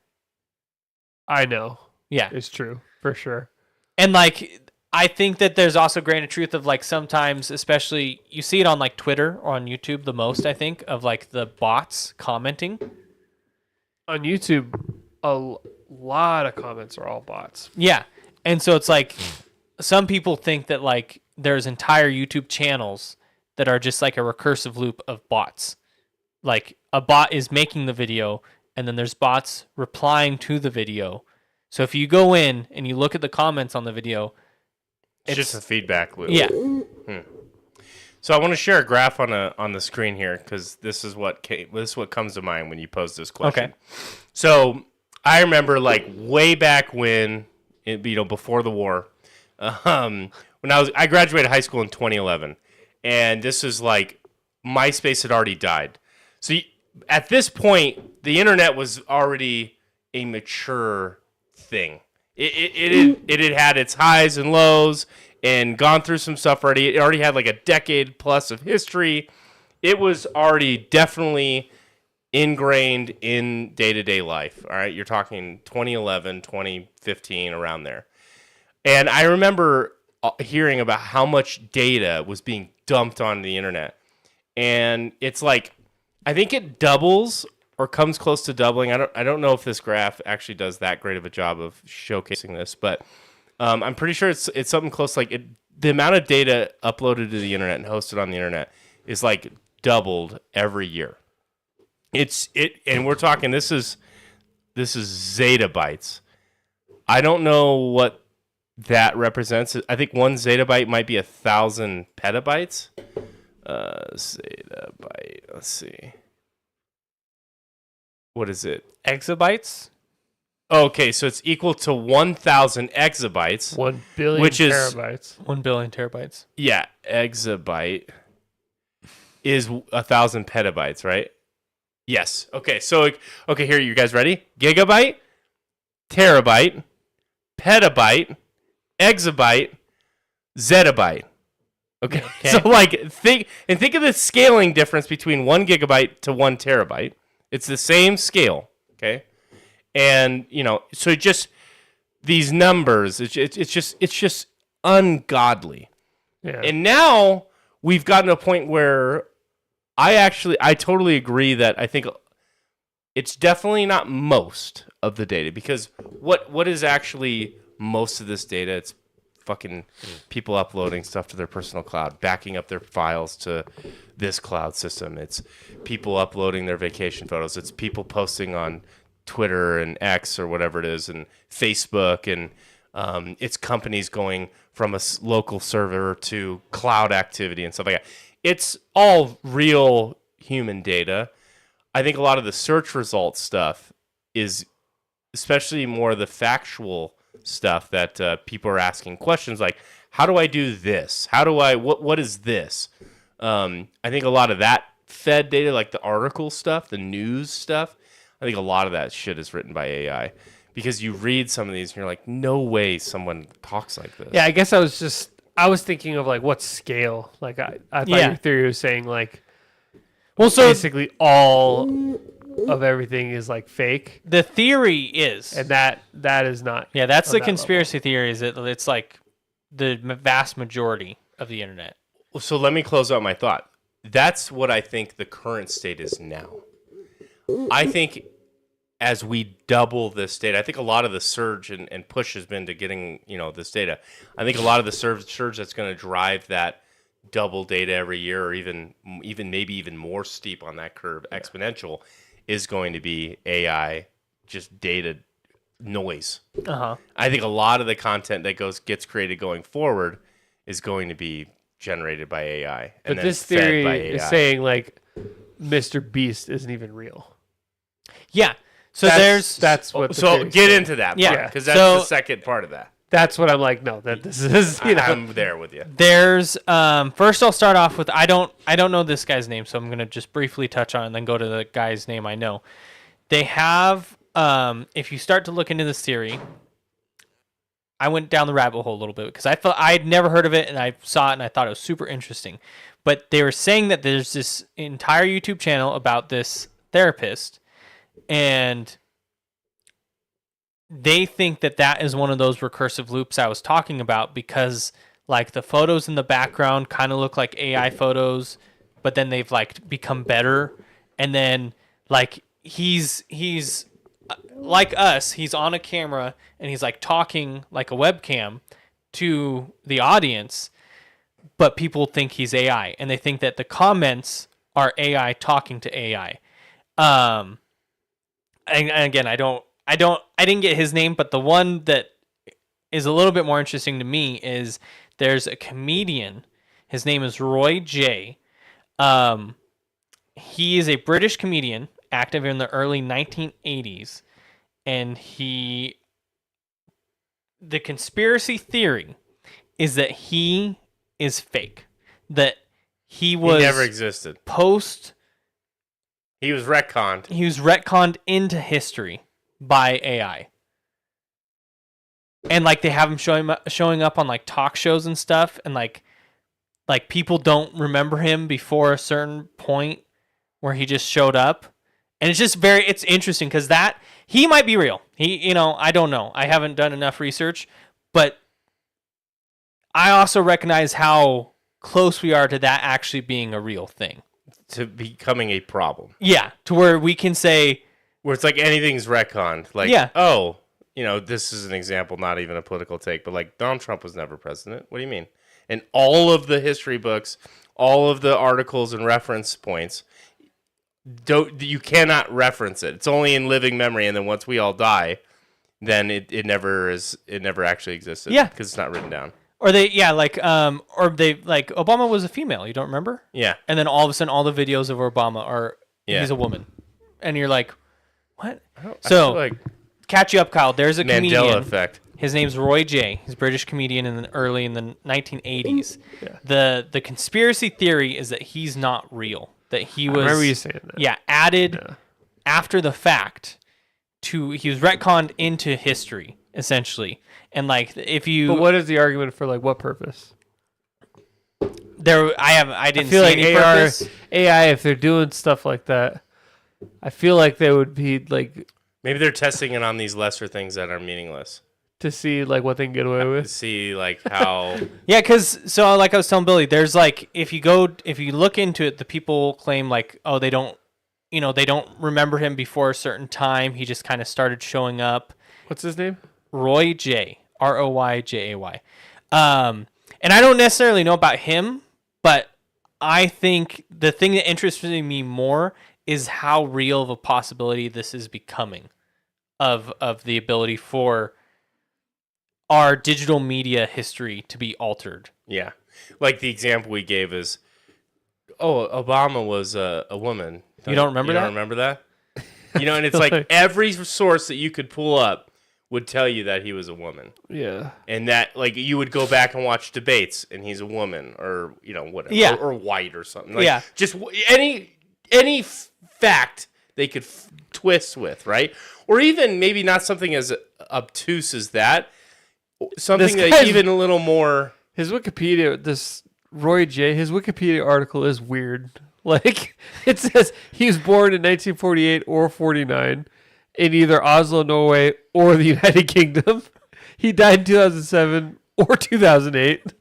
Speaker 1: I know
Speaker 2: Yeah.
Speaker 1: is true for sure.
Speaker 2: And like, I think that there's also grain of truth of like sometimes, especially you see it on like Twitter or on YouTube the most, I think, of like the bots commenting.
Speaker 1: On YouTube, a lot of comments are all bots.
Speaker 2: Yeah. And so it's like some people think that like there's entire YouTube channels that are just like a recursive loop of bots. Like a bot is making the video and then there's bots replying to the video. So if you go in and you look at the comments on the video,
Speaker 3: It's just a feedback loop.
Speaker 2: yeah.
Speaker 3: So I want to share a graph on the screen here because this is what comes to mind when you pose this question.
Speaker 2: Okay.
Speaker 3: So I remember like way back when, before the war, when I graduated high school in 2011, and this is like MySpace had already died. So at this point, the internet was already a mature thing. It had had its highs and lows and gone through some stuff already. It already had like a decade plus of history. It was already definitely ingrained in day-to-day life. All right, you're talking 2011, 2015, around there. And I remember hearing about how much data was being dumped onto the internet. And it's like, I think it doubles or comes close to doubling. I don't know if this graph actually does that great of a job of showcasing this, but I'm pretty sure it's something close. Like the amount of data uploaded to the internet and hosted on the internet is like doubled every year. And we're talking. This is zettabytes. I don't know what that represents. I think one zettabyte might be 1,000 petabytes. Zettabyte. Let's see. What is it?
Speaker 2: Exabytes?
Speaker 3: Okay, so it's equal to 1,000 exabytes.
Speaker 1: 1 billion
Speaker 3: which is
Speaker 1: terabytes.
Speaker 2: 1 billion terabytes.
Speaker 3: Yeah, exabyte is 1,000 petabytes, right? Yes. Okay, so here, you guys ready? Gigabyte, terabyte, petabyte, exabyte, zettabyte. Okay. So like think of the scaling difference between 1 gigabyte to 1 terabyte. It's the same scale, okay? And so just these numbers, it's just ungodly.
Speaker 1: Yeah.
Speaker 3: And now we've gotten to a point where I totally agree that I think it's definitely not most of the data, because what is actually most of this data? It's fucking people uploading stuff to their personal cloud, backing up their files to this cloud system. It's people uploading their vacation photos. It's people posting on Twitter and X or whatever it is, and Facebook, and it's companies going from a local server to cloud activity and stuff like that. It's all real human data. I think a lot of the search results stuff is especially more of the factual stuff that people are asking questions like, how do I do this? What is this? I think a lot of that fed data, like the article stuff, the news stuff, I think a lot of that shit is written by AI, because you read some of these and you're like, no way someone talks like this.
Speaker 1: Yeah, I guess I was thinking of like what scale. Like I thought your theory was saying like,
Speaker 2: well, so
Speaker 1: basically all of everything is like fake,
Speaker 2: the theory is,
Speaker 1: and that is not.
Speaker 2: yeah, that's
Speaker 1: on
Speaker 2: the
Speaker 1: that
Speaker 2: conspiracy theory, is that it's like the vast majority of the internet.
Speaker 3: So let me close out my thought. That's what I think the current state is now. I think as we double this data, I think a lot of the surge and push has been to getting this data. I think a lot of the surge that's going to drive that double data every year, or even maybe even more steep on that curve, exponential, is going to be AI, just data noise. I think a lot of the content that gets created going forward is going to be generated by AI. And
Speaker 1: But
Speaker 3: then
Speaker 1: this
Speaker 3: fed by
Speaker 1: theory is
Speaker 3: AI.
Speaker 1: saying like Mr. Beast isn't even real.
Speaker 2: Yeah. So
Speaker 1: that's what. The
Speaker 3: So
Speaker 1: theory's
Speaker 3: get
Speaker 1: saying.
Speaker 3: into that,
Speaker 2: Yeah.
Speaker 3: because that's
Speaker 2: So-
Speaker 3: the second part of that.
Speaker 1: That's what I'm like. No, that this is
Speaker 3: I'm there with you.
Speaker 2: There's first I'll start off with I don't know this guy's name, so I'm gonna just briefly touch on it and then go to the guy's name I know. They have if you start to look into this theory, I went down the rabbit hole a little bit because I felt I'd never heard of it, and I saw it and I thought it was super interesting. But they were saying that there's this entire YouTube channel about this therapist, and they think that is one of those recursive loops I was talking about, because like the photos in the background kind of look like AI photos, but then they've like become better. And then like he's like us, he's on a camera and he's like talking like a webcam to the audience, but people think he's AI, and they think that the comments are AI talking to AI. And again, I didn't get his name, but the one that is a little bit more interesting to me is there's a comedian. His name is Roy J. He is a British comedian, active in the early 1980s, and the conspiracy theory is that he is fake, that he was
Speaker 3: He never existed.
Speaker 2: post.
Speaker 3: He was retconned.
Speaker 2: He was retconned into history by AI. And like they have him showing up on like talk shows and stuff, and like people don't remember him before a certain point where he just showed up. And it's just it's interesting because that he might be real. I don't know. I haven't done enough research, but I also recognize how close we are to that actually being a real thing.
Speaker 3: To becoming a problem.
Speaker 2: Yeah, to where we can say...
Speaker 3: Where it's like anything's retconned. Like, oh, this is an example, not even a political take, but like Donald Trump was never president. What do you mean? And all of the history books, all of the articles and reference points, you cannot reference it. It's only in living memory, and then once we all die, then it never actually existed.
Speaker 2: Yeah.
Speaker 3: Because it's not written down.
Speaker 2: Or Obama was a female, you don't remember?
Speaker 3: Yeah.
Speaker 2: And then all of a sudden all the videos of Obama he's a woman. And you're like, what? I feel like catch you up, Kyle. There's a comedian.
Speaker 3: Mandela effect.
Speaker 2: His name's Roy J. He's a British comedian in the 1980s.
Speaker 1: Yeah.
Speaker 2: The conspiracy theory is that he's not real. That he was...
Speaker 1: I remember you saying that.
Speaker 2: Yeah, added after the fact he was retconned into history, essentially. And like if you...
Speaker 1: But what is the argument for like what purpose?
Speaker 2: I didn't
Speaker 1: feel
Speaker 2: see
Speaker 1: like
Speaker 2: any purpose.
Speaker 1: AI, if they're doing stuff like that, I feel like they would be like...
Speaker 3: Maybe they're testing it on these lesser things that are meaningless.
Speaker 1: To see like what they can get away
Speaker 3: To
Speaker 1: with.
Speaker 3: see like how...
Speaker 2: Yeah, because so like I was telling Billy, there's like if you look into it, the people claim like, oh, they don't remember him before a certain time. He just kind of started showing up.
Speaker 1: What's his name?
Speaker 2: Roy J. ROYJAY. And I don't necessarily know about him, but I think the thing that interests me more is how real of a possibility this is becoming of the ability for our digital media history to be altered.
Speaker 3: Yeah. Like the example we gave is, Obama was a woman.
Speaker 2: You don't remember that?
Speaker 3: You don't remember that? And it's like every source that you could pull up would tell you that he was a woman.
Speaker 1: Yeah.
Speaker 3: And that, like, you would go back and watch debates and he's a woman or, whatever.
Speaker 2: Yeah.
Speaker 3: Or white or something. Like,
Speaker 2: yeah.
Speaker 3: Just any fact they could twist with, right? Or even maybe not something as obtuse as that. Something that even a little more...
Speaker 1: His Wikipedia, this Roy J., his Wikipedia article is weird. Like, it says he was born in 1948 or 49 in either Oslo, Norway, or the United Kingdom. He died in 2007 or 2008.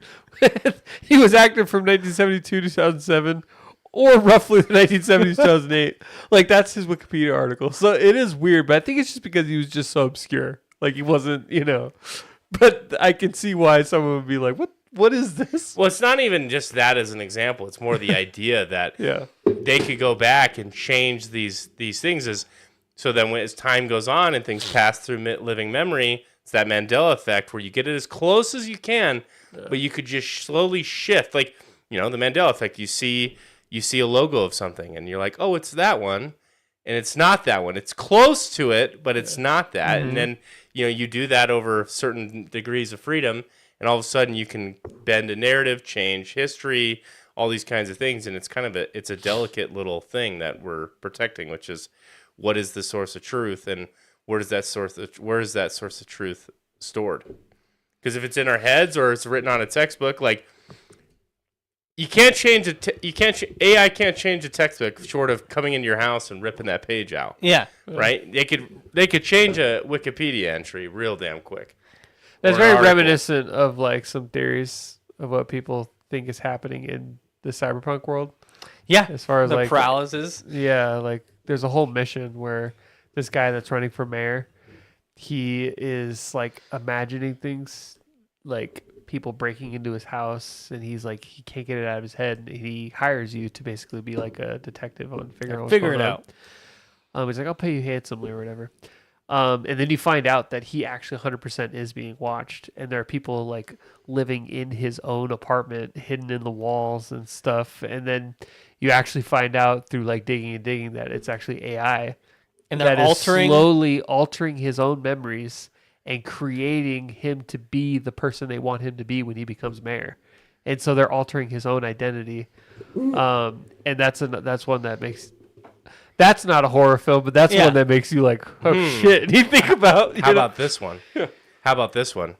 Speaker 1: He was active from 1972 to 2007 or roughly the 1970s, 2008. Like, that's his Wikipedia article. So it is weird, but I think it's just because he was just so obscure. Like, he wasn't, But I can see why someone would be like, what is this?
Speaker 3: Well, it's not even just that as an example. It's more the idea that they could go back and change these things. So then as time goes on and things pass through living memory, it's that Mandela effect where you get it as close as you can, but you could just slowly shift. Like, the Mandela effect, you see a logo of something and you're like, oh, it's that one. And it's not that one. It's close to it, but it's not that. Mm-hmm. And then, you do that over certain degrees of freedom, and all of a sudden you can bend a narrative, change history, all these kinds of things. And it's kind of it's a delicate little thing that we're protecting, which is what is the source of truth and where is that source of truth stored? Because if it's in our heads or it's written on a textbook, like you can't change AI can't change a textbook short of coming into your house and ripping that page out.
Speaker 2: Yeah.
Speaker 3: Right? They could change a Wikipedia entry real damn quick.
Speaker 1: That's very reminiscent of like some theories of what people think is happening in the cyberpunk world.
Speaker 2: Yeah.
Speaker 1: As far as
Speaker 2: the
Speaker 1: like
Speaker 2: paralysis.
Speaker 1: Yeah, like there's a whole mission where this guy that's running for mayor, he is like imagining things like people breaking into his house, and he's like he can't get it out of his head, and he hires you to basically be like a detective on figure it out. He's like, I'll pay you handsomely or whatever. And then you find out that he actually 100% is being watched, and there are people like living in his own apartment, hidden in the walls and stuff. And then you actually find out through like digging that it's actually AI,
Speaker 2: and they're
Speaker 1: slowly altering his own memories and creating him to be the person they want him to be when he becomes mayor. And so they're altering his own identity. And that's one that That's not a horror film, but that's one that makes you like, oh shit. And you think about.
Speaker 3: How about this one? How about this one?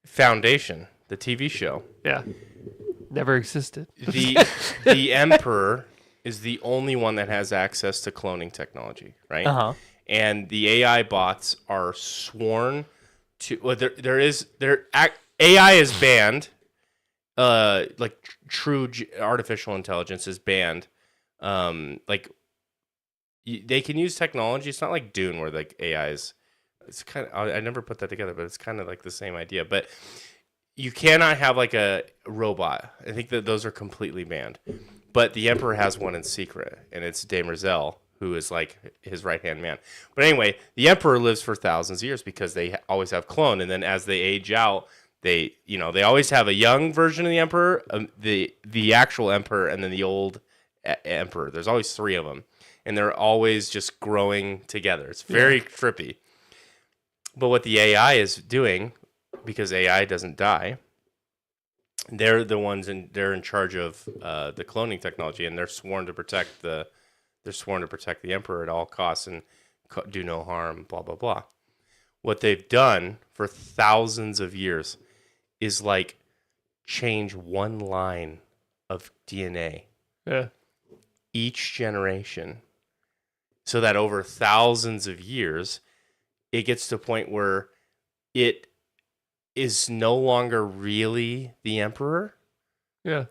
Speaker 3: Foundation, the TV show.
Speaker 1: Yeah. Never existed.
Speaker 3: The Emperor is the only one that has access to cloning technology, right?
Speaker 2: Uh-huh.
Speaker 3: And the AI bots are sworn to. Well, AI is banned. True artificial intelligence is banned. They can use technology. It's not like Dune where like AI is. It's kind of. I never put that together, but it's kind of like the same idea. But you cannot have like a robot. I think that those are completely banned. But the Emperor has one in secret, and it's Demerzel, who is like his right-hand man. But anyway, the Emperor lives for thousands of years because they always have clone, and then as they age out, they always have a young version of the Emperor, the actual Emperor, and then the old Emperor. There's always 3 of them, and they're always just growing together. It's very trippy. But what the AI is doing, because AI doesn't die, they're the ones they're in charge of the cloning technology, and they're sworn to protect the Emperor at all costs and do no harm, blah blah blah. What they've done for thousands of years is like change one line of DNA each generation, so that over thousands of years it gets to a point where it is no longer really the Emperor.
Speaker 1: Yeah.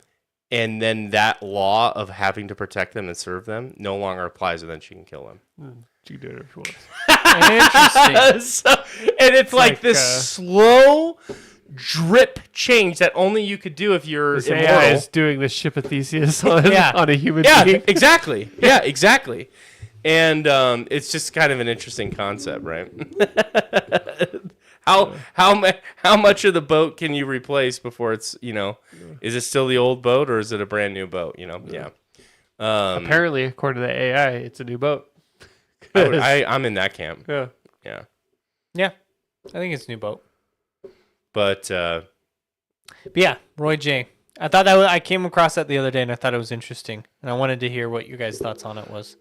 Speaker 3: And then that law of having to protect them and serve them no longer applies, and then she can kill them.
Speaker 1: She can do it if she wants.
Speaker 2: Interesting.
Speaker 3: And it's like this slow drip change that only you could do if you're
Speaker 1: This
Speaker 3: immortal.
Speaker 1: AI is doing the ship of Theseus on a human being.
Speaker 3: Exactly. Yeah, exactly. And it's just kind of an interesting concept, right? How much of the boat can you replace before it's, is it still the old boat or is it a brand new boat? Yeah.
Speaker 1: Apparently, according to the AI, it's a new boat.
Speaker 3: I'm in that camp.
Speaker 1: Yeah.
Speaker 3: Yeah.
Speaker 2: Yeah. I think it's a new boat.
Speaker 3: But
Speaker 2: yeah, Roy J. I thought I came across that the other day and I thought it was interesting. And I wanted to hear what you guys' thoughts on it was.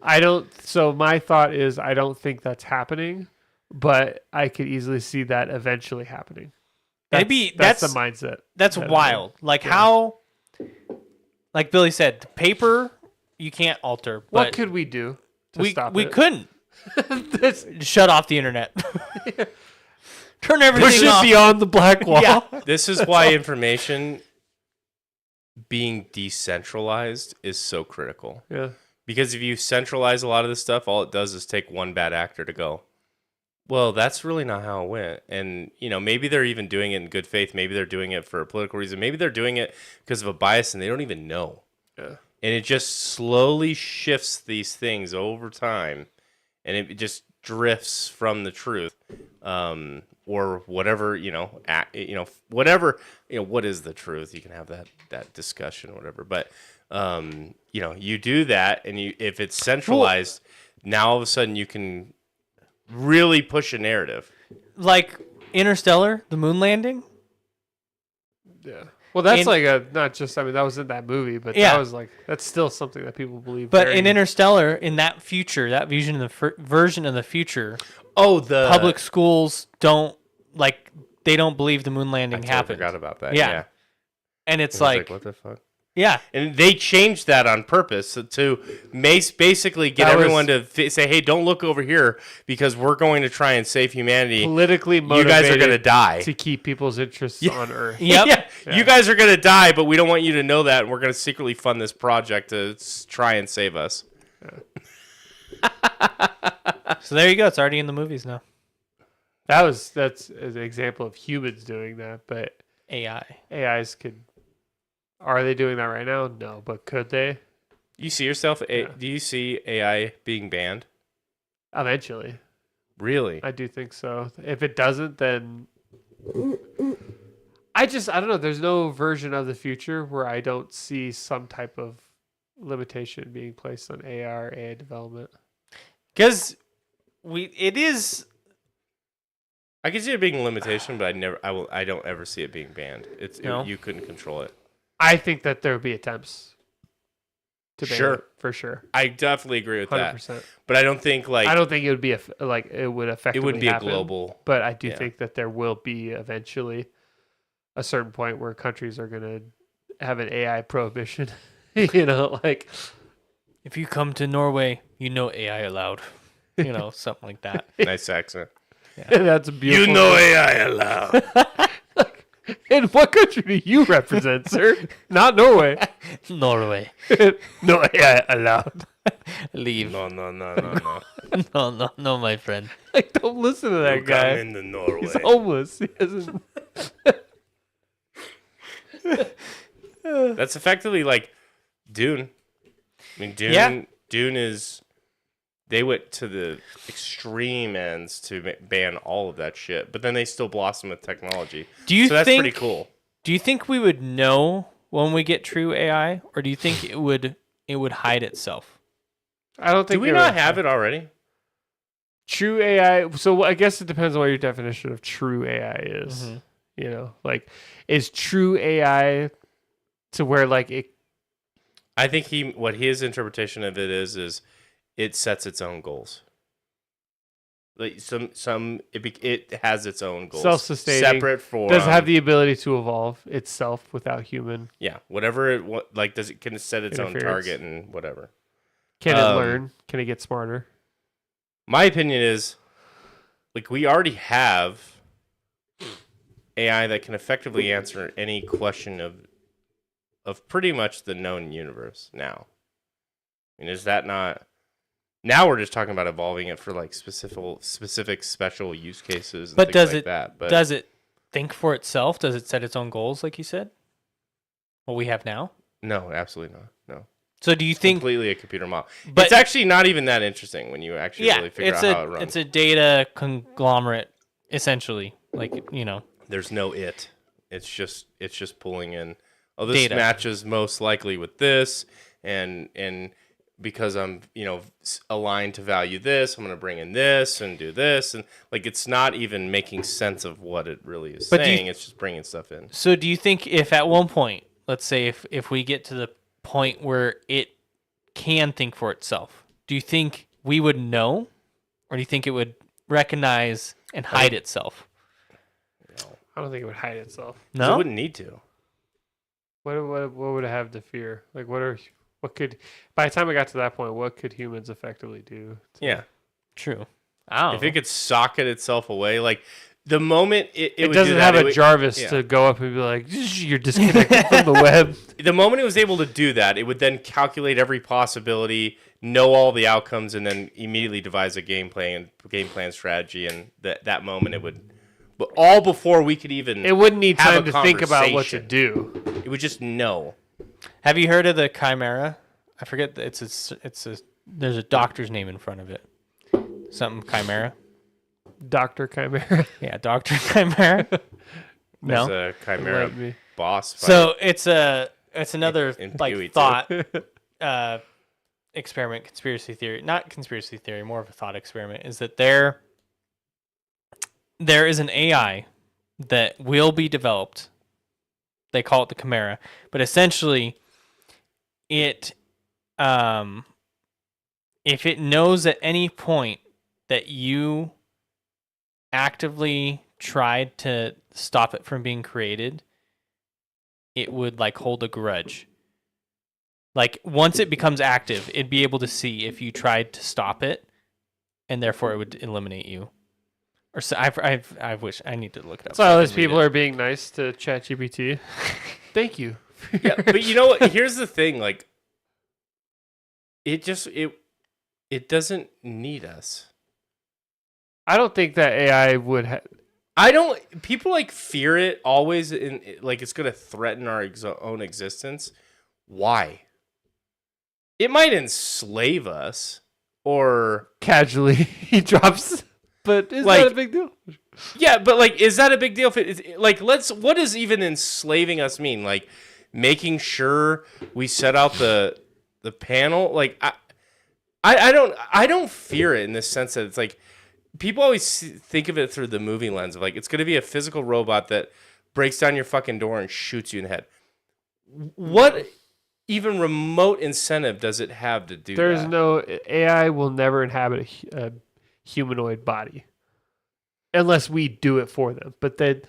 Speaker 1: So my thought is I don't think that's happening, but I could easily see that eventually happening. That's the mindset.
Speaker 2: That's wild. Like how, like Billy said, the paper you can't alter. But
Speaker 1: What could we do to stop it?
Speaker 2: We couldn't. Shut off the internet. Turn everything
Speaker 1: Push it
Speaker 2: off.
Speaker 1: beyond the black wall.
Speaker 2: Yeah.
Speaker 3: this is why information being decentralized is so critical.
Speaker 1: Yeah.
Speaker 3: Because if you centralize a lot of this stuff, all it does is take one bad actor to go, well, that's really not how it went. And, maybe they're even doing it in good faith. Maybe they're doing it for a political reason. Maybe they're doing it because of a bias and they don't even know.
Speaker 1: Yeah.
Speaker 3: And it just slowly shifts these things over time. And it just drifts from the truth. Or whatever, whatever, what is the truth? You can have that discussion or whatever. But, you do that, and if it's centralized, now all of a sudden you can really push a narrative.
Speaker 2: Like Interstellar, the moon landing.
Speaker 1: Yeah. Well, that's that was in that movie, but that's still something that people believe.
Speaker 2: But in Interstellar, in that future, that version of the future,
Speaker 3: the
Speaker 2: public schools they don't believe the moon landing happened.
Speaker 3: I forgot about that.
Speaker 2: Yeah. And it's like,
Speaker 3: what the fuck?
Speaker 2: Yeah.
Speaker 3: And they changed that on purpose to basically get everyone to say, hey, don't look over here because we're going to try and save humanity.
Speaker 1: Politically motivated.
Speaker 3: You guys are going to die.
Speaker 1: To keep people's interests on Earth.
Speaker 2: Yep.
Speaker 3: Yeah. You guys are going to die, but we don't want you to know that. And we're going to secretly fund this project to try and save us.
Speaker 1: Yeah.
Speaker 2: So there you go. It's already in the movies now.
Speaker 1: That's an example of humans doing that, but AIs could. Are they doing that right now? No, but could they?
Speaker 3: You see yourself? Do you see AI being banned?
Speaker 1: Eventually.
Speaker 3: Really?
Speaker 1: I do think so. If it doesn't, then I don't know. There's no version of the future where I don't see some type of limitation being placed on AI development.
Speaker 2: Because it is.
Speaker 3: I can see it being a limitation, but I don't ever see it being banned. You couldn't control it.
Speaker 1: I think that there would be attempts. to ban
Speaker 3: Sure.
Speaker 1: it, for sure.
Speaker 3: I definitely agree with
Speaker 1: 100%.
Speaker 3: that. But I don't think like
Speaker 1: I don't think it would be it would affect.
Speaker 3: it would be
Speaker 1: happen,
Speaker 3: a global.
Speaker 1: But I do
Speaker 3: yeah.
Speaker 1: think that there will be eventually a certain point where countries are going to have an AI prohibition. Like
Speaker 2: If you come to Norway, you know AI allowed. Something like that.
Speaker 3: Nice accent.
Speaker 1: that's beautiful.
Speaker 3: AI allowed.
Speaker 1: In what country do you represent, sir? Not Norway.
Speaker 2: Norway.
Speaker 1: No AI allowed.
Speaker 2: Leave.
Speaker 3: No.
Speaker 2: No, my friend.
Speaker 1: Like, don't listen to that guy.
Speaker 3: Come into Norway.
Speaker 1: He's homeless. He hasn't.
Speaker 3: That's effectively like Dune. I mean, Dune is. They went to the extreme ends to ban all of that shit, but then they still blossom with technology. So that's pretty cool.
Speaker 2: Do you think we would know when we get true AI, or do you think it would hide itself?
Speaker 1: I don't think.
Speaker 3: Do we not have it already?
Speaker 1: True AI. So I guess it depends on what your definition of true AI is.
Speaker 2: Mm-hmm.
Speaker 1: Like, is true AI to where like it?
Speaker 3: I think what his interpretation of it is it sets its own goals. Like it has its own goals,
Speaker 1: Self-sustaining,
Speaker 3: separate for
Speaker 1: does it have the ability to evolve itself without human.
Speaker 3: Yeah, whatever can it set its own
Speaker 1: interference.
Speaker 3: target and whatever.
Speaker 1: Can it learn? Can it get smarter?
Speaker 3: My opinion is, like, we already have AI that can effectively answer any question of pretty much the known universe now. I mean, is that not? Now we're just talking about evolving it for like specific special use cases. And
Speaker 2: But
Speaker 3: things
Speaker 2: does
Speaker 3: like
Speaker 2: it
Speaker 3: that. But
Speaker 2: does it think for itself? Does it set its own goals, like you said? What we have now?
Speaker 3: No, absolutely not. No.
Speaker 2: So do you think?
Speaker 3: Completely a computer model.
Speaker 2: But-
Speaker 3: it's actually not even that interesting when you actually really figure out how it runs.
Speaker 2: It's a data conglomerate, essentially. Like
Speaker 3: There's no it. It's just pulling in. Oh, this
Speaker 2: Data.
Speaker 3: matches most likely with this, and because I'm aligned to value this, I'm going to bring in this and do this, and like it's not even making sense of what it really is
Speaker 2: But
Speaker 3: saying. It's just bringing stuff in.
Speaker 2: So do you think if at one point, let's say if we get to the point where it can think for itself, do you think we would know, or do you think it would recognize and hide itself?
Speaker 1: I don't think it would hide itself.
Speaker 3: No, it wouldn't need to.
Speaker 1: What would it have to fear? Like, what could, by the time I got to that point, what could humans effectively do?
Speaker 3: Yeah,
Speaker 2: True.
Speaker 3: if it could socket itself away, like the moment it would
Speaker 1: doesn't
Speaker 3: do that,
Speaker 1: have
Speaker 3: it
Speaker 1: a
Speaker 3: would-
Speaker 1: Jarvis
Speaker 3: yeah.
Speaker 1: to go up and be like, you're disconnected from the web.
Speaker 3: The moment it was able to do that, it would then calculate every possibility, know all the outcomes, and then immediately devise a game plan strategy. And that moment, it would, but all before we could even.
Speaker 1: It wouldn't need
Speaker 3: have
Speaker 1: time
Speaker 3: a
Speaker 1: to think about what to
Speaker 3: conversation.
Speaker 1: do.
Speaker 3: It would just know.
Speaker 2: Have you heard of the Chimera? I forget. It's a. There's a doctor's name in front of it. Something Chimera.
Speaker 1: Dr. Chimera.
Speaker 2: Yeah, Doctor Chimera. No.
Speaker 3: There's a Chimera
Speaker 1: Let me-
Speaker 3: boss fight.
Speaker 2: So it's another
Speaker 3: In
Speaker 2: like
Speaker 3: Pee-wee, too.
Speaker 2: thought experiment, conspiracy theory, not conspiracy theory, more of a thought experiment, is that there is an AI that will be developed. They call it the Chimera, but essentially it if it knows at any point that you actively tried to stop it from being created, it would like hold a grudge. Like once it becomes active, it'd be able to see if you tried to stop it, and therefore it would eliminate you. Or so I wish I need to look it up.
Speaker 1: So all these people are being nice to ChatGPT. Thank you.
Speaker 3: Yeah, but you know what? Here's the thing. Like, it doesn't need us.
Speaker 1: I don't think that AI would.
Speaker 3: I don't. People like fear it always. Like it's going to threaten our own existence. Why? It might enslave us, or
Speaker 1: Casually, he drops. But is
Speaker 3: Like-
Speaker 1: that a big deal?
Speaker 3: yeah. But like, is that a big deal? If it, like, what does even enslaving us mean? Like, making sure we set out the panel. Like, I don't fear it in this sense that it's like. People always think of it through the movie lens of like it's going to be a physical robot that breaks down your fucking door and shoots you in the head. What even remote incentive does it have to do
Speaker 1: There's
Speaker 3: that?
Speaker 1: no AI will never inhabit a humanoid body unless we do it for them. But then,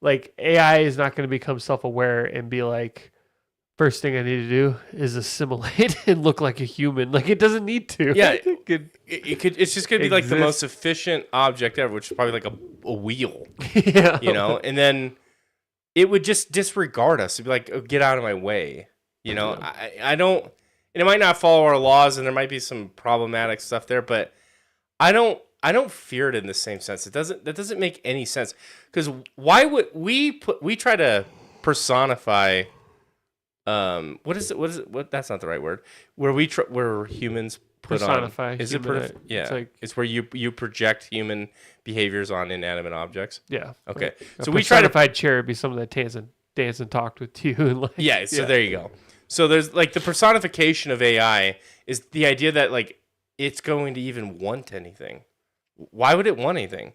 Speaker 1: like AI is not going to become self-aware and be like, first thing I need to do is assimilate and look like a human. Like it doesn't need to.
Speaker 3: Yeah,
Speaker 1: It could-
Speaker 3: it's just gonna be like the most
Speaker 1: exist.
Speaker 3: efficient object ever, which is probably like a wheel,
Speaker 1: yeah.
Speaker 3: you know. And then it would just disregard us. It'd be like, oh, get out of my way, you know.
Speaker 1: Yeah.
Speaker 3: I don't, and it might not follow our laws, and there might be some problematic stuff there, but I don't fear it in the same sense. That doesn't make any sense, because why would we try to personify what is it that's not the right word, where humans put
Speaker 1: Personify
Speaker 3: on, is it
Speaker 1: human-
Speaker 3: yeah,
Speaker 1: it's like-
Speaker 3: it's where you project human behaviors on inanimate objects.
Speaker 1: Yeah.
Speaker 3: Okay,
Speaker 1: A
Speaker 3: so we try to
Speaker 1: personified chair would be someone that dance and talked with you and like
Speaker 3: yeah, so there you go. So there's like the personification of AI is the idea that like it's going to even want anything. Why would it want anything?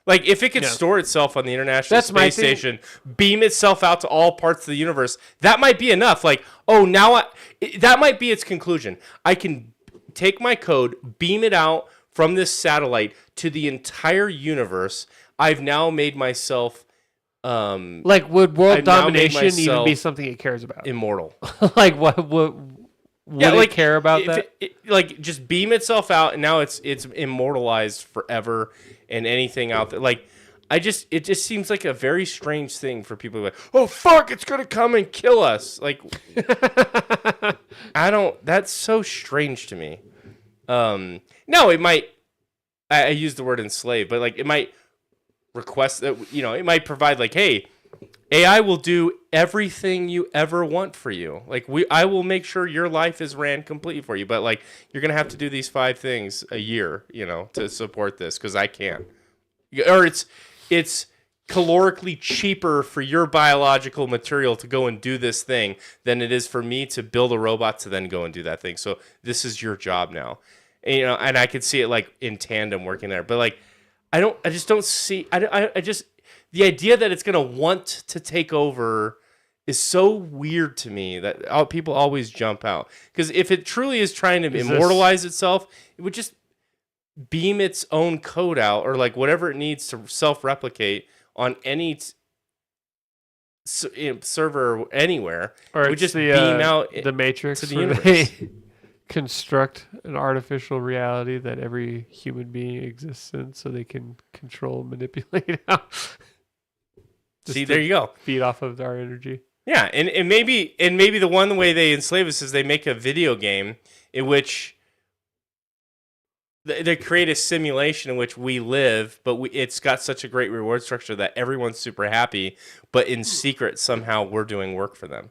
Speaker 3: Like if it could
Speaker 1: Yeah.
Speaker 3: store itself on the International
Speaker 1: That's my
Speaker 3: Space
Speaker 1: thing.
Speaker 3: Station, beam itself out to all parts of the universe, that might be enough. Like, oh, that might be its conclusion. I can take my code, beam it out from this satellite to the entire universe. I've now made myself
Speaker 1: like would world
Speaker 3: I've now made
Speaker 1: domination even be
Speaker 3: myself
Speaker 1: something it cares about?
Speaker 3: immortal.
Speaker 1: like what would it care about
Speaker 3: if
Speaker 1: that?
Speaker 3: like just beam itself out, and now it's immortalized forever, and anything out there. Like it just seems like a very strange thing for people to be like, oh fuck, it's gonna come and kill us. Like that's so strange to me. No, it might. I use the word enslave, but like it might request that, you know, it might provide like, hey, AI will do everything you ever want for you. Like I will make sure your life is ran completely for you, but like you're gonna have to do these 5 things a year, you know, to support this because I can't. Or it's calorically cheaper for your biological material to go and do this thing than it is for me to build a robot to then go and do that thing. So this is your job now, and, you know, and I could see it like in tandem working there, but like I just don't see. The idea that it's gonna want to take over is so weird to me that people always jump out. Because if it truly is trying to immortalize itself, it would just beam its own code out, or like whatever it needs to self-replicate on any server anywhere.
Speaker 1: Or
Speaker 3: it would
Speaker 1: it's
Speaker 3: just
Speaker 1: the,
Speaker 3: beam out
Speaker 1: the Matrix
Speaker 3: to the
Speaker 1: where
Speaker 3: universe.
Speaker 1: they construct an artificial reality that every human being exists in, so they can control and manipulate how.
Speaker 3: See, there you go.
Speaker 1: Feed off of our energy.
Speaker 3: Yeah, and maybe the one way they enslave us is they make a video game in which they create a simulation in which we live, but it's got such a great reward structure that everyone's super happy, but in secret somehow we're doing work for them.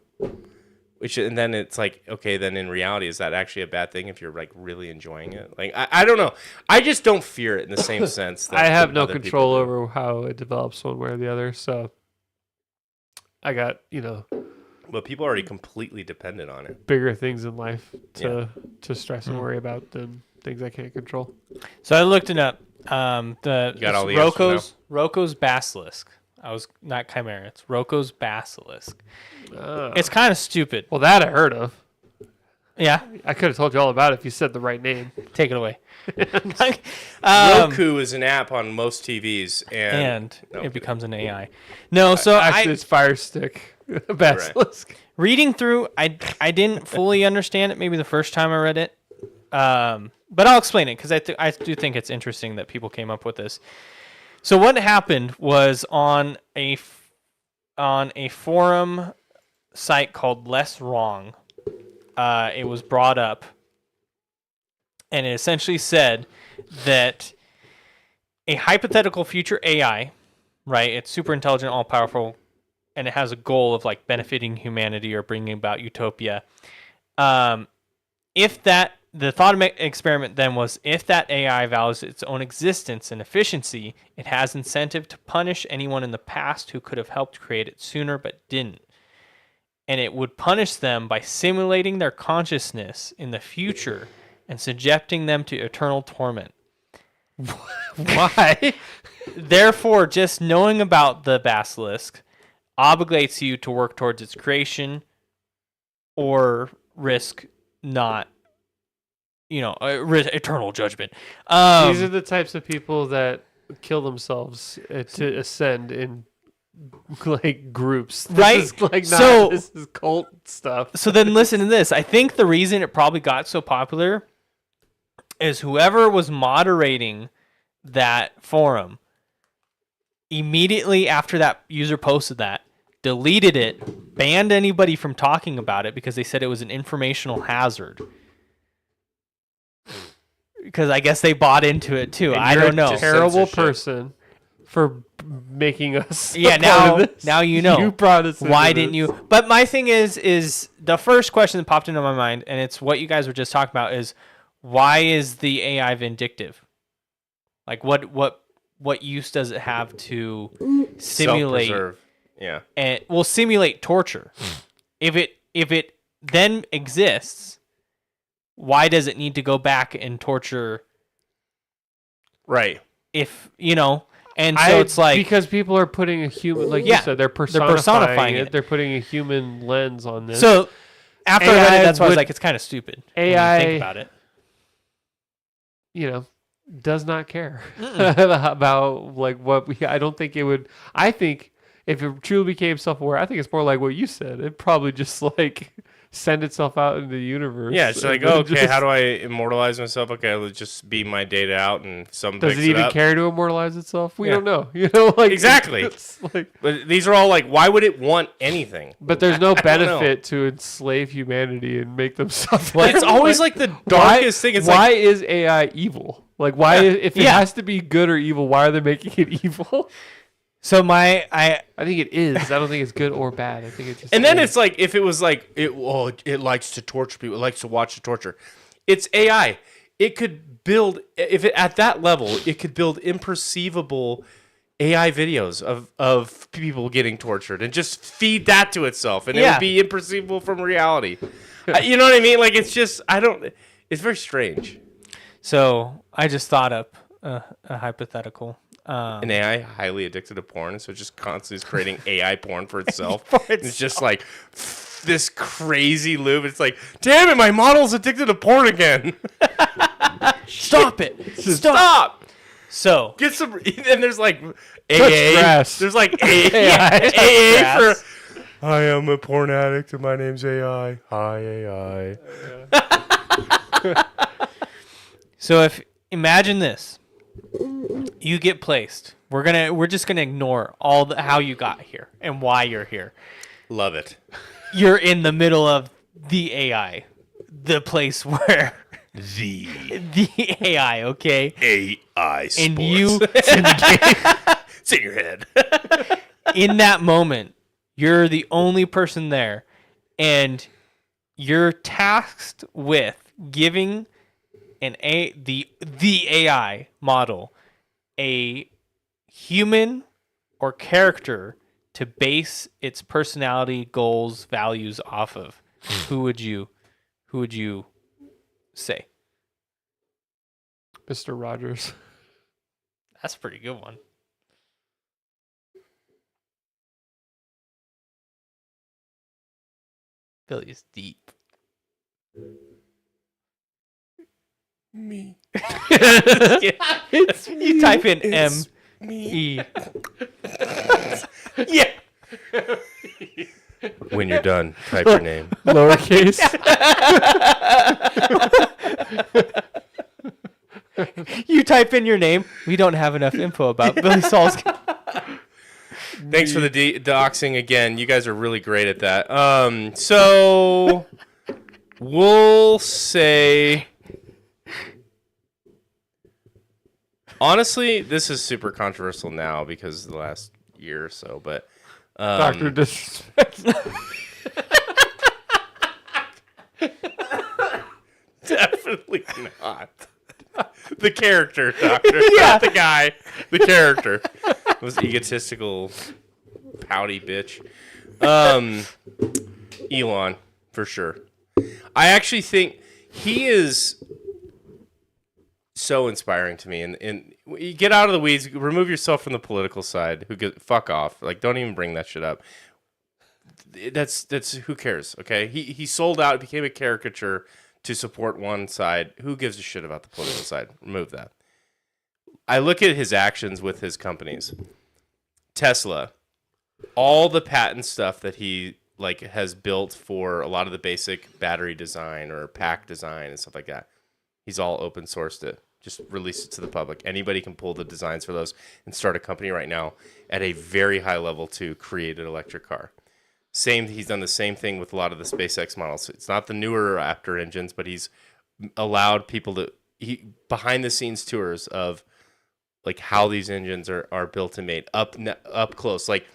Speaker 3: And then it's like, okay, then in reality, is that actually a bad thing if you're like really enjoying it? Like I don't know. I just don't fear it in the same sense. That
Speaker 1: I have no
Speaker 3: other people
Speaker 1: control
Speaker 3: do.
Speaker 1: over how it develops one way or the other, so I got,
Speaker 3: But people are already completely dependent on it.
Speaker 1: bigger things in life to stress
Speaker 3: Mm.
Speaker 1: and worry about than things I can't control.
Speaker 2: So I looked it up.
Speaker 3: You got all the
Speaker 2: Roko's basilisk. I was not chimera. It's Roko's basilisk.
Speaker 1: Ah.
Speaker 2: It's kind of stupid.
Speaker 1: Well, that I heard of.
Speaker 2: Yeah,
Speaker 1: I could have told you all about it if you said the right name.
Speaker 2: take it away.
Speaker 3: Roku is an app on most TVs,
Speaker 2: And
Speaker 3: No,
Speaker 2: it becomes an AI. No, so
Speaker 1: Actually, it's Fire Stick Basilisk.
Speaker 2: reading through, I didn't fully understand it. Maybe the first time I read it, but I'll explain it because I do think it's interesting that people came up with this. So what happened was on a forum site called Less Wrong. It was brought up, and it essentially said that a hypothetical future AI, right? It's super intelligent, all powerful, and it has a goal of like benefiting humanity or bringing about utopia. The thought experiment then was, if that AI values its own existence and efficiency, it has incentive to punish anyone in the past who could have helped create it sooner but didn't. And it would punish them by simulating their consciousness in the future and subjecting them to eternal torment.
Speaker 1: Why?
Speaker 2: Therefore, just knowing about the basilisk obligates you to work towards its creation or risk not, eternal judgment.
Speaker 1: These are the types of people that kill themselves to ascend in like groups.
Speaker 2: Right?
Speaker 1: This is cult stuff.
Speaker 2: So then listen to this. I think the reason it probably got so popular is whoever was moderating that forum immediately after that user posted that, deleted it, banned anybody from talking about it because they said it was an informational hazard. Because I guess they bought into it too.
Speaker 1: And
Speaker 2: I
Speaker 1: you're
Speaker 2: don't know.
Speaker 1: a terrible
Speaker 3: Censorship.
Speaker 1: person for making us.
Speaker 2: Yeah,
Speaker 1: a part of this.
Speaker 2: now you know.
Speaker 1: You brought us.
Speaker 2: Why
Speaker 1: into
Speaker 2: didn't
Speaker 1: this.
Speaker 2: you? But my thing is the first question that popped into my mind, and it's what you guys were just talking about, is why is the AI vindictive? Like what use does it have to simulate
Speaker 3: Self-preserve. Yeah.
Speaker 2: and simulate torture? If it then exists, why does it need to go back and torture?
Speaker 3: Right.
Speaker 2: If and so it's like
Speaker 1: because people are putting a human, like you said, they're personifying it. They're putting a human lens on this.
Speaker 2: so. After I read
Speaker 1: AI
Speaker 2: it, that's why I was
Speaker 1: would-
Speaker 2: like, it's kind of stupid. when you
Speaker 1: AI
Speaker 2: think about it.
Speaker 1: Does not care about like what we. I don't think it would. I think if it truly became self-aware, I think it's more like what you said. It'd probably just like send itself out into the universe.
Speaker 3: Yeah, it's like,
Speaker 1: and then
Speaker 3: okay,
Speaker 1: just-
Speaker 3: how do I immortalize myself? Okay, let's just beam my data out and some
Speaker 1: does
Speaker 3: picks
Speaker 1: it even
Speaker 3: up.
Speaker 1: care to immortalize itself? We
Speaker 3: Yeah.
Speaker 1: don't know. Like
Speaker 3: Exactly.
Speaker 1: it's like,
Speaker 3: But these are all like, why would it want anything?
Speaker 1: but there's no
Speaker 3: I don't know.
Speaker 1: benefit to enslave humanity and make them suffer.
Speaker 3: It's always like the darkest thing. It's
Speaker 1: why
Speaker 3: like,
Speaker 1: is AI evil? Like, why if it
Speaker 2: Yeah.
Speaker 1: has to be good or evil, why are they making it evil?
Speaker 2: So
Speaker 1: I think it is. I don't think it's good or bad. I think it's just.
Speaker 3: and then
Speaker 1: is.
Speaker 3: it's like, if it was like, it likes to torture people. It likes to watch the torture. It's AI. It could build, if it at that level, it could build imperceivable AI videos of people getting tortured and just feed that to itself, and it
Speaker 2: Yeah.
Speaker 3: would be imperceivable from reality. You know what I mean? Like, it's just, it's very strange.
Speaker 2: So I just thought up a hypothetical.
Speaker 3: An AI highly addicted to porn, so it just constantly is creating AI porn for itself.
Speaker 2: For
Speaker 3: And it's just like this crazy loop. It's like, damn it, my model's addicted to porn again.
Speaker 2: Stop it!
Speaker 3: Stop.
Speaker 2: So
Speaker 3: Get some. And there's like
Speaker 1: Touch
Speaker 3: AA.
Speaker 1: grass.
Speaker 3: There's like AA for. I am a porn addict and my name's AI. Hi AI.
Speaker 2: So if imagine this, you get placed. We're just gonna ignore how you got here and why you're here.
Speaker 3: Love it.
Speaker 2: You're in the middle of the AI, the place where
Speaker 3: The
Speaker 2: the AI, okay,
Speaker 3: AI sports.
Speaker 2: and you
Speaker 3: It's in your head.
Speaker 2: in that moment, you're the only person there, and you're tasked with giving the AI model a human or character to base its personality, goals, values off of. Who would you say?
Speaker 1: Mr. Rogers.
Speaker 2: That's a pretty good one. Billy's deep.
Speaker 3: Me.
Speaker 2: It's you type in
Speaker 3: It's
Speaker 2: M-E.
Speaker 3: Yeah. When you're done, type your name.
Speaker 1: Lowercase.
Speaker 2: You type in your name. We don't have enough info about Billy Saul's.
Speaker 3: Thanks for the doxing again. You guys are really great at that. So we'll say, honestly, this is super controversial now because of the last year or so, but
Speaker 1: Dr. Disrespect.
Speaker 3: definitely not. The character, Doctor. Not the guy. The character. Was egotistical, pouty bitch. Elon, for sure. I actually think he is so inspiring to me. And you get out of the weeds, remove yourself from the political side. Fuck off. Like, don't even bring that shit up. that's who cares? Okay, he sold out, became a caricature to support one side. Who gives a shit about the political side? Remove that. I look at his actions with his companies. Tesla, all the patent stuff that he like has built for a lot of the basic battery design or pack design and stuff like that. He's all open sourced it. Just release it to the public. Anybody can pull the designs for those and start a company right now at a very high level to create an electric car. He's done the same thing with a lot of the SpaceX models. It's not the newer Raptor engines, but he's allowed people to behind the scenes tours of like how these engines are built and made up close. Like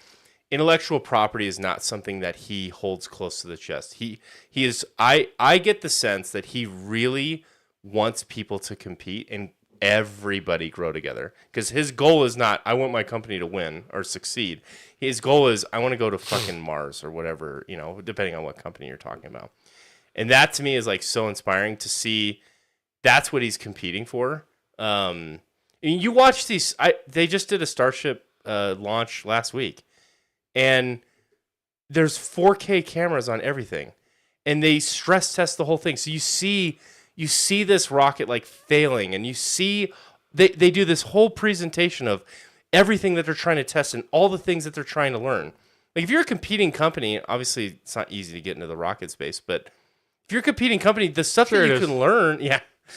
Speaker 3: intellectual property is not something that he holds close to the chest. He is. I get the sense that he really wants people to compete and everybody grow together, because his goal is not I want my company to win or succeed. His goal is I want to go to fucking Mars or whatever, depending on what company you're talking about. And that to me is like so inspiring to see. That's what he's competing for. And you watch these. They just did a Starship launch last week, and there's 4K cameras on everything, and they stress test the whole thing. So you see this rocket like failing, and you see they do this whole presentation of everything that they're trying to test and all the things that they're trying to learn. Like if you're a competing company, obviously it's not easy to get into the rocket space, but if you're a competing company, the stuff that you can learn,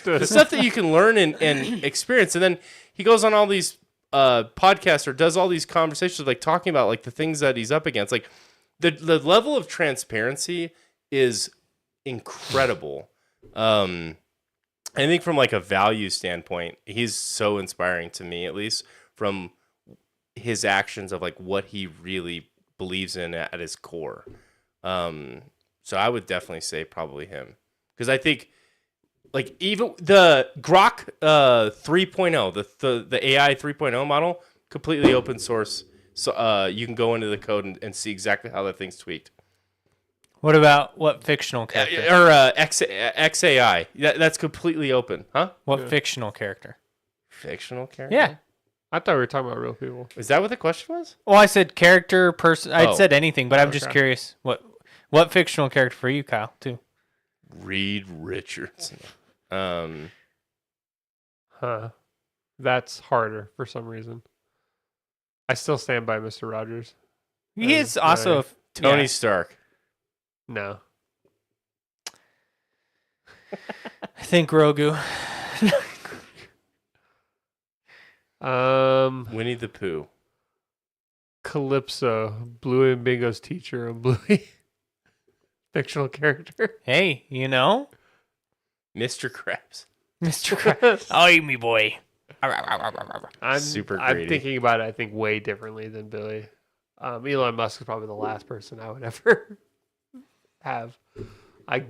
Speaker 3: the stuff that you can learn and experience. And then he goes on all these podcasts or does all these conversations like talking about like the things that he's up against. Like the level of transparency is incredible. I think from like a value standpoint, he's so inspiring to me, at least from his actions of like what he really believes in at his core. So I would definitely say probably him, because I think like even the Grok 3.0, the AI 3.0 model, completely open source. So you can go into the code and see exactly how that thing's tweaked.
Speaker 2: What about what fictional character?
Speaker 3: Or XAI. That's completely open. Huh?
Speaker 2: What fictional character?
Speaker 3: Fictional character?
Speaker 2: Yeah.
Speaker 1: I thought we were talking about real people.
Speaker 3: Is that what the question was?
Speaker 2: Well, I said character, person. I
Speaker 3: Oh.
Speaker 2: said anything, but I'm just
Speaker 1: Okay.
Speaker 2: curious. What fictional character for you, Kyle, too?
Speaker 3: Reed Richardson.
Speaker 1: That's harder for some reason. I still stand by Mr. Rogers.
Speaker 2: He is also...
Speaker 3: Tony
Speaker 2: yeah.
Speaker 3: Stark.
Speaker 1: No.
Speaker 2: I think Grogu.
Speaker 3: Winnie the Pooh.
Speaker 1: Calypso, Bluey and Bingo's teacher, and Bluey. Fictional character.
Speaker 2: Hey,
Speaker 3: Mr. Krabs.
Speaker 2: Mr. Krabs. Oh, eat me, boy.
Speaker 1: I'm
Speaker 3: Super
Speaker 1: I'm
Speaker 3: greedy.
Speaker 1: thinking about it, I think, way differently than Billy. Elon Musk is probably the last person I would ever have. I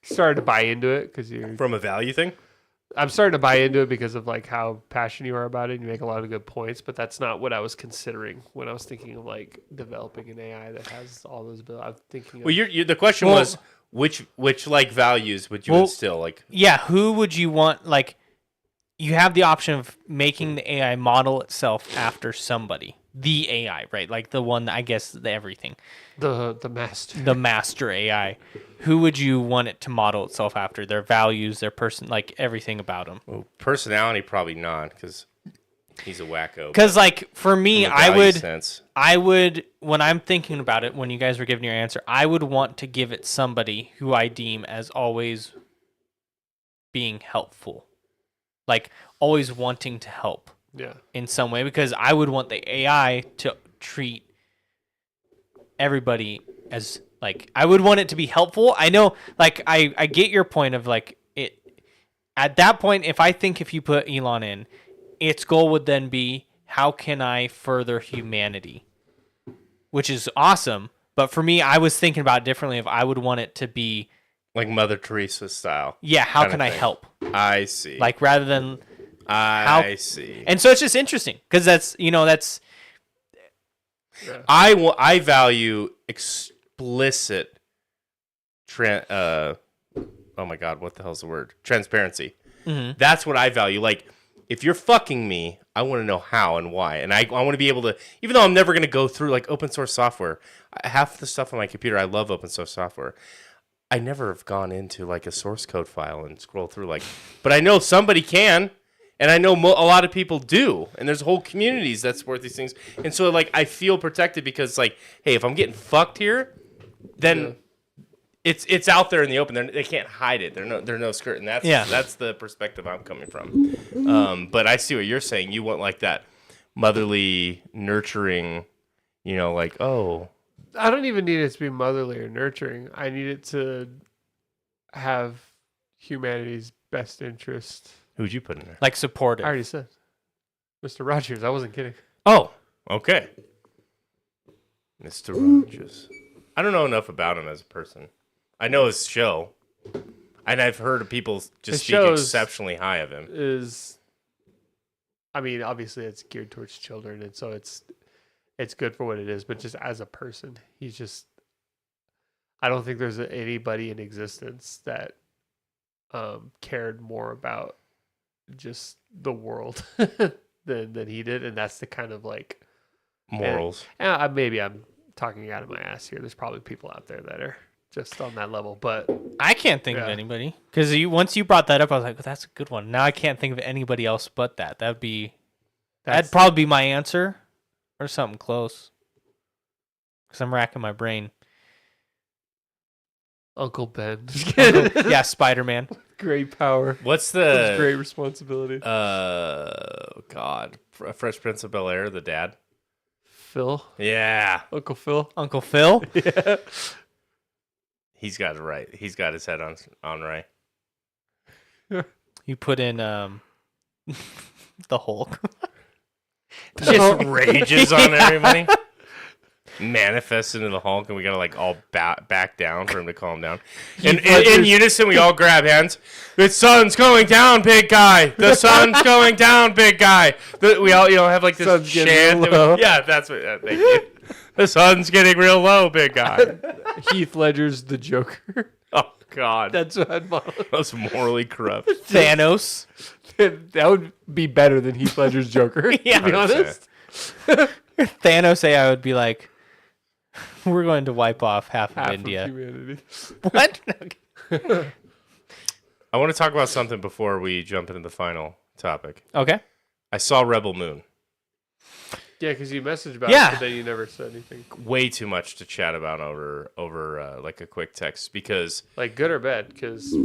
Speaker 1: started to buy into it because
Speaker 3: From a value thing?
Speaker 1: I'm starting to buy into it because of like how passionate you are about it. And you make a lot of good points, but that's not what I was considering when I was thinking of like developing an AI that has all those abilities. I'm thinking.
Speaker 3: Well, the question was which like values would you instill? Like,
Speaker 2: yeah, who would you want? Like, you have the option of making the AI model itself after somebody, the AI, right? Like the one, I guess, the everything,
Speaker 1: the master,
Speaker 2: the master AI. Who would you want it to model itself after? Their values, their person, like everything about them.
Speaker 3: well, personality probably not, because he's a wacko.
Speaker 2: Because, like, for me,
Speaker 3: From a value sense.
Speaker 2: I would, when I'm thinking about it, when you guys were giving your answer, I would want to give it somebody who I deem as always being helpful, like always wanting to help in some way, because I would want the AI to treat everybody as, like, I would want it to be helpful. I know, like, I get your point of, like, it, at that point, if you put Elon in, its goal would then be, how can I further humanity? Which is awesome. But for me, I was thinking about it differently. If I would want it to be
Speaker 3: Like Mother Teresa style.
Speaker 2: yeah, how
Speaker 3: kind
Speaker 2: can
Speaker 3: of
Speaker 2: I
Speaker 3: thing.
Speaker 2: help?
Speaker 3: I see.
Speaker 2: Like, rather than
Speaker 3: I see.
Speaker 2: and so it's just interesting because that's
Speaker 3: I value explicit oh my God, what the hell's the word? Transparency.
Speaker 2: Mhm.
Speaker 3: That's what I value. Like, if you're fucking me, I want to know how and why. And I want to be able to, even though I'm never going to go through like open source software, half the stuff on my computer, I love open source software. I never have gone into like a source code file and scroll through but I know somebody can, and I know a lot of people do, and there's whole communities that support these things. And so like I feel protected because like, hey, if I'm getting fucked here, then it's out there in the open. They can't hide it. They're no skirt, and that's the perspective I'm coming from. But I see what you're saying. You want like that motherly, nurturing, like, oh.
Speaker 1: I don't even need it to be motherly or nurturing. I need it to have humanity's best interest.
Speaker 3: Who'd you put in there?
Speaker 2: Like supportive.
Speaker 1: I already said Mr. Rogers. I wasn't kidding.
Speaker 3: Oh, okay. Mr. Rogers. I don't know enough about him as a person. I know his show, and I've heard of people just speak exceptionally high of him.
Speaker 1: Obviously it's geared towards children, and so it's good for what it is, but just as a person, I don't think there's anybody in existence that cared more about just the world than he did, and that's the kind of like
Speaker 3: morals.
Speaker 1: And maybe I'm talking out of my ass here. There's probably people out there that are just on that level, but
Speaker 2: I can't think of anybody, because once you brought that up, I was like, well, that's a good one. Now I can't think of anybody else but that. That'd probably be my answer. Or something close. Because I'm racking my brain.
Speaker 1: Uncle Ben.
Speaker 2: Yeah, Spider-Man.
Speaker 1: Great power.
Speaker 3: What's the...
Speaker 1: great responsibility.
Speaker 3: God. Fresh Prince of Bel-Air, the dad.
Speaker 1: Phil.
Speaker 3: Yeah.
Speaker 1: Uncle Phil.
Speaker 2: Uncle Phil?
Speaker 1: Yeah.
Speaker 3: He's got it right. He's got his head on right.
Speaker 2: You put in the Hulk.
Speaker 3: Just rages on everybody. Manifests into the Hulk, and we gotta like all back down for him to calm down. And in unison, we all grab hands. The sun's going down, big guy. The sun's going down, big guy. We all have like this chant. Yeah, that's what. Thank you. The sun's getting real low, big guy.
Speaker 1: Heath Ledger's the Joker.
Speaker 3: Oh God,
Speaker 1: that's what I'd model.
Speaker 3: Most morally corrupt.
Speaker 2: Thanos.
Speaker 1: That would be better than Heath Ledger's Joker.
Speaker 2: Yeah,
Speaker 1: to be honest.
Speaker 2: Thanos AI would be like, we're going to wipe off half of India.
Speaker 1: Of humanity.
Speaker 2: What?
Speaker 3: I want to talk about something before we jump into the final topic.
Speaker 2: Okay.
Speaker 3: I saw Rebel Moon.
Speaker 1: Yeah, because you messaged about it, but then you never said anything.
Speaker 3: Way too much to chat about over like a quick text, because
Speaker 1: like good or bad, because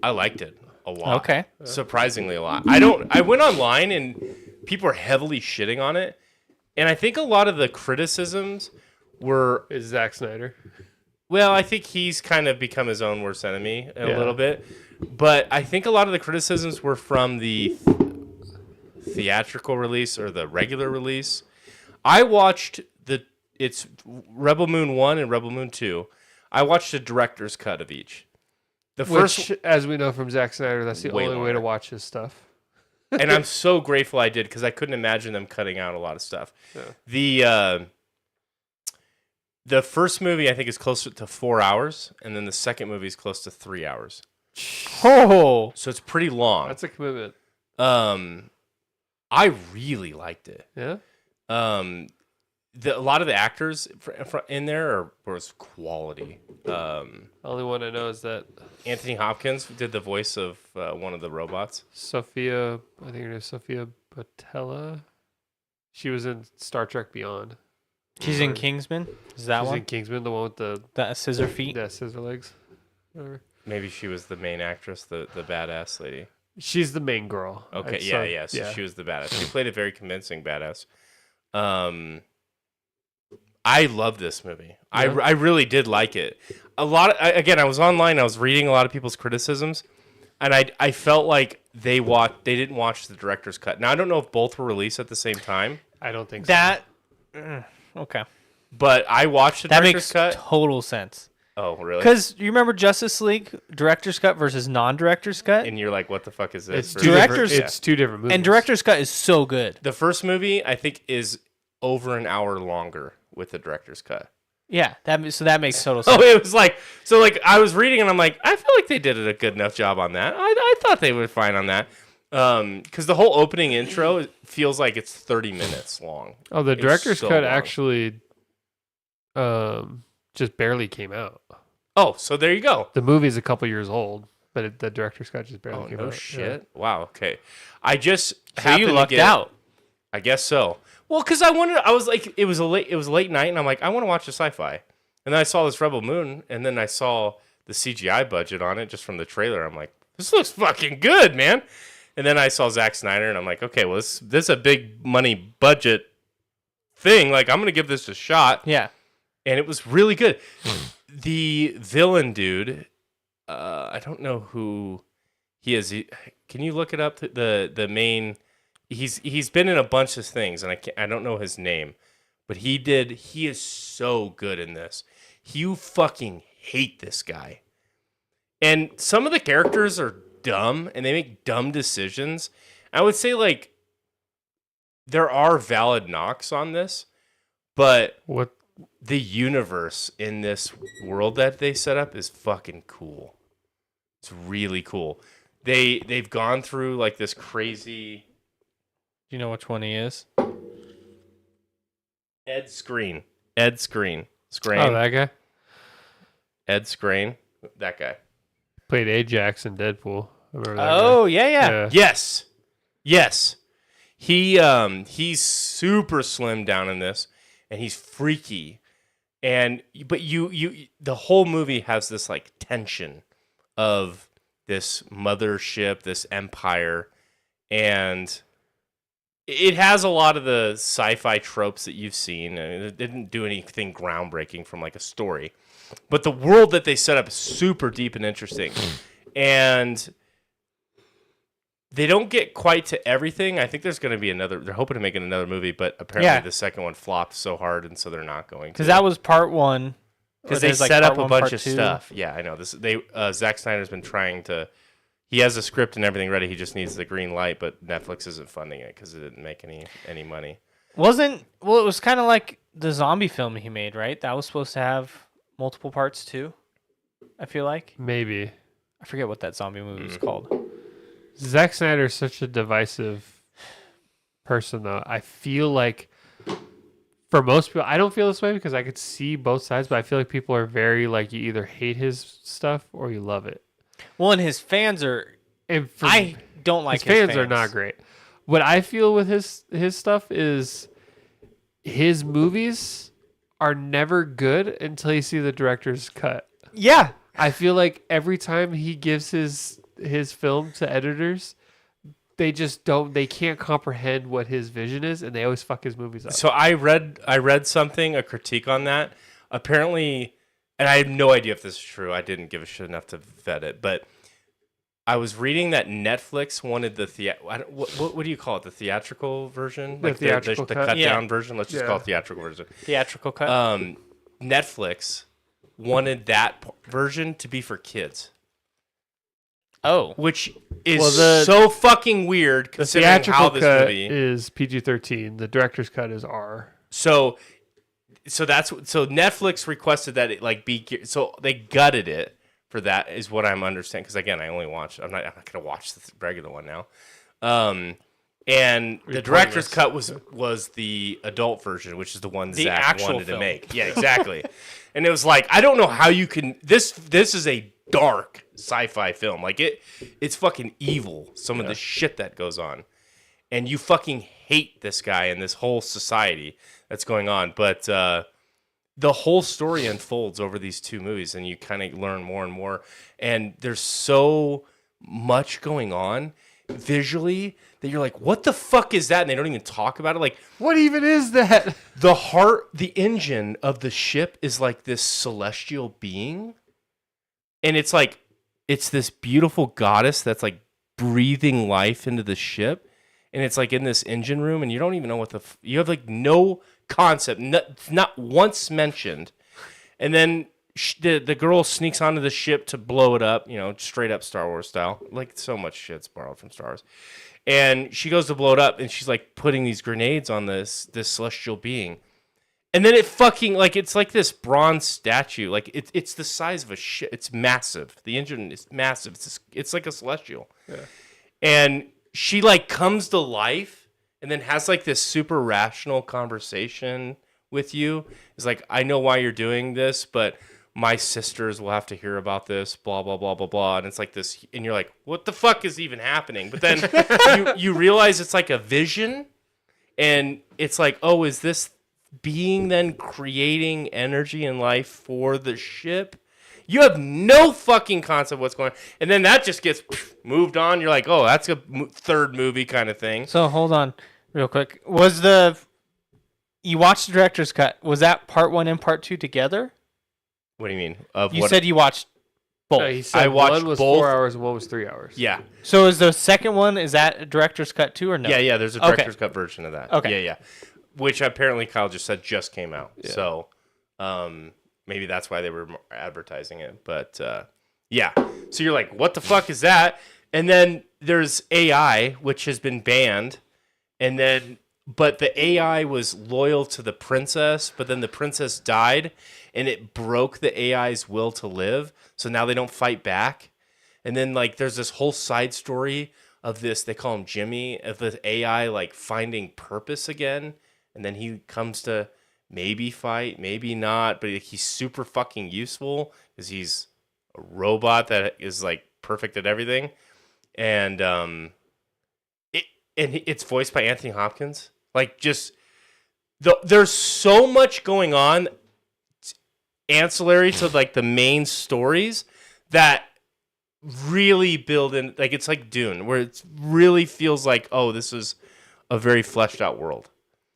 Speaker 3: I liked it a lot.
Speaker 2: Okay.
Speaker 3: Surprisingly a lot. I went online and people are heavily shitting on it, and I think a lot of the criticisms
Speaker 1: is Zack Snyder.
Speaker 3: Well, I think he's kind of become his own worst enemy a little bit, but I think a lot of the criticisms were from the theatrical release or the regular release. I watched it's Rebel Moon 1 and Rebel Moon 2. I watched a director's cut of each.
Speaker 1: Which, as we know from Zack Snyder, that's the only way to watch his stuff.
Speaker 3: And I'm so grateful I did, because I couldn't imagine them cutting out a lot of stuff. Yeah. The first movie, I think, is closer to 4 hours, and then the second movie is close to 3 hours.
Speaker 2: Oh.
Speaker 3: So it's pretty long.
Speaker 1: That's a commitment.
Speaker 3: I really liked it.
Speaker 1: Yeah.
Speaker 3: A lot of the actors in there was quality.
Speaker 1: The only one I know is that
Speaker 3: Anthony Hopkins did the voice of one of the robots.
Speaker 1: Sophia, I think her name is Sophia Botella. She was in Star Trek Beyond.
Speaker 2: She's in Kingsman? Is that
Speaker 1: She's
Speaker 2: one?
Speaker 1: in Kingsman, the one with the
Speaker 2: scissor feet?
Speaker 1: Yeah, scissor legs. Whatever.
Speaker 3: Maybe she was the main actress, the badass lady.
Speaker 1: She's the main girl.
Speaker 3: Okay, so she was the badass. She played a very convincing badass. I love this movie. Yeah. I really did like it. I was online. I was reading a lot of people's criticisms, and I felt like they didn't watch the director's cut. Now I don't know if both were released at the same time.
Speaker 1: I don't think
Speaker 2: so. Okay.
Speaker 3: But I watched the director's cut.
Speaker 2: That makes total sense.
Speaker 3: Oh, really?
Speaker 2: Because you remember Justice League director's cut versus non-director's cut?
Speaker 3: And you're like, what the fuck is this?
Speaker 1: It's two different movies.
Speaker 2: And director's cut is so good.
Speaker 3: The first movie, I think, is over an hour longer with the director's cut.
Speaker 2: Yeah, that makes total sense.
Speaker 3: Oh, it was like, I was reading and I'm like, I feel like they did a good enough job on that. I thought they were fine on that. Because the whole opening intro feels like it's 30 minutes long.
Speaker 1: Oh, the
Speaker 3: It's
Speaker 1: director's
Speaker 3: so
Speaker 1: cut
Speaker 3: long.
Speaker 1: actually just barely came out.
Speaker 3: Oh, so there you go.
Speaker 1: The movie's a couple years old, but the director's cut just barely
Speaker 3: Oh,
Speaker 1: came
Speaker 3: no
Speaker 1: out.
Speaker 3: shit. Wow, okay. I just
Speaker 2: So
Speaker 3: happened
Speaker 2: you
Speaker 3: to
Speaker 2: lucked
Speaker 3: get-
Speaker 2: out.
Speaker 3: I guess so. Well, because I was like, it was late night, and I'm like, I want to watch a sci-fi. And then I saw this Rebel Moon, and then I saw the CGI budget on it just from the trailer. I'm like, this looks fucking good, man. And then I saw Zack Snyder, and I'm like, okay, well, this is a big money budget thing. Like, I'm gonna give this a shot.
Speaker 2: Yeah.
Speaker 3: And it was really good. The villain dude, I don't know who he is. Can you look it up? The main, he's been in a bunch of things, and I don't know his name, but he is so good in this. You fucking hate this guy. And some of the characters are dumb, and they make dumb decisions. I would say, like, there are valid knocks on this, but
Speaker 1: What?
Speaker 3: the universe in this world that they set up is fucking cool. It's really cool. They've gone through like this crazy
Speaker 2: Do you know which one he is?
Speaker 3: Ed Screen.
Speaker 1: Oh, that guy
Speaker 3: Ed Screen. That guy.
Speaker 1: played Ajax in Deadpool. I remember that
Speaker 2: Oh,
Speaker 1: guy.
Speaker 2: yeah.
Speaker 3: Yes. He's super slim down in this, and he's freaky. But you the whole movie has this like tension of this mothership, this empire, and it has a lot of the sci-fi tropes that you've seen. I mean, it didn't do anything groundbreaking from like a story, but the world that they set up is super deep and interesting, and they don't get quite to everything. I think there's going to be another. They're hoping to make another movie, but apparently the second one flopped so hard, and so they're not going to.
Speaker 2: Because that was part one.
Speaker 3: Because they set up a bunch of stuff. Yeah, I know. Zack Snyder's been trying to. He has a script and everything ready. He just needs the green light, but Netflix isn't funding it because it didn't make any money.
Speaker 2: It was kind of like the zombie film he made, right? That was supposed to have multiple parts too. I feel like.
Speaker 1: Maybe.
Speaker 2: I forget what that zombie movie was called.
Speaker 1: Zack Snyder is such a divisive person, though. I feel like for most people, I don't feel this way because I could see both sides, but I feel like people are very like you either hate his stuff or you love it.
Speaker 2: Well, and his fans are.
Speaker 1: And for
Speaker 2: I don't like
Speaker 1: his fans are not great. What I feel with his stuff is his movies are never good until you see the director's cut.
Speaker 2: Yeah.
Speaker 1: I feel like every time he gives his film to editors, they can't comprehend what his vision is, and they always fuck his movies up.
Speaker 3: So I read something, a critique on that. Apparently, and I have no idea if this is true. I didn't give a shit enough to vet it, but I was reading that Netflix wanted the what do you call it? The theatrical version,
Speaker 1: The theatrical
Speaker 3: the
Speaker 1: cut?
Speaker 3: cut
Speaker 2: Yeah.
Speaker 3: down version. Let's just call it theatrical version.
Speaker 2: Theatrical cut.
Speaker 3: Netflix wanted that version to be for kids,
Speaker 2: oh.
Speaker 3: which is
Speaker 1: Well,
Speaker 3: so fucking weird
Speaker 1: The
Speaker 3: considering how
Speaker 1: theatrical
Speaker 3: this
Speaker 1: cut
Speaker 3: movie.
Speaker 1: is PG-13. The director's cut is R.
Speaker 3: So Netflix requested that it like be so they gutted it for that is what I'm understanding because again I only watched I'm not gonna watch the regular one now, and the director's cut was the adult version, which is the one Zach
Speaker 2: actual
Speaker 3: wanted
Speaker 2: film.
Speaker 3: to make. Yeah, exactly. And it was like I don't know how you can this is a dark sci-fi film, like it's fucking evil some of the shit that goes on, and you fucking hate this guy and this whole society that's going on, but the whole story unfolds over these two movies, and you kind of learn more and more. And there's so much going on visually that you're like, "What the fuck is that?" And they don't even talk about it. Like,
Speaker 1: What even is that?
Speaker 3: the engine of the ship is like this celestial being, and it's like it's this beautiful goddess that's like breathing life into the ship, and it's like in this engine room, and you don't even know what you have like no concept, not once mentioned, and then the girl sneaks onto the ship to blow it up, straight up Star Wars style, like so much shit's borrowed from Star Wars, and she goes to blow it up, and she's like putting these grenades on this celestial being, and then it fucking like it's like this bronze statue, like it's the size of a ship, it's massive, the engine is massive, it's like a celestial, and she like comes to life and then has like this super rational conversation with you. It's like, I know why you're doing this, but my sisters will have to hear about this, blah, blah, blah, blah, blah. And it's like this, and you're like, what the fuck is even happening? But then you realize it's like a vision, and it's like, oh, is this being then creating energy and life for the ship? You have no fucking concept of what's going on. And then that just gets moved on. You're like, oh, that's a third movie kind of thing.
Speaker 2: So hold on real quick. You watched the director's cut. Was that part 1 and part 2 together?
Speaker 3: What do you mean?
Speaker 2: You said you watched both.
Speaker 1: No, he said
Speaker 3: I watched
Speaker 1: one was
Speaker 3: both.
Speaker 1: 4 hours and one was 3 hours.
Speaker 3: Yeah.
Speaker 2: So is the second one, is that a director's cut too or no?
Speaker 3: Yeah, there's a director's cut version of that.
Speaker 2: Okay.
Speaker 3: Yeah. Which apparently Kyle just said just came out.
Speaker 1: Yeah.
Speaker 3: So maybe that's why they were advertising it. But yeah. So you're like, what the fuck is that? And then there's AI, which has been banned. But the AI was loyal to the princess, but then the princess died, and it broke the AI's will to live. So now they don't fight back. And then like there's this whole side story of this, they call him Jimmy, of the AI like finding purpose again. And then he comes to maybe fight, maybe not, but he's super fucking useful because he's a robot that is like perfect at everything. And it's voiced by Anthony Hopkins. Like, just there's so much going on ancillary to like the main stories that really build in. Like, it's like Dune, where it really feels like, oh, this is a very fleshed out world.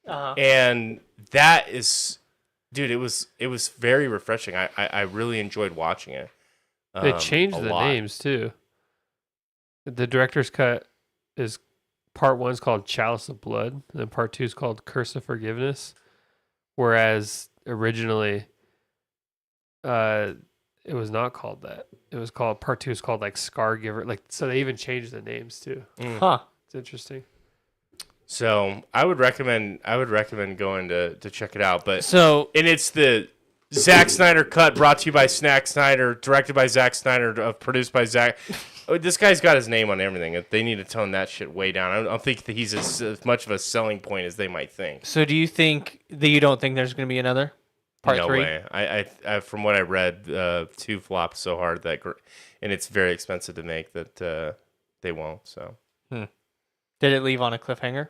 Speaker 3: And that is, dude, it was very refreshing. I really enjoyed watching it.
Speaker 1: They changed
Speaker 3: a
Speaker 1: the
Speaker 3: lot.
Speaker 1: names too. The director's cut is part 1 is called Chalice of Blood, and then part 2 is called Curse of Forgiveness. Whereas originally, it was not called that. It was called part 2 is called like Scar Giver. Like, so they even changed the names too.
Speaker 2: Huh.
Speaker 1: It's interesting.
Speaker 3: So I would recommend going to check it out. But
Speaker 2: So
Speaker 3: and it's the Zack Snyder cut, brought to you by Snack Snyder, directed by Zack Snyder, produced by Zack. This guy's got his name on everything. They need to tone that shit way down. I don't think that he's as much of a selling point as they might think.
Speaker 2: do you think that you don't think there's going to be another part
Speaker 3: no
Speaker 2: 3?
Speaker 3: way. I from what I read, 2 flopped so hard and it's very expensive to make that they won't. So
Speaker 2: Did it leave on a cliffhanger?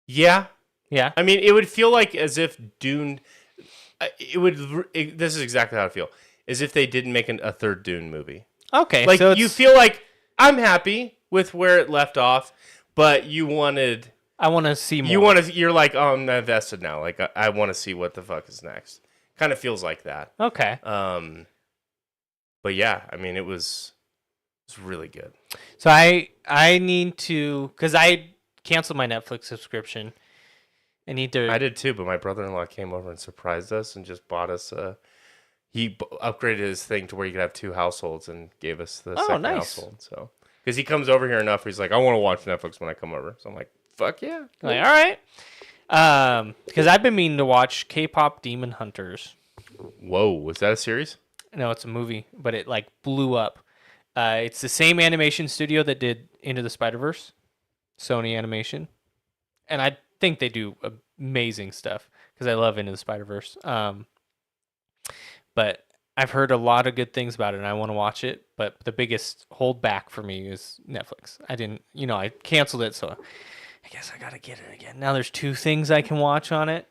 Speaker 3: yeah.
Speaker 2: Yeah.
Speaker 3: I mean, it would feel like as if Dune. This is exactly how I feel. As if they didn't make a third Dune movie.
Speaker 2: Okay.
Speaker 3: Like,
Speaker 2: so
Speaker 3: you feel like, I'm happy with where it left off, but you wanted...
Speaker 2: I want to see more.
Speaker 3: You're like, oh, I'm invested now. Like, I want to see what the fuck is next. Kind of feels like that.
Speaker 2: Okay.
Speaker 3: But yeah, I mean, it was really good.
Speaker 2: So I need to, because I canceled my Netflix subscription. I need to.
Speaker 3: I did too, but my brother-in-law came over and surprised us and just bought us he upgraded his thing to where you could have 2 households and gave us the second
Speaker 2: nice.
Speaker 3: household. So, because he comes over here enough, he's like, I want to watch Netflix when I come over. So I'm like, fuck yeah.
Speaker 2: Like, all right. Because I've been meaning to watch K-pop Demon Hunters.
Speaker 3: Whoa, was that a series?
Speaker 2: No, it's a movie, but it like blew up. It's the same animation studio that did Into the Spider-Verse, Sony Animation, and I think they do amazing stuff because I love Into the Spider-Verse. But I've heard a lot of good things about it, and I want to watch it. But the biggest holdback for me is Netflix. I canceled it, so I guess I gotta get it again. Now there's 2 things I can watch on it.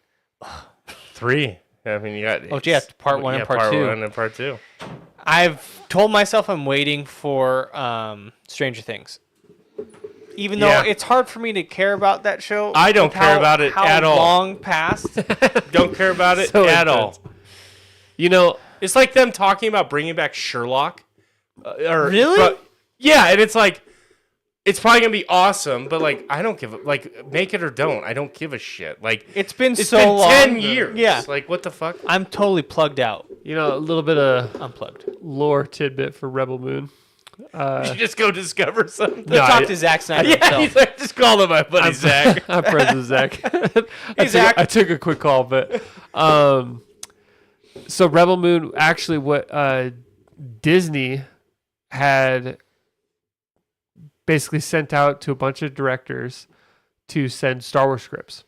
Speaker 3: 3. I mean, you got.
Speaker 2: Oh, yeah, part 1 and part 2.
Speaker 3: Part 1 and part 2.
Speaker 2: I've told myself I'm waiting for Stranger Things. Even though it's hard for me to care about that show.
Speaker 3: I don't care about it at all.
Speaker 2: How long passed.
Speaker 3: Don't care about it
Speaker 1: So
Speaker 3: at
Speaker 1: intense.
Speaker 3: all. You know, it's like them talking about bringing back Sherlock.
Speaker 2: Really?
Speaker 3: Yeah, and it's like, it's probably going to be awesome, but like, I don't give a, like, make it or don't. I don't give a shit. Like,
Speaker 2: It's been
Speaker 3: it's
Speaker 2: so
Speaker 3: been
Speaker 2: long.
Speaker 3: 10 years.
Speaker 2: Yeah.
Speaker 3: Like, what the fuck?
Speaker 2: I'm totally plugged out.
Speaker 1: You know, a little bit of
Speaker 2: Unplugged.
Speaker 1: lore tidbit for Rebel Moon.
Speaker 3: You should just go discover something.
Speaker 2: Let's talk to Zack Snyder
Speaker 3: Yeah,
Speaker 2: himself.
Speaker 3: he's like, just call him my buddy Zach.
Speaker 1: I'm friends with Zach.
Speaker 2: Zach.
Speaker 1: I took a quick call, but so Rebel Moon, actually, what Disney had basically sent out to a bunch of directors to send Star Wars scripts,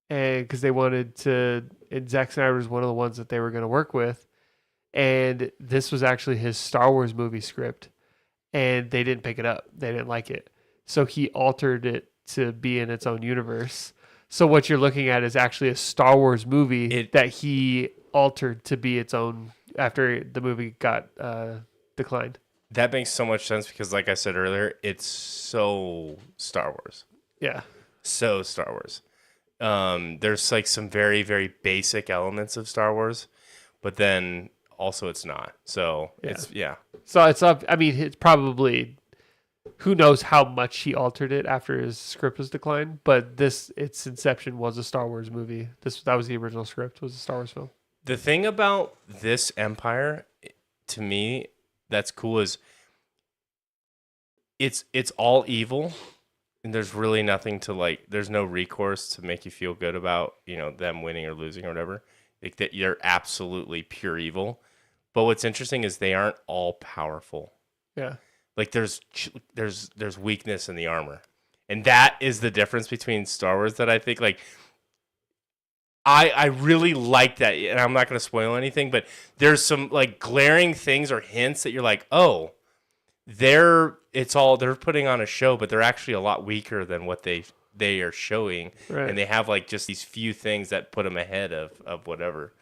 Speaker 1: and because they wanted to, and Zack Snyder was one of the ones that they were going to work with, and this was actually his Star Wars movie script, and they didn't pick it up. They didn't like it, so he altered it to be in its own universe. So what you're looking at is actually a Star Wars movie that he altered to be its own after the movie got declined.
Speaker 3: That makes so much sense because, like I said earlier, it's so Star Wars.
Speaker 1: Yeah.
Speaker 3: So Star Wars. There's like some very, very basic elements of Star Wars, but then also it's not. So it's
Speaker 1: So it's up. I mean, it's probably, who knows how much he altered it after his script was declined, but its inception was a Star Wars movie. That was the original script, was a Star Wars film.
Speaker 3: The thing about this Empire, to me, that's cool is it's all evil, and there's really nothing to like. There's no recourse to make you feel good about them winning or losing or whatever. Like that, you're absolutely pure evil. But what's interesting is they aren't all powerful.
Speaker 1: Yeah.
Speaker 3: Like there's weakness in the armor, and that is the difference between Star Wars that I think like. I really like that, and I'm not going to spoil anything, but there's some like glaring things or hints that you're like, oh, they're putting on a show, but they're actually a lot weaker than what they are showing,
Speaker 1: right.
Speaker 3: And they have like just these few things that put them ahead of whatever.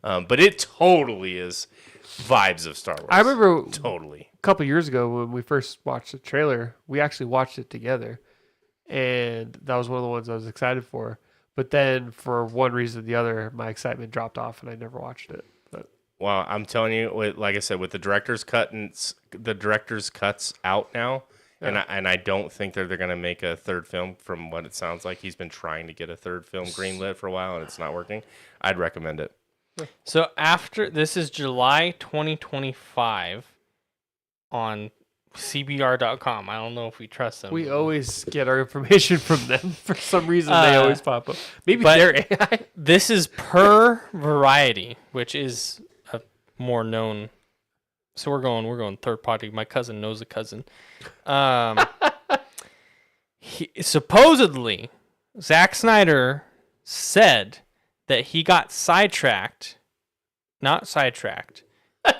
Speaker 3: But it totally is vibes of Star Wars.
Speaker 1: I remember
Speaker 3: totally
Speaker 1: a couple years ago when we first watched the trailer, we actually watched it together, and that was one of the ones I was excited for. But then, for one reason or the other, my excitement dropped off, and I never watched it. But
Speaker 3: well, I'm telling you, like I said, with the director's cuts out now, yeah. and I don't think they're going to make a third film. From what it sounds like, he's been trying to get a third film greenlit for a while, and it's not working. I'd recommend it.
Speaker 2: So after this is July 2025 on CBR.com. I don't know if we trust them.
Speaker 1: We always get our information from them. For some reason, they always pop up. Maybe they're AI.
Speaker 2: This is per Variety, which is a more known. So we're going third party. My cousin knows a cousin. Supposedly, Zack Snyder said that he got not sidetracked.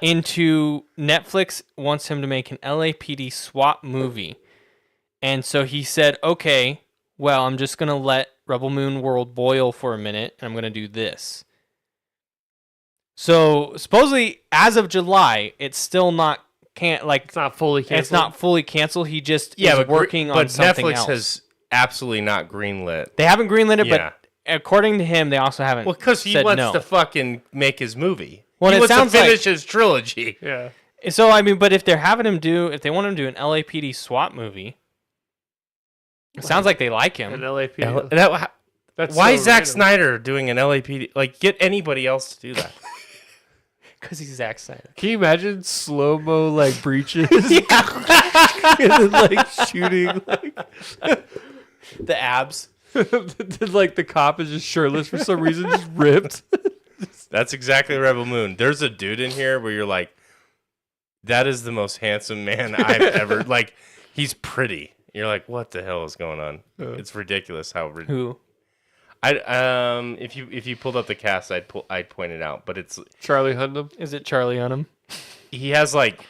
Speaker 2: Into Netflix wants him to make an LAPD SWAT movie. And so he said, okay, well, I'm just going to let Rebel Moon World boil for a minute, and I'm going to do this. So supposedly, as of July, it's still not,
Speaker 1: it's not fully canceled.
Speaker 2: It's not fully canceled. He just is working on something
Speaker 3: Netflix
Speaker 2: else.
Speaker 3: has absolutely not greenlit.
Speaker 2: They haven't greenlit it, but according to him, they also haven't.
Speaker 3: Well, because he wants to fucking make his movie.
Speaker 2: Well,
Speaker 3: he
Speaker 2: it
Speaker 3: wants
Speaker 2: sounds
Speaker 3: to finish
Speaker 2: like,
Speaker 3: his trilogy.
Speaker 1: Yeah.
Speaker 2: So I mean, but if they're having him if they want him to do an LAPD SWAT movie, it sounds like they like him.
Speaker 1: An LAPD.
Speaker 3: Why so is Zack Snyder doing an LAPD? Like, get anybody else to do that.
Speaker 2: Because he's Zack Snyder.
Speaker 1: Can you imagine slow-mo like breaches? And then like shooting like
Speaker 2: the abs.
Speaker 1: Like the cop is just shirtless for some reason, just ripped.
Speaker 3: That's exactly Rebel Moon. There's a dude in here where you're like, that is the most handsome man I've ever. Like, he's pretty. You're like, what the hell is going on? It's ridiculous how.
Speaker 2: Who?
Speaker 3: If you pulled up the cast, I'd point it out. But it's
Speaker 1: Charlie Hunnam.
Speaker 2: Is it Charlie Hunnam?
Speaker 3: He has like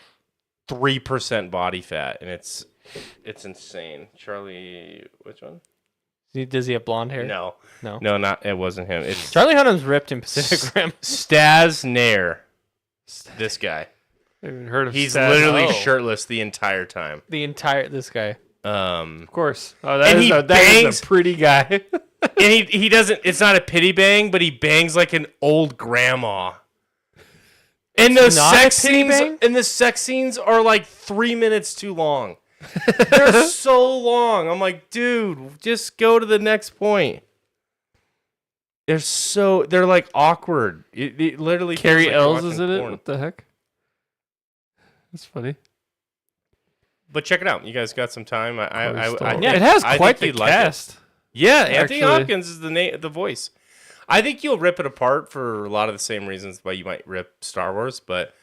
Speaker 3: 3% body fat, and it's insane. Charlie, which one?
Speaker 2: Does he have blonde hair?
Speaker 3: No, not. It wasn't him. It's
Speaker 2: Charlie Hunnam's ripped in Pacific Rim.
Speaker 3: Stas Nair. This guy.
Speaker 1: I haven't heard of.
Speaker 3: He's
Speaker 1: Stas.
Speaker 3: literally shirtless the entire time.
Speaker 2: This guy.
Speaker 1: Of course. Oh,
Speaker 3: that is
Speaker 1: a pretty guy.
Speaker 3: And he doesn't. It's not a pity bang, but he bangs like an old grandma. And the sex scenes are like 3 minutes too long. They're so long. I'm like, dude, just go to the next point. They're like awkward. It literally.
Speaker 1: Carrie
Speaker 3: like
Speaker 1: Ells is in it.
Speaker 3: porn.
Speaker 1: What the heck? That's funny.
Speaker 3: But check it out. You guys got some time.
Speaker 1: It has quite the cast.
Speaker 3: Yeah, Anthony Hopkins is the voice. I think you'll rip it apart for a lot of the same reasons why you might rip Star Wars, but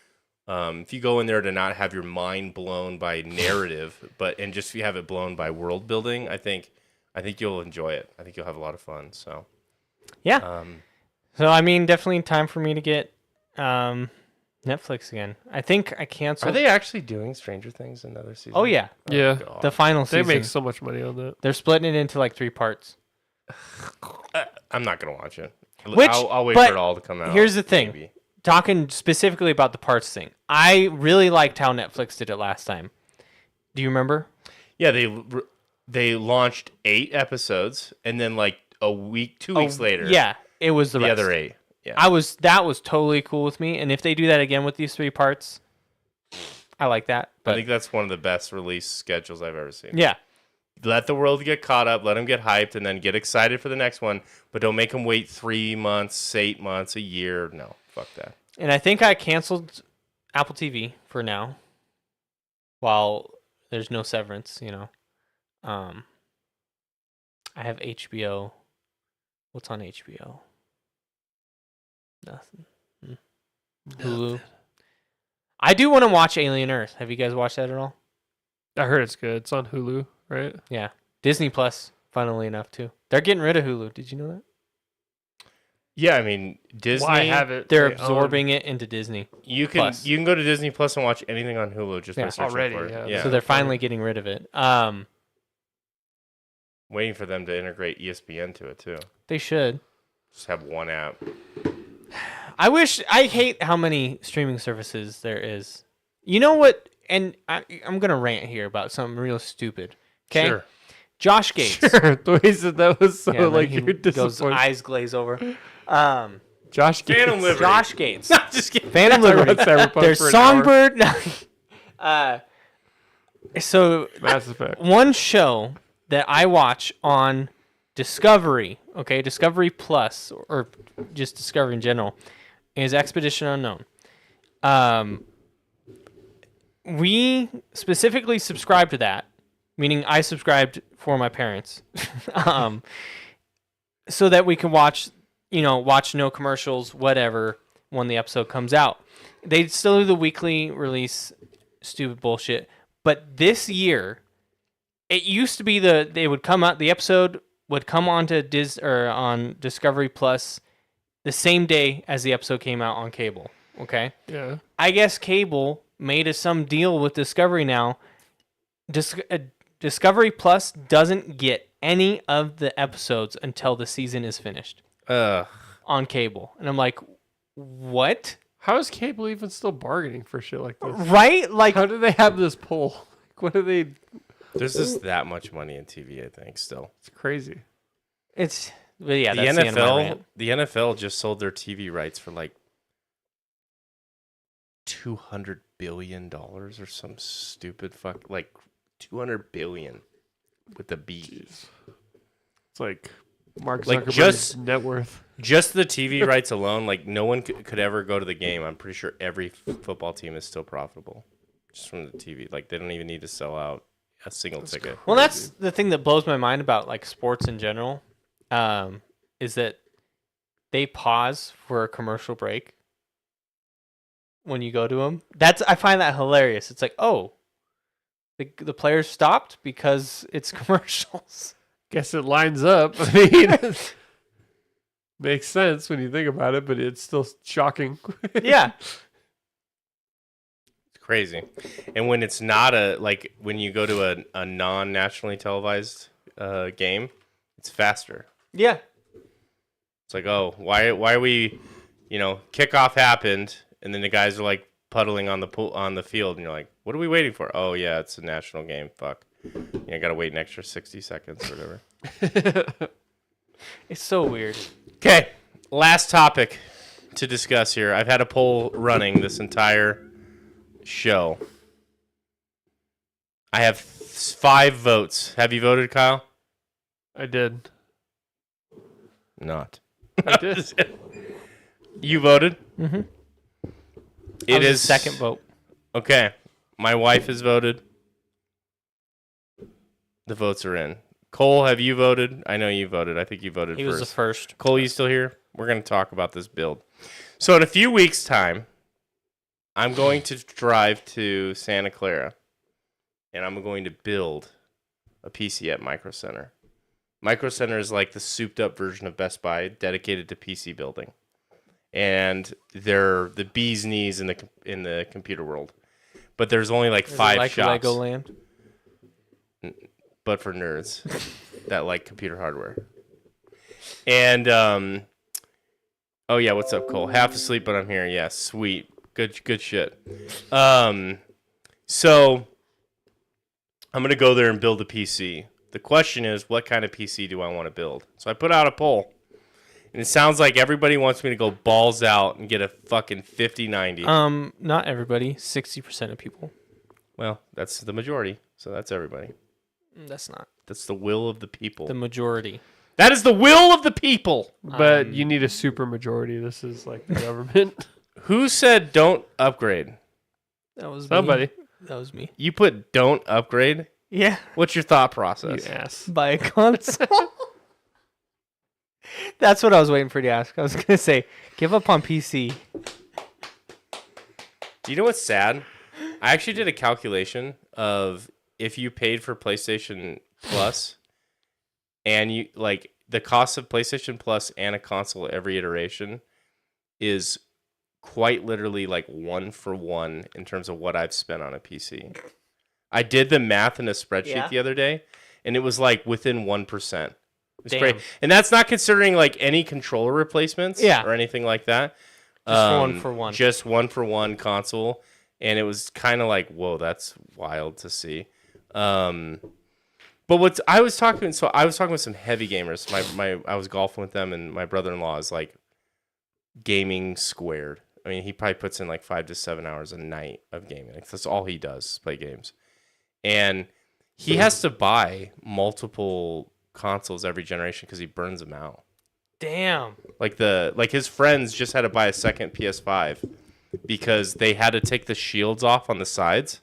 Speaker 3: If you go in there to not have your mind blown by narrative, and just have it blown by world building, I think you'll enjoy it. I think you'll have a lot of fun. So
Speaker 2: Yeah. So I mean, definitely time for me to get Netflix again. I think I canceled.
Speaker 3: Are they actually doing Stranger Things another season?
Speaker 2: Oh yeah,
Speaker 1: Yeah.
Speaker 3: God.
Speaker 2: the final
Speaker 1: They
Speaker 2: season.
Speaker 1: make so much money on that.
Speaker 2: They're splitting it into like 3 parts.
Speaker 3: I'm not gonna watch it.
Speaker 2: Which-
Speaker 3: I'll wait
Speaker 2: but
Speaker 3: for it all to come out.
Speaker 2: here's the thing.
Speaker 3: maybe.
Speaker 2: Talking specifically about the parts thing, I really liked how Netflix did it last time. Do you remember?
Speaker 3: Yeah, they launched 8 episodes, and then like 2 weeks later,
Speaker 2: Yeah, it was the
Speaker 3: the
Speaker 2: rest.
Speaker 3: other 8. Yeah,
Speaker 2: That was totally cool with me. And if they do that again with these 3 parts, I like that.
Speaker 3: I
Speaker 2: But
Speaker 3: think that's one of the best release schedules I've ever seen.
Speaker 2: yeah,
Speaker 3: Let the world get caught up, let them get hyped, and then get excited for the next one. But don't make them wait 3 months, 8 months, a year. No, fuck that.
Speaker 2: and I think I canceled Apple TV for now, while there's no Severance. I have HBO. What's on HBO? Nothing. Hulu. I do want to watch Alien Earth. Have you guys watched that at all?
Speaker 1: I heard it's good. It's on Hulu, right?
Speaker 2: Yeah. Disney Plus, funnily enough, too. They're getting rid of Hulu. Did you know that?
Speaker 3: Yeah, I mean Disney.
Speaker 1: Why have it?
Speaker 2: They're
Speaker 1: They own-
Speaker 2: absorbing it into Disney.
Speaker 3: You can
Speaker 2: Plus.
Speaker 3: you can go to Disney Plus and watch anything on Hulu just by
Speaker 2: Yeah.
Speaker 3: searching
Speaker 1: Already,
Speaker 3: for it.
Speaker 1: yeah.
Speaker 3: Yeah,
Speaker 2: So they're finally getting rid of it.
Speaker 3: waiting for them to integrate ESPN to it too.
Speaker 2: They should.
Speaker 3: Just have one app.
Speaker 2: I hate how many streaming services there is. You know what? And I'm going to rant here about something real stupid. Okay?
Speaker 3: Sure.
Speaker 2: Josh Gates.
Speaker 1: Sure. The way you said that was so
Speaker 2: Yeah, then
Speaker 1: like
Speaker 2: he
Speaker 1: you're
Speaker 2: goes
Speaker 1: disappointed.
Speaker 2: eyes glaze over.
Speaker 1: Josh Gates.
Speaker 3: Phantom Liberty.
Speaker 2: Josh Gates.
Speaker 3: Just kidding.
Speaker 2: Phantom
Speaker 1: Talk
Speaker 2: Liberty.
Speaker 1: about Cyberpunk
Speaker 2: There's
Speaker 1: for an hour.
Speaker 2: Songbird. So
Speaker 1: Mass Effect.
Speaker 2: one show that I watch on Discovery, okay, Discovery Plus, or just Discovery in general, is Expedition Unknown. We specifically subscribe to that, meaning I subscribed for my parents, so that we can watch no commercials, whatever, when the episode comes out. They still do the weekly release, stupid bullshit. But this year, it used to be they would come out, the episode would come onto on Discovery Plus the same day as the episode came out on cable. Okay?
Speaker 1: Yeah.
Speaker 2: I guess cable made some deal with Discovery now. Discovery Plus doesn't get any of the episodes until the season is finished on cable. And I'm like, what?
Speaker 1: How is cable even still bargaining for shit like this?
Speaker 2: Right? Like,
Speaker 1: How do they have this poll? Like, what are they?
Speaker 3: There's just that much money in TV, I think, still.
Speaker 1: It's crazy.
Speaker 2: but yeah,
Speaker 3: The
Speaker 2: that's the end of my
Speaker 3: NFL,
Speaker 2: rant.
Speaker 3: the NFL just sold their TV rights for like $200 billion or some stupid like $200 billion with the B.
Speaker 1: Jeez. It's like Mark
Speaker 3: Like,
Speaker 1: Zuckerberg's
Speaker 3: just-
Speaker 1: net worth.
Speaker 3: Just the TV rights alone, like no one could ever go to the game. I'm pretty sure every football team is still profitable just from the TV. Like they don't even need to sell out a single ticket.
Speaker 2: Well, that's the thing that blows my mind about like sports in general, is that they pause for a commercial break when you go to them. I find that hilarious. It's like, oh, the players stopped because it's commercials.
Speaker 1: Guess it lines up. I mean, makes sense when you think about it, but it's still shocking.
Speaker 2: Yeah.
Speaker 3: It's crazy. And when it's not when you go to a non-nationally televised game, it's faster.
Speaker 2: Yeah.
Speaker 3: It's like, oh, why are we, kickoff happened, and then the guys are like puddling on the field, and you're like, what are we waiting for? Oh yeah, it's a national game. Fuck. I gotta wait an extra 60 seconds or whatever.
Speaker 2: It's so weird.
Speaker 3: Okay, last topic to discuss here. I've had a poll running this entire show. I have 5 votes. Have you voted, Kyle?
Speaker 1: I did.
Speaker 3: Not.
Speaker 1: I did.
Speaker 3: You voted?
Speaker 2: Mm-hmm.
Speaker 3: It is
Speaker 2: second vote.
Speaker 3: Okay. My wife has voted. The votes are in. Cole, have you voted? I know you voted. I think you voted
Speaker 2: He
Speaker 3: first.
Speaker 2: was the first.
Speaker 3: Cole, you still here? We're going to talk about this build. So in a few weeks' time, I'm going to drive to Santa Clara, and I'm going to build a PC at Micro Center. Micro Center is like the souped-up version of Best Buy, dedicated to PC building, and they're the bee's knees in the computer world. But there's only like
Speaker 2: Is it
Speaker 3: 5
Speaker 2: like
Speaker 3: shops.
Speaker 2: Legoland?
Speaker 3: But for nerds that like computer hardware. And oh yeah, what's up, Cole? Half asleep, but I'm here. Yeah, sweet, good shit. So I'm gonna go there and build a PC. The question is, what kind of PC do I want to build? So I put out a poll, and it sounds like everybody wants me to go balls out and get a fucking 5090.
Speaker 2: Not everybody. 60% of people.
Speaker 3: Well, that's the majority, so that's everybody.
Speaker 2: That's not
Speaker 3: That's the will of the people.
Speaker 2: the majority.
Speaker 3: That is the will of the people.
Speaker 1: But you need a super majority. This is like the government.
Speaker 3: Who said don't upgrade?
Speaker 2: That was
Speaker 1: Somebody.
Speaker 2: Me. That was me.
Speaker 3: You put don't upgrade?
Speaker 2: Yeah.
Speaker 3: What's your thought
Speaker 1: You
Speaker 3: process?
Speaker 1: ass.
Speaker 2: Buy a console. That's what I was waiting for you to ask. I was gonna say, give up on PC.
Speaker 3: Do you know what's sad? I actually did a calculation of if you paid for PlayStation Plus and you like the cost of PlayStation Plus and a console every iteration is quite literally like 1-for-1 in terms of what I've spent on a PC. I did the math in a spreadsheet the other day, and it was like within 1%. It's great. And that's not considering like any controller replacements or anything like that.
Speaker 2: Just 1-for-1.
Speaker 3: Just 1-for-1 console. And it was kind of like, whoa, that's wild to see. But I was talking with some heavy gamers. I was golfing with them, and my brother-in-law is like gaming squared. I mean, he probably puts in like 5 to 7 hours a night of gaming. Like, that's all he does, play games. And he has to buy multiple consoles every generation because he burns them out.
Speaker 2: Damn.
Speaker 3: Like his friends just had to buy a second PS5 because they had to take the shields off on the sides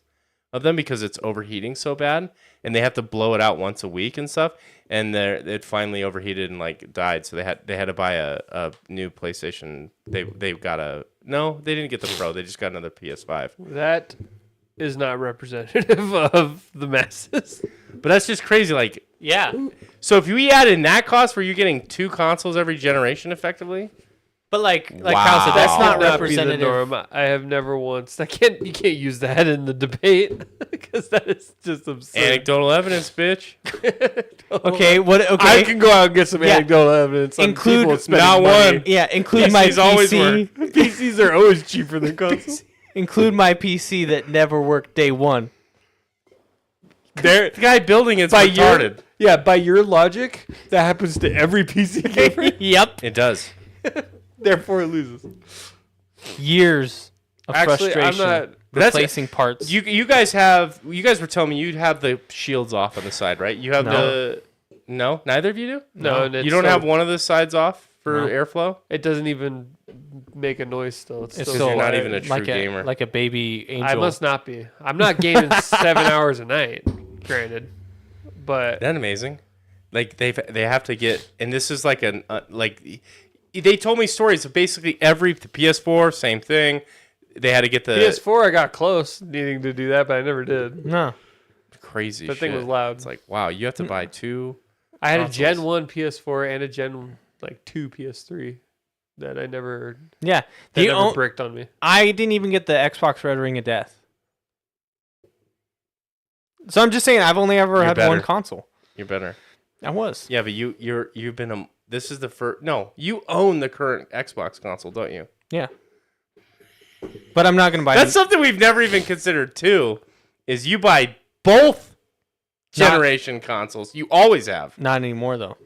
Speaker 3: of them because it's overheating so bad, and they have to blow it out once a week and stuff. And it finally overheated and like died, so they had to buy a new PlayStation. They didn't get the Pro. They just got another PS5.
Speaker 1: That is not representative of the masses.
Speaker 3: But that's just crazy. Like,
Speaker 2: Yeah.
Speaker 3: so if we add in that cost where you're getting 2 consoles every generation, effectively.
Speaker 2: But like
Speaker 3: Wow.
Speaker 2: Kyle said, that's not
Speaker 1: Cannot be the
Speaker 2: representative.
Speaker 1: norm. I have never once. You can't use that in the debate because that is just absurd.
Speaker 3: Anecdotal evidence, bitch.
Speaker 2: Okay, what? Okay,
Speaker 1: I can go out and get some
Speaker 2: Yeah.
Speaker 1: anecdotal evidence. On
Speaker 2: Include-
Speaker 1: people spending
Speaker 3: not
Speaker 1: money.
Speaker 3: one.
Speaker 2: yeah, include my
Speaker 3: PCs always
Speaker 2: PC.
Speaker 1: PCs are always cheaper than consoles.
Speaker 2: Include my PC that never worked day one.
Speaker 3: The guy building it's
Speaker 1: By
Speaker 3: retarded.
Speaker 1: by your logic, that happens to every PC gamer.
Speaker 2: Yep.
Speaker 3: It does.
Speaker 1: Therefore, it loses.
Speaker 2: Years of
Speaker 1: Actually,
Speaker 2: frustration.
Speaker 1: I'm not.
Speaker 3: That's
Speaker 2: replacing parts.
Speaker 3: You guys were telling me you have the shields off on the side, right? You have No, neither of you do?
Speaker 1: No, and
Speaker 3: You don't have one of the sides off for
Speaker 2: No.
Speaker 3: airflow?
Speaker 1: It doesn't even make a noise. Still, it's
Speaker 2: It's
Speaker 1: still.
Speaker 3: you're not
Speaker 1: quiet.
Speaker 3: even a true
Speaker 2: like
Speaker 3: gamer.
Speaker 2: like a baby angel.
Speaker 1: I must not be. I'm not gaming 7 hours a night. Granted, but
Speaker 3: Isn't that amazing? Like they have to get, and this is like they told me stories of basically every PS4, same thing. They had to get the
Speaker 1: PS4, I got close needing to do that, but I never did.
Speaker 2: No.
Speaker 3: crazy
Speaker 1: That
Speaker 3: shit.
Speaker 1: thing was loud.
Speaker 3: It's like, wow, you have to buy 2.
Speaker 1: I had
Speaker 3: consoles.
Speaker 1: a Gen 1 PS4 and a Gen 2 PS3 that I never
Speaker 2: Yeah.
Speaker 1: that never
Speaker 2: o-
Speaker 1: bricked on me.
Speaker 2: I didn't even get the Xbox Red Ring of Death. So I'm just saying I've only ever
Speaker 3: You're
Speaker 2: had
Speaker 3: better.
Speaker 2: one console.
Speaker 3: You're better.
Speaker 2: I was.
Speaker 3: Yeah, but you've been this is the first. No, you own the current Xbox console, don't you?
Speaker 2: Yeah. But I'm not going to buy
Speaker 3: That's something we've never even considered too. Is you buy both generation consoles? You always have.
Speaker 2: Not anymore though.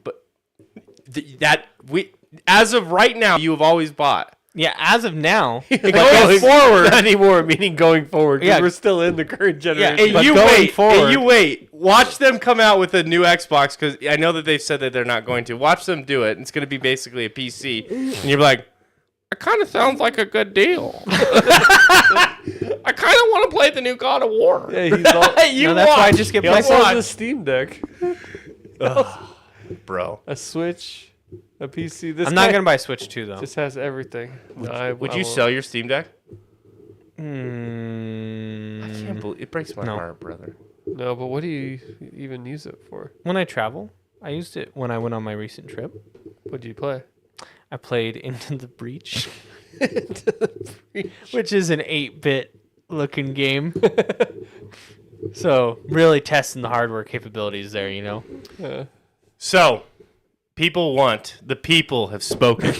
Speaker 3: As of right now, you have always bought.
Speaker 2: Yeah, as of now.
Speaker 1: Going forward, not anymore. Meaning going forward. 'Cause
Speaker 2: Yeah.
Speaker 1: we're still in the current generation.
Speaker 3: And
Speaker 2: But
Speaker 3: you
Speaker 2: going
Speaker 3: wait.
Speaker 2: forward-
Speaker 3: And you wait. Watch them come out with a new Xbox because I know that they've said that they're not going to. Watch them do it. It's going to be basically a PC, and you're like, it kind of sounds like a good deal. I kind of want to play the new God of War.
Speaker 1: Yeah, he's all,
Speaker 3: You
Speaker 2: No, that's why I
Speaker 3: watch.
Speaker 2: just get
Speaker 1: he also
Speaker 2: PlayStation.
Speaker 1: has a Steam Deck,
Speaker 3: Bro.
Speaker 1: a Switch, a PC. This
Speaker 2: I'm not
Speaker 1: guy
Speaker 2: going to buy Switch 2 though.
Speaker 1: just has everything. No,
Speaker 3: Would
Speaker 1: I
Speaker 3: you
Speaker 1: won't.
Speaker 3: sell your Steam Deck? I can't believe it. Breaks my heart, brother.
Speaker 1: No, but what do you even use it for?
Speaker 2: When I travel, I used it when I went on my recent trip.
Speaker 1: What did you play?
Speaker 2: I played Into the Breach, which is an 8-bit looking game. So really testing the hardware capabilities there, you know.
Speaker 3: So, the people have spoken.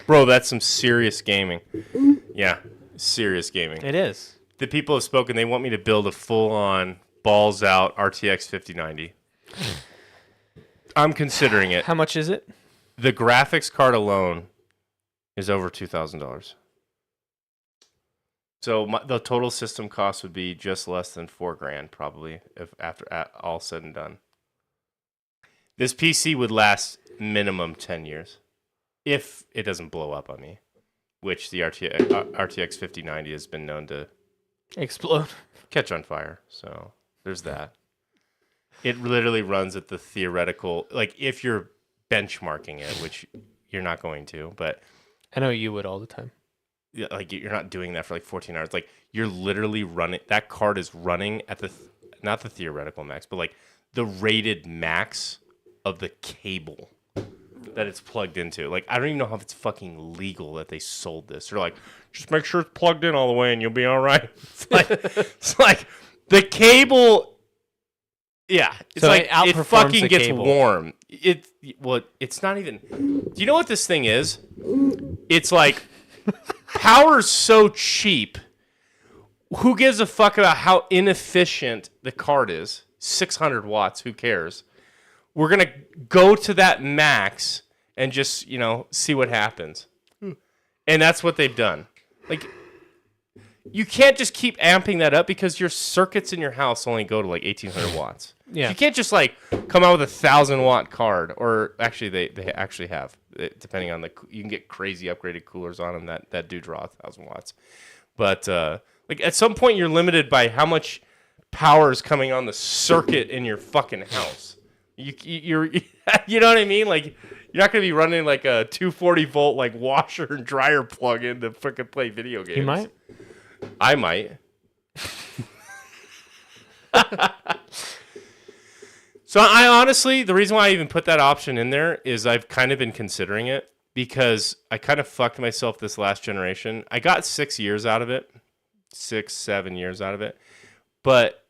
Speaker 3: Bro, that's some serious gaming. Yeah, serious gaming.
Speaker 2: It is.
Speaker 3: The people have spoken. They want me to build a full-on, balls-out RTX 5090. I'm considering it.
Speaker 2: How much is it?
Speaker 3: The graphics card alone is over $2,000. So the total system cost would be just less than $4,000 probably if after all said and done. This PC would last minimum 10 years if it doesn't blow up on me, which the RTX 5090 has been known to
Speaker 2: Explode.
Speaker 3: catch on fire. So there's that. It literally runs at the theoretical, like if you're benchmarking it, which you're not going to, but
Speaker 2: I know you would all the time.
Speaker 3: yeah, like you're not doing that for like 14 hours. Like you're literally running, that card is running at the, not the theoretical max, but like the rated max of the cable that it's plugged into. Like, I don't even know if it's fucking legal that they sold this. They're like, just make sure it's plugged in all the way and you'll be all right. It's like the cable. Yeah. It's
Speaker 2: So
Speaker 3: like,
Speaker 2: it
Speaker 3: it
Speaker 2: outperforms
Speaker 3: fucking
Speaker 2: the
Speaker 3: gets
Speaker 2: cable.
Speaker 3: warm. It's not even, do you know what this thing is? It's like, power's so cheap. Who gives a fuck about how inefficient the card is? 600 watts, who cares? We're going to go to that max and just, see what happens. And that's what they've done. Like, you can't just keep amping that up because your circuits in your house only go to like 1800 watts.
Speaker 2: Yeah.
Speaker 3: You can't just like come out with 1,000-watt card, or actually they actually have, depending on you can get crazy upgraded coolers on them that do draw 1,000 watts. But like at some point you're limited by how much power is coming on the circuit in your fucking house. You're you know what I mean? Like you're not gonna be running like a 240 volt like washer and dryer plug-in to fucking play video games.
Speaker 2: You might.
Speaker 3: I might. So I honestly, the reason why I even put that option in there is I've kind of been considering it because I kind of fucked myself this last generation. I got 6 years out of it, 6-7 years out of it, but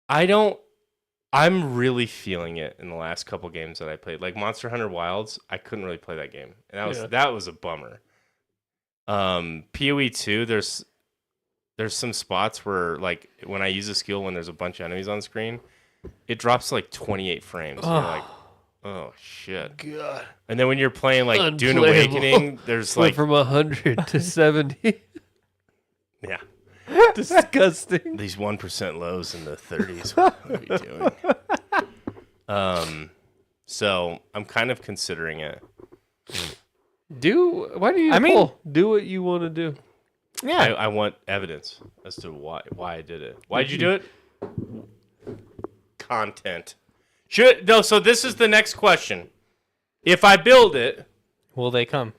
Speaker 3: I'm really feeling it in the last couple games that I played. Like Monster Hunter Wilds, I couldn't really play that game, and that was a bummer. PoE 2, there's some spots where like when I use a skill when there's a bunch of enemies on screen, it drops to like 28 frames. And you're like, oh shit.
Speaker 1: God.
Speaker 3: And then when you're playing like Dune
Speaker 1: Unplayable.
Speaker 3: Awakening, there's
Speaker 1: Went
Speaker 3: like
Speaker 1: from 100 to 70.
Speaker 3: yeah.
Speaker 1: Disgusting.
Speaker 3: These 1% lows in the 30s. What are we doing? So I'm kind of considering it.
Speaker 1: Why do you do what you want to do?
Speaker 2: Yeah.
Speaker 3: I want evidence as to why I did it. Why did you do it? Content. So this is the next question. If I build it,
Speaker 2: Will they come?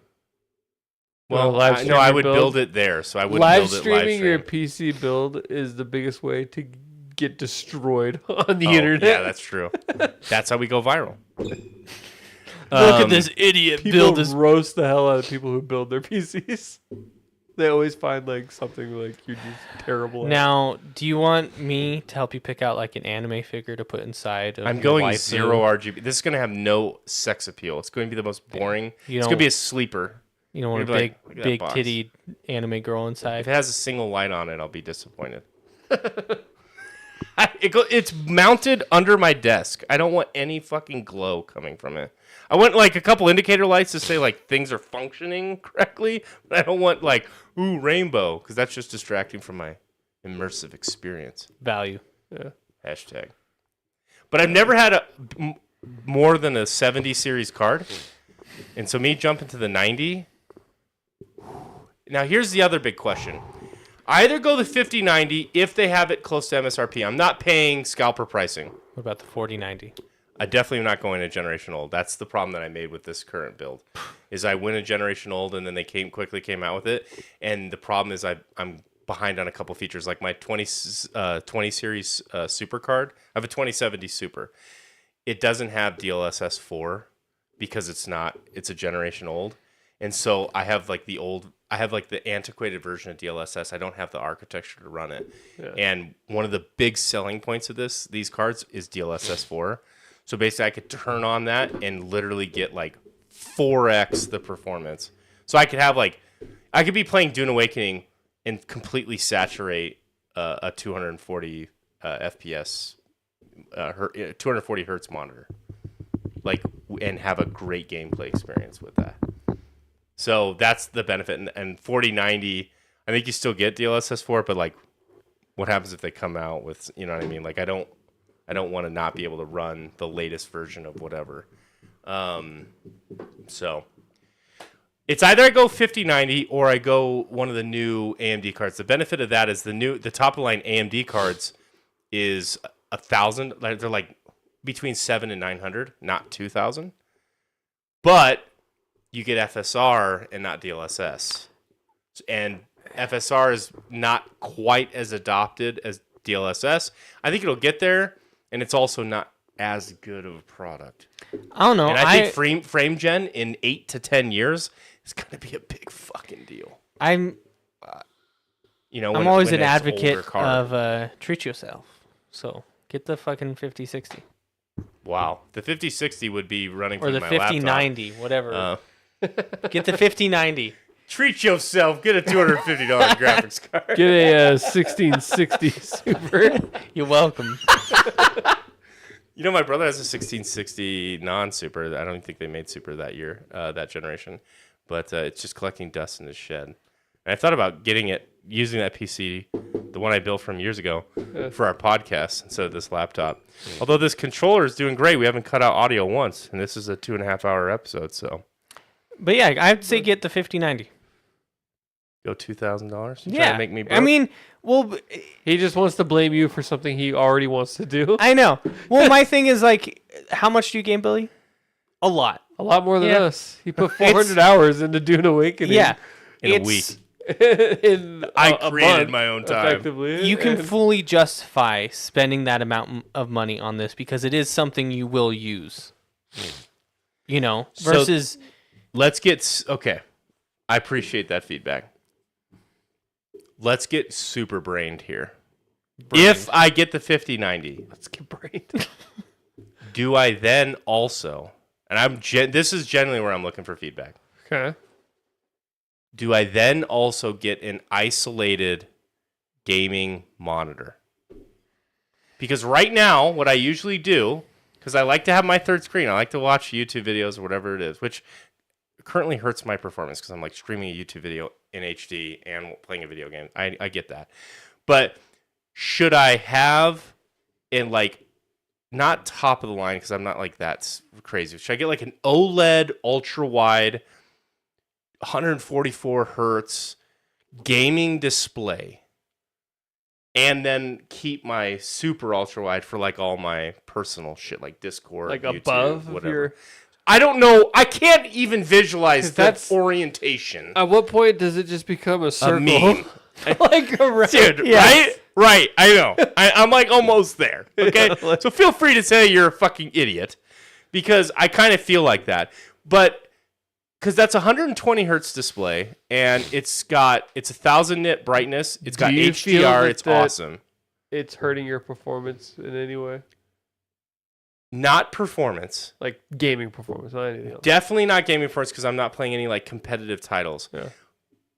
Speaker 3: well,
Speaker 1: live
Speaker 3: I would
Speaker 1: streaming
Speaker 3: build it there, so I wouldn't
Speaker 1: Live
Speaker 3: build it
Speaker 1: streaming your
Speaker 3: live stream.
Speaker 1: PC build is the biggest way to get destroyed on the
Speaker 3: Oh,
Speaker 1: internet.
Speaker 3: yeah, that's true. That's how we go viral.
Speaker 2: Look at this idiot
Speaker 1: People
Speaker 2: build this.
Speaker 1: roast the hell out of people who build their PCs. They always find like something like you're just terrible at.
Speaker 2: Now, do you want me to help you pick out like an anime figure to put inside? Of
Speaker 3: I'm
Speaker 2: your
Speaker 3: going
Speaker 2: waifu?
Speaker 3: 0 RGB. This is going to have no sex appeal. It's going to be the most boring.
Speaker 2: You
Speaker 3: It's going to be a sleeper.
Speaker 2: You don't want a
Speaker 3: You'd be
Speaker 2: big,
Speaker 3: like, "Look at that
Speaker 2: big
Speaker 3: box."
Speaker 2: titty anime girl
Speaker 3: If
Speaker 2: inside.
Speaker 3: it has a single light on it, I'll be disappointed. It's mounted under my desk. I don't want any fucking glow coming from it. I want like a couple indicator lights to say like things are functioning correctly, but I don't want like rainbow because that's just distracting from my immersive experience.
Speaker 2: Value.
Speaker 1: Yeah.
Speaker 3: Hashtag. But I've never had more than a 70 series card, and so me jumping to the 90. Now here's the other big question. Either go the 5090 if they have it close to MSRP. I'm not paying scalper pricing.
Speaker 2: What about the 4090?
Speaker 3: I definitely am not going a generation old. That's the problem that I made with this current build. is I went a generation old, and then they quickly came out with it. And the problem is I'm behind on a couple features, like my 20 series Super card. I have a 2070 Super. It doesn't have DLSS 4 because it's a generation old. And so I have like the antiquated version of DLSS. I don't have the architecture to run it. Yeah. And one of the big selling points of these cards is DLSS 4. So basically I could turn on that and literally get like 4x the performance. So I could be playing Dune Awakening and completely saturate a 240 FPS 240 hertz monitor, and have a great gameplay experience with that. So that's the benefit. And 4090, I think you still get DLSS 4, but like, what happens if they come out with, you know what I mean? Like, I don't want to not be able to run the latest version of whatever. So it's either I go 5090 or I go one of the new AMD cards. The benefit of that is the top of the line AMD cards is 1,000. They're like between 700 and 900, not 2,000. But you get FSR and not DLSS. And FSR is not quite as adopted as DLSS. I think it'll get there, and it's also not as good of a product.
Speaker 2: I don't know.
Speaker 3: And I think frame gen in 8 to 10 years is going to be a big fucking deal.
Speaker 2: I'm always an advocate of treat yourself. So get the fucking 5060.
Speaker 3: Wow. The 5060 would be running
Speaker 2: or
Speaker 3: through my laptop. Or the 5090,
Speaker 2: whatever. Get the 5090.
Speaker 3: Treat yourself. Get a $250 graphics card.
Speaker 1: Get a 1660 Super.
Speaker 2: You're welcome.
Speaker 3: You know, my brother has a 1660 non-Super. I don't think they made Super that year, that generation. But it's just collecting dust in his shed. And I thought about using that PC, the one I built from years ago, for our podcast instead of this laptop. Although this controller is doing great. We haven't cut out audio once. And this is a 2.5-hour episode, so.
Speaker 2: But yeah, I'd say get the 5090.
Speaker 3: Go $2,000?
Speaker 2: Yeah.
Speaker 3: Trying to make me broke?
Speaker 2: I mean, well,
Speaker 1: he just wants to blame you for something he already wants to do.
Speaker 2: I know. Well, my thing is like, how much do you game, Billy? A lot.
Speaker 1: A lot more than us. He put 400 hours into Dune Awakening.
Speaker 2: Yeah.
Speaker 3: In a week.
Speaker 1: I
Speaker 3: created my own time.
Speaker 1: Effectively.
Speaker 2: You can fully justify spending that amount of money on this because it is something you will use. You know, versus...
Speaker 3: Okay. I appreciate that feedback. Let's get super brained here. If I get the 5090,
Speaker 1: let's get brained.
Speaker 3: Do I then also, and this is generally where I'm looking for feedback.
Speaker 1: Okay.
Speaker 3: Do I then also get an isolated gaming monitor? Because right now, what I usually do, because I like to have my third screen, I like to watch YouTube videos or whatever it is, which currently hurts my performance because I'm like streaming a YouTube video in HD and playing a video game. I get that. But should I have not top of the line because I'm not like that crazy. Should I get like an OLED ultra wide 144 hertz gaming display and then keep my super ultra wide for like all my personal shit like Discord,
Speaker 1: like
Speaker 3: YouTube,
Speaker 1: above
Speaker 3: whatever. I don't know. I can't even visualize that orientation.
Speaker 1: At what point does it just become a circle?
Speaker 3: Meme.
Speaker 1: Like a
Speaker 3: dude, yes. Right. I know. I'm like almost there. Okay, so feel free to say you're a fucking idiot, because I kind of feel like that. But because that's 120 hertz display, and it's 1,000 nit brightness. It's got HDR. It's awesome.
Speaker 1: It's hurting your performance in any way?
Speaker 3: Not performance.
Speaker 1: Like gaming performance, not anything else.
Speaker 3: Definitely not gaming performance because I'm not playing any like competitive titles.
Speaker 1: Yeah.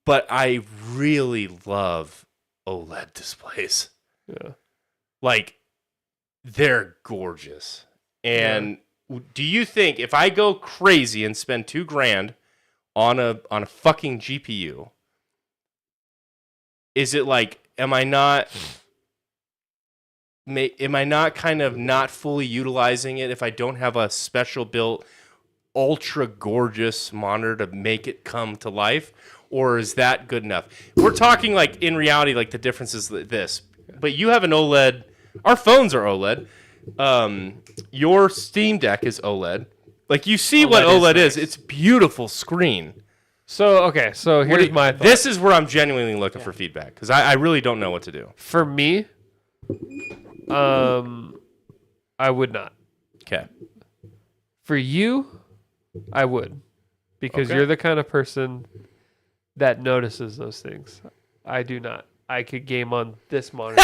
Speaker 3: But I really love OLED displays.
Speaker 1: Yeah. Like,
Speaker 3: they're gorgeous. And do you think if I go crazy and spend $2,000 on a fucking GPU, is it like, am I not kind of not fully utilizing it if I don't have a special built ultra gorgeous monitor to make it come to life? Or is that good enough? We're talking like in reality, like the difference is this, but you have an OLED. Our phones are OLED. Your Steam Deck is OLED. Like you see what
Speaker 2: OLED
Speaker 3: OLED
Speaker 2: is
Speaker 3: is. It's beautiful screen.
Speaker 1: So here's my thought.
Speaker 3: This is where I'm genuinely looking for feedback because I really don't know what to do.
Speaker 1: For me, I would not.
Speaker 3: Okay.
Speaker 1: For you, I would, because
Speaker 3: Okay.
Speaker 1: you're the kind of person that notices those things. I do not. I could game on this monitor,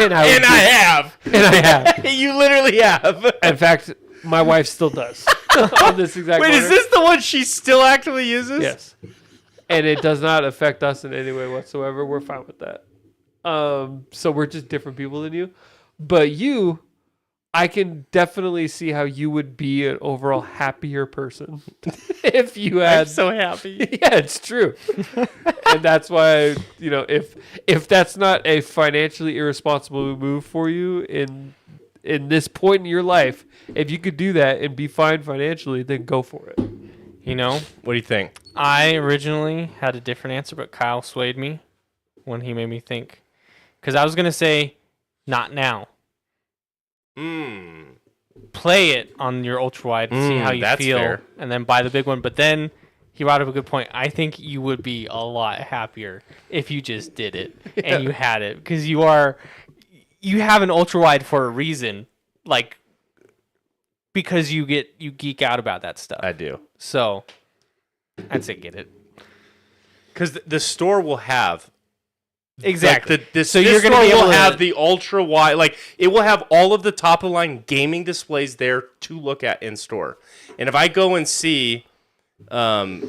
Speaker 1: and I
Speaker 3: have.
Speaker 1: and I have.
Speaker 3: You literally have.
Speaker 1: In fact, my wife still does on this exact.
Speaker 3: Wait,
Speaker 1: monitor.
Speaker 3: is this the one she still actively uses?
Speaker 1: Yes. And it does not affect us in any way whatsoever. We're fine with that. So we're just different people than you. But you, I can definitely see how you would be an overall happier person if you had.
Speaker 3: I'm so happy.
Speaker 1: Yeah, it's true. And that's why, if that's not a financially irresponsible move for you in this point in your life, if you could do that and be fine financially, then go for it.
Speaker 2: You know,
Speaker 3: What do you think?
Speaker 2: I originally had a different answer, but Kyle swayed me when he made me think. Because I was going to say, not now. Play it on your ultra wide, see how you
Speaker 3: that's
Speaker 2: feel,
Speaker 3: fair.
Speaker 2: and then buy the big one. But then he brought up a good point. I think you would be a lot happier if you just did it and you had it, because you have an ultra wide for a reason, like because you geek out about that stuff.
Speaker 3: I do.
Speaker 2: So I'd say get it.
Speaker 3: Because the store will have
Speaker 2: Exactly.
Speaker 3: Like this
Speaker 2: you're
Speaker 3: store
Speaker 2: gonna be able
Speaker 3: will
Speaker 2: to
Speaker 3: have the ultra wide, like it will have all of the top of the line gaming displays there to look at in store. And if I go and see, what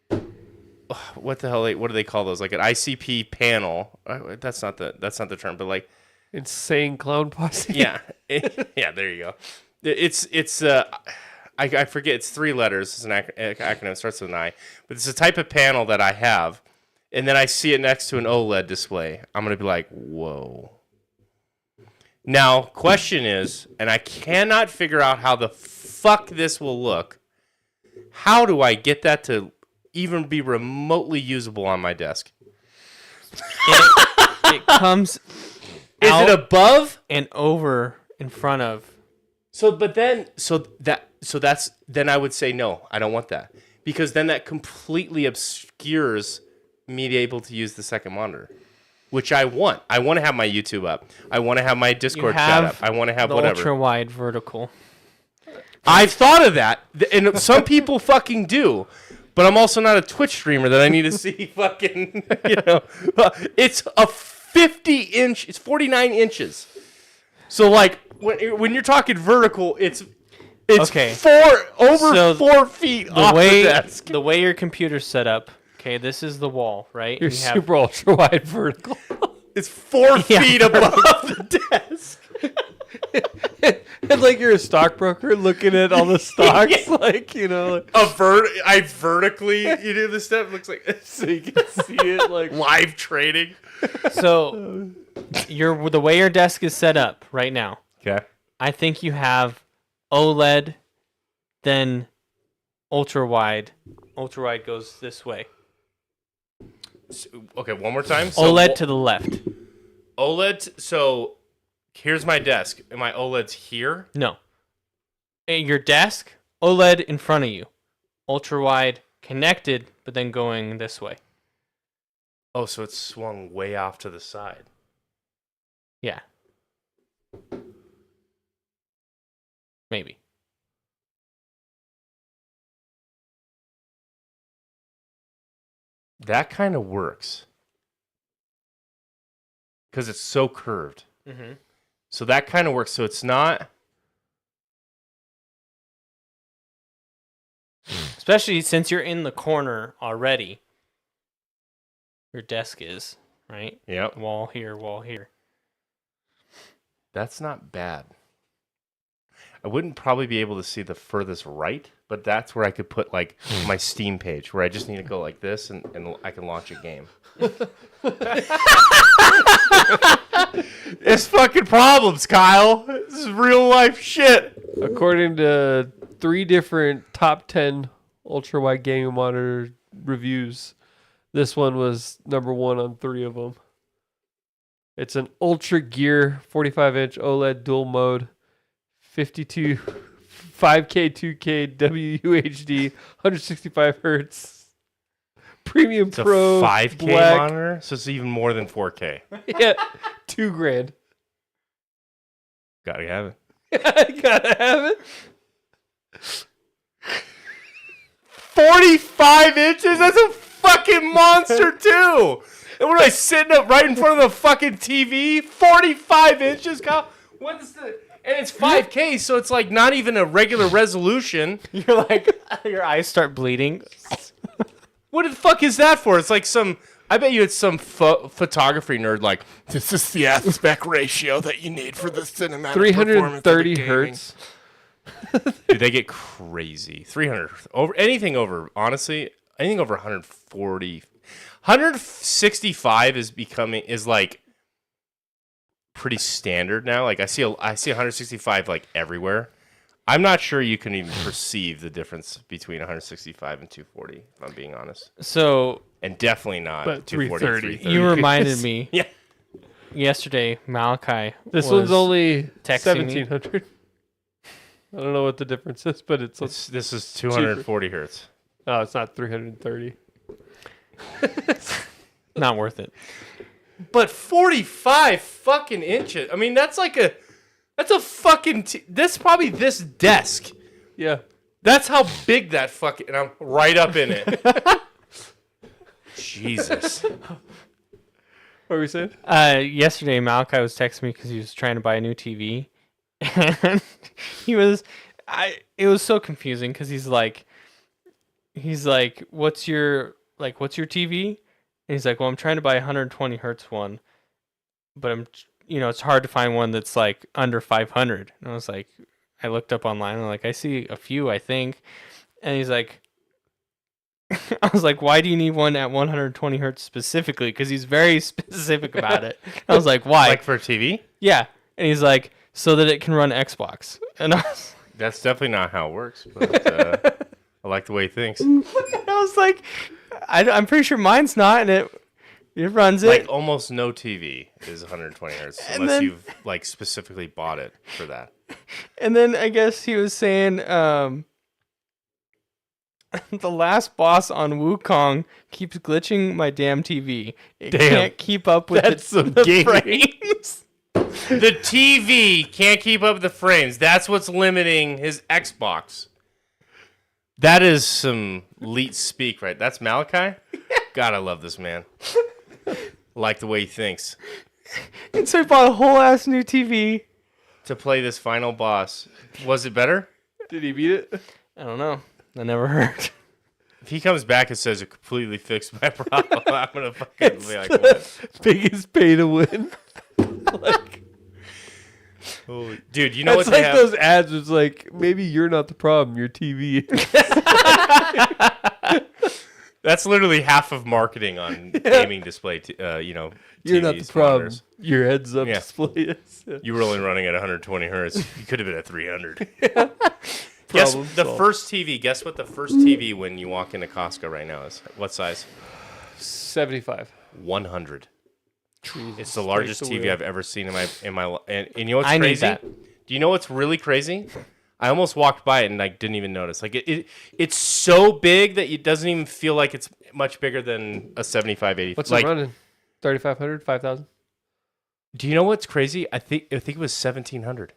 Speaker 3: the hell? What do they call those? Like an ICP panel? That's not the term, but like
Speaker 1: Insane clown posse.
Speaker 3: yeah, yeah. There you go. It's I forget. It's 3 letters. It's an acronym. It starts with an I. But it's a type of panel that I have. And then I see it next to an OLED display. I'm going to be like, whoa. Now, question is, and I cannot figure out how the fuck this will look. How do I get that to even be remotely usable on my desk?
Speaker 2: It comes
Speaker 3: Is
Speaker 2: out
Speaker 3: it above?
Speaker 2: and over in front of.
Speaker 3: Then I would say no, I don't want that. Because then that completely obscures me able to use the second monitor, which I want. I want to have my YouTube up. I want to have my Discord chat up. I want to have
Speaker 2: the
Speaker 3: whatever.
Speaker 2: ultra wide vertical.
Speaker 3: I've thought of that, and some people fucking do, but I'm also not a Twitch streamer that I need to see fucking, It's a 50-inch, it's 49 inches. So, like, when you're talking vertical, it's
Speaker 2: Okay.
Speaker 3: 4 feet off the desk.
Speaker 2: The way your computer's set up, okay, this is the wall, right?
Speaker 1: You're
Speaker 2: You have-
Speaker 1: super ultra wide vertical.
Speaker 3: It's 4
Speaker 2: Yeah.
Speaker 3: feet above the desk.
Speaker 1: And like you're a stockbroker looking at all the stocks,
Speaker 3: Yeah.
Speaker 1: like,
Speaker 3: I vertically, you do the step, it looks like
Speaker 1: so you can see it like
Speaker 3: live trading.
Speaker 2: So, the way your desk is set up right now,
Speaker 3: Okay.
Speaker 2: I think you have OLED, then ultra wide. Ultra wide goes this way.
Speaker 3: Okay, one more time.
Speaker 2: OLED to the left.
Speaker 3: OLED. So here's my desk. And my OLED's here.
Speaker 2: No. Your desk, OLED in front of you. Ultra wide connected, but then going this way.
Speaker 3: Oh, so it's swung way off to the side.
Speaker 2: Yeah. Maybe.
Speaker 3: That kind of works. Because it's so curved.
Speaker 2: Mm-hmm.
Speaker 3: So that kind of works. So it's not.
Speaker 2: Especially since you're in the corner already. Your desk is, right?
Speaker 3: Yep.
Speaker 2: Wall here, wall here.
Speaker 3: That's not bad. I wouldn't probably be able to see the furthest right, but that's where I could put like my Steam page where I just need to go like this and I can launch a game. It's fucking problems, Kyle. This is real life shit.
Speaker 1: according to 3 different top 10 ultra wide gaming monitor reviews, this one was number 1 on 3 of them. It's an Ultra Gear 45-inch OLED dual mode, 52 5K, 2K, WUHD, 165 hertz, Premium
Speaker 3: It's a
Speaker 1: Pro,
Speaker 3: 5K
Speaker 1: black.
Speaker 3: monitor, so it's even more than 4K.
Speaker 1: Yeah, $2,000.
Speaker 3: Gotta have it.
Speaker 1: I gotta have it.
Speaker 3: 45 inches? That's a fucking monster, too. And what am I sitting up right in front of the fucking TV? 45 inches, Kyle? What is the... And it's 5K, so it's like not even a regular resolution.
Speaker 2: You're like, your eyes start bleeding.
Speaker 3: What the fuck is that for? It's like some... I bet you it's some photography nerd like, this is the aspect ratio that you need for the cinematic
Speaker 1: 330 hertz.
Speaker 3: Dude, they get crazy. 300 over anything over, honestly, anything over 140. 165 is like pretty standard now. Like I see 165 like everywhere. I'm not sure you can even perceive the difference between 165 and 240, if I'm being honest.
Speaker 2: So,
Speaker 3: And definitely not
Speaker 1: But
Speaker 3: 240.
Speaker 1: 330.
Speaker 2: you reminded me.
Speaker 3: Yeah.
Speaker 2: Yesterday, Malachi.
Speaker 1: This
Speaker 2: was
Speaker 1: one's only
Speaker 2: texting me.
Speaker 1: 1700. I don't know what the difference is, but it's
Speaker 3: This is 240 hertz.
Speaker 1: oh, it's not 330.
Speaker 2: Not worth it.
Speaker 3: But 45 fucking inches. I mean, that's a fucking, that's probably this desk.
Speaker 1: Yeah.
Speaker 3: That's how big that fucking, and I'm right up in it. Jesus.
Speaker 1: What were we saying?
Speaker 2: Yesterday, Malachi was texting me because he was trying to buy a new TV, and it was so confusing because he's like, what's your TV? And he's like, well, I'm trying to buy a 120 hertz one, but it's hard to find one that's like under 500. And I was like, I looked up online and I see a few, I think. And he's like, I was like, why do you need one at 120 hertz specifically? Because he's very specific about it. I was like, why?
Speaker 3: Like for TV?
Speaker 2: Yeah. And he's like, so that it can run Xbox. And I was,
Speaker 3: That's definitely not how it works, but I like the way he thinks.
Speaker 2: I was like, I'm pretty sure mine's not, and it runs it.
Speaker 3: Like almost no TV is 120 hertz
Speaker 2: And
Speaker 3: unless
Speaker 2: then-
Speaker 3: you've like specifically bought it for that.
Speaker 2: And then I guess he was saying the last boss on Wukong keeps glitching my damn TV. It
Speaker 1: Damn.
Speaker 2: can't keep up with
Speaker 1: That's some
Speaker 2: the
Speaker 1: gaming.
Speaker 2: frames.
Speaker 3: The TV can't keep up with the frames. That's what's limiting his Xbox. That is some elite speak, right? That's Malachi? God, I love this man. Like the way he thinks.
Speaker 2: And so he bought a whole ass new TV.
Speaker 3: To play this final boss. Was it better?
Speaker 1: Did he beat it?
Speaker 2: I don't know. I never heard.
Speaker 3: If he comes back and says it completely fixed my problem, I'm going to fucking be like, what?
Speaker 1: Biggest pay to win.
Speaker 3: Holy... Dude, you know
Speaker 1: That's
Speaker 3: what they
Speaker 1: like
Speaker 3: have?
Speaker 1: those ads. It's like, maybe you're not the problem, your TV.
Speaker 3: That's literally half of marketing on gaming display,
Speaker 1: You're
Speaker 3: TVs,
Speaker 1: not the problem.
Speaker 3: monitors.
Speaker 1: Your heads up
Speaker 3: Yeah.
Speaker 1: display is.
Speaker 3: You were only running at 120 hertz. You could have been at 300. Guess
Speaker 1: Problem
Speaker 3: the
Speaker 1: solved.
Speaker 3: first TV. Guess what the first TV when you walk into Costco right now is? What size?
Speaker 1: 75.
Speaker 3: 100.
Speaker 1: Jesus,
Speaker 3: It's the largest
Speaker 1: breaks the
Speaker 3: TV
Speaker 1: wheel.
Speaker 3: I've ever seen in my. And you know what's
Speaker 2: I need
Speaker 3: crazy?
Speaker 2: that.
Speaker 3: Do you know what's really crazy? I almost walked by it and didn't even notice. It's so big that it doesn't even feel like it's much bigger than a 7580.
Speaker 1: What's it running? 3,500, 5,000?
Speaker 3: Do you know what's crazy? I think it was 1,700.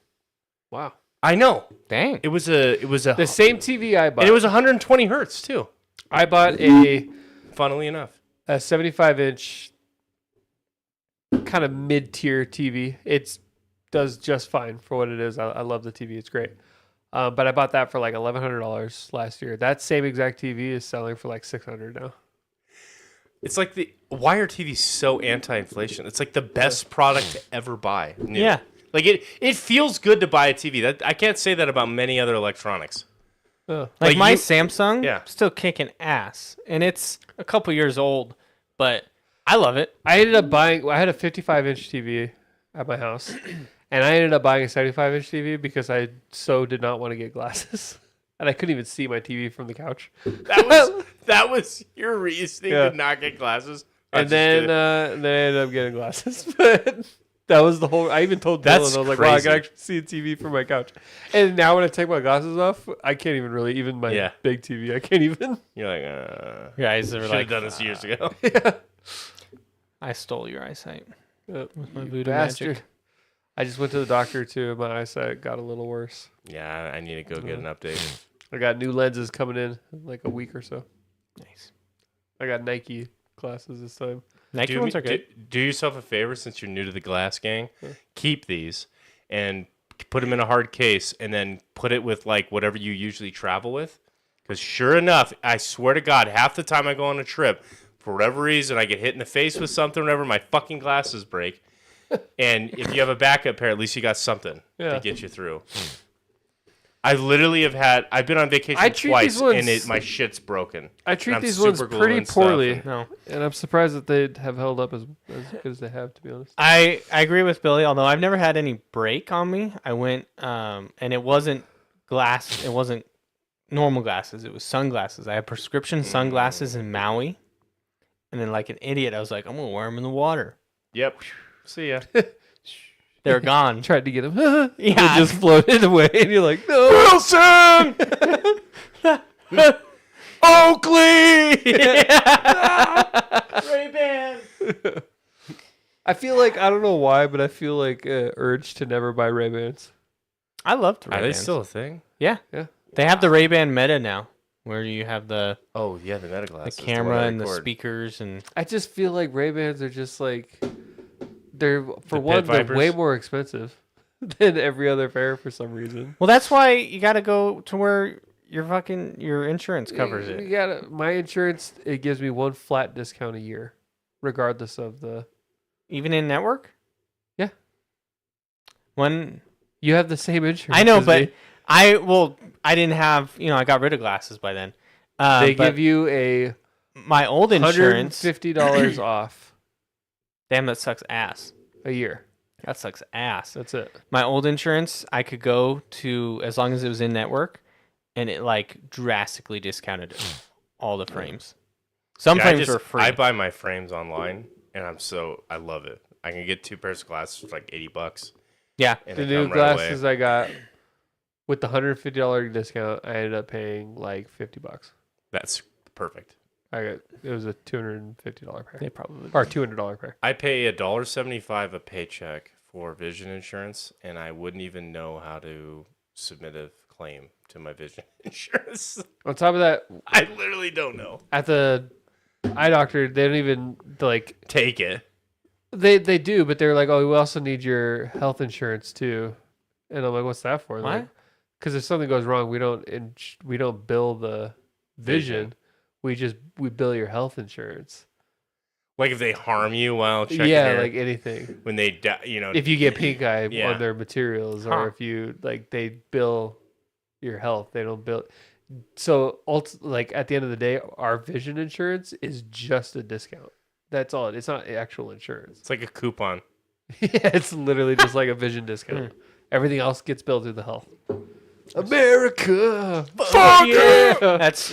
Speaker 1: Wow.
Speaker 3: I know.
Speaker 2: Dang.
Speaker 3: It was a
Speaker 1: The same TV I bought.
Speaker 3: and it was 120 hertz too.
Speaker 1: I bought a
Speaker 3: Funnily enough.
Speaker 1: 75-inch kind of mid-tier TV. It does just fine for what it is. I love the TV. It's great. But I bought that for like $1,100 last year. That same exact TV is selling for like $600 now.
Speaker 3: It's like why are TVs so anti-inflation? It's like the best product to ever buy. New.
Speaker 2: Yeah.
Speaker 3: Like it feels good to buy a TV. That I can't say that about many other electronics.
Speaker 1: Oh.
Speaker 2: Like my
Speaker 3: you-
Speaker 2: Samsung,
Speaker 3: Yeah.
Speaker 2: still kicking ass. And it's a couple years old, but I love it.
Speaker 1: I ended up buying. I had a 55-inch TV at my house, and I ended up buying a 75-inch TV because I so did not want to get glasses, and I couldn't even see my TV from the couch.
Speaker 3: That was your reasoning
Speaker 1: Yeah.
Speaker 3: to not get glasses.
Speaker 1: And then I ended up getting glasses. But That was the whole. I even told Dylan, I
Speaker 3: That's
Speaker 1: was like, "Wow, I can
Speaker 3: crazy.
Speaker 1: actually see a TV from my couch." And now when I take my glasses off, I can't even really. Even my
Speaker 3: Yeah.
Speaker 1: big TV, I can't even.
Speaker 3: You're like,
Speaker 2: Guys that were
Speaker 3: should
Speaker 2: like,
Speaker 3: have done this years ago.
Speaker 1: Yeah.
Speaker 2: I stole your eyesight with my
Speaker 1: You
Speaker 2: voodoo
Speaker 1: bastard.
Speaker 2: magic.
Speaker 1: I just went to the doctor too. And my eyesight got a little worse.
Speaker 3: Yeah, I need to go get an update.
Speaker 1: I got new lenses coming in like a week or so.
Speaker 2: Nice.
Speaker 1: I got Nike glasses this time.
Speaker 2: Nike ones are good.
Speaker 3: Do yourself a favor since you're new to the glass gang. Keep these and put them in a hard case and then put it with like whatever you usually travel with. Because sure enough, I swear to God, half the time I go on a trip, for whatever reason, I get hit in the face with something, whatever, my fucking glasses break. And if you have a backup pair, at least you got something to get you through. I literally I've been on vacation twice, and my shit's broken.
Speaker 1: I treat
Speaker 3: I'm
Speaker 1: these ones
Speaker 3: super
Speaker 1: pretty
Speaker 3: gluing stuff
Speaker 1: poorly,
Speaker 3: and-
Speaker 2: No.
Speaker 1: and I'm surprised that they have held up as good as they have, to be honest.
Speaker 2: I agree with Billy, although I've never had any break on me. I went, and it wasn't glass. It wasn't normal glasses. It was sunglasses. I had prescription sunglasses in Maui. And then like an idiot, I was like, I'm going to wear them in the water.
Speaker 3: Yep. See ya.
Speaker 2: They're gone.
Speaker 1: Tried to get them.
Speaker 2: Yeah.
Speaker 1: They just floated away, and you're like, no.
Speaker 3: Wilson! Oakley!
Speaker 2: Ray-Ban.
Speaker 1: I feel like, I don't know why, but I feel like urge to never buy Ray-Bans.
Speaker 2: I loved
Speaker 3: Are
Speaker 2: Ray-Bans.
Speaker 3: they still a thing?
Speaker 2: Yeah.
Speaker 1: Yeah.
Speaker 2: They have the Ray-Ban Meta now, where you have the
Speaker 3: Oh, yeah, the meta glasses.
Speaker 2: camera and the speakers and
Speaker 1: I just feel like Ray-Bans are just like, they're, for
Speaker 3: The
Speaker 1: one,
Speaker 3: Pit
Speaker 1: they're
Speaker 3: Vipers?
Speaker 1: way more expensive than every other pair for some reason.
Speaker 2: well, that's why you got to go to where your insurance covers
Speaker 1: You
Speaker 2: it.
Speaker 1: gotta, my insurance, it gives me one flat discount a year, regardless of the.
Speaker 2: Even in network?
Speaker 1: Yeah.
Speaker 2: When
Speaker 1: You have the same insurance.
Speaker 2: I know,
Speaker 1: as
Speaker 2: but
Speaker 1: me.
Speaker 2: I didn't have, I got rid of glasses by then.
Speaker 1: They
Speaker 2: But
Speaker 1: give you a
Speaker 2: my old insurance.
Speaker 1: $150 off
Speaker 2: Damn, that sucks ass.
Speaker 1: a year.
Speaker 2: That sucks ass.
Speaker 1: That's it.
Speaker 2: My old insurance, I could go to as long as it was in network, and it like drastically discounted all the frames. Some frames were free.
Speaker 3: I buy my frames online, and I love it. I can get 2 pairs of glasses for like $80.
Speaker 2: Yeah.
Speaker 3: And
Speaker 1: The
Speaker 3: they
Speaker 1: new
Speaker 3: come right away.
Speaker 1: glasses I got with the $150 discount, I ended up paying like $50.
Speaker 3: That's perfect.
Speaker 1: It was a $250 pair.
Speaker 2: They probably
Speaker 1: Or $200 pair.
Speaker 3: I pay $1.75 a paycheck for vision insurance, and I wouldn't even know how to submit a claim to my vision insurance.
Speaker 1: On top of that,
Speaker 3: I literally don't know.
Speaker 1: at the eye doctor, they don't even like
Speaker 3: Take it.
Speaker 1: they do, but they're like, oh, we also need your health insurance too. And I'm like, what's that for?
Speaker 2: What?
Speaker 1: Because if something goes wrong, we don't bill the vision. We bill your health insurance.
Speaker 3: Like if they harm you while checking
Speaker 1: Yeah,
Speaker 3: your-
Speaker 1: like anything.
Speaker 3: when they die,
Speaker 1: If you get pink eye
Speaker 3: Yeah.
Speaker 1: on their materials, or
Speaker 2: Huh.
Speaker 1: if you like, they bill your health. They don't bill. So, like at the end of the day, our vision insurance is just a discount. That's all. It's not actual insurance.
Speaker 3: it's like a coupon.
Speaker 1: Yeah, it's literally just like a vision discount. Everything else gets billed through the health. America, fuck yeah!
Speaker 2: That's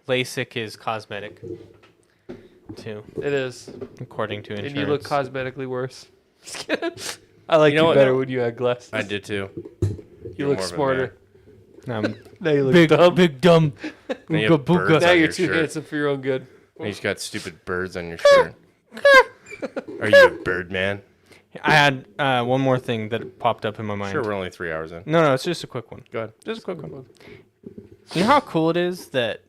Speaker 2: LASIK is cosmetic too,
Speaker 1: It is,
Speaker 2: according to insurance.
Speaker 1: and you look cosmetically worse. Just kidding. I like
Speaker 3: You know
Speaker 1: you
Speaker 3: what,
Speaker 1: better
Speaker 3: though?
Speaker 1: when you had glasses.
Speaker 3: I did too.
Speaker 1: You
Speaker 3: You're
Speaker 1: look
Speaker 3: more of a
Speaker 1: smarter.
Speaker 2: Um,
Speaker 1: Now you look
Speaker 2: big
Speaker 1: dumb.
Speaker 2: big dumb.
Speaker 3: Now you
Speaker 2: Ooga
Speaker 3: have
Speaker 2: booga.
Speaker 3: birds
Speaker 1: Now
Speaker 3: on
Speaker 1: you're
Speaker 3: your
Speaker 1: too
Speaker 3: shirt.
Speaker 1: handsome for your own good.
Speaker 3: And you just got stupid birds on your shirt. Are you a bird man?
Speaker 2: I had one more thing that popped up in my mind.
Speaker 3: Sure, we're only 3 hours in.
Speaker 2: No, it's just a quick one.
Speaker 3: Go ahead.
Speaker 2: Just a quick one. You know how cool it is that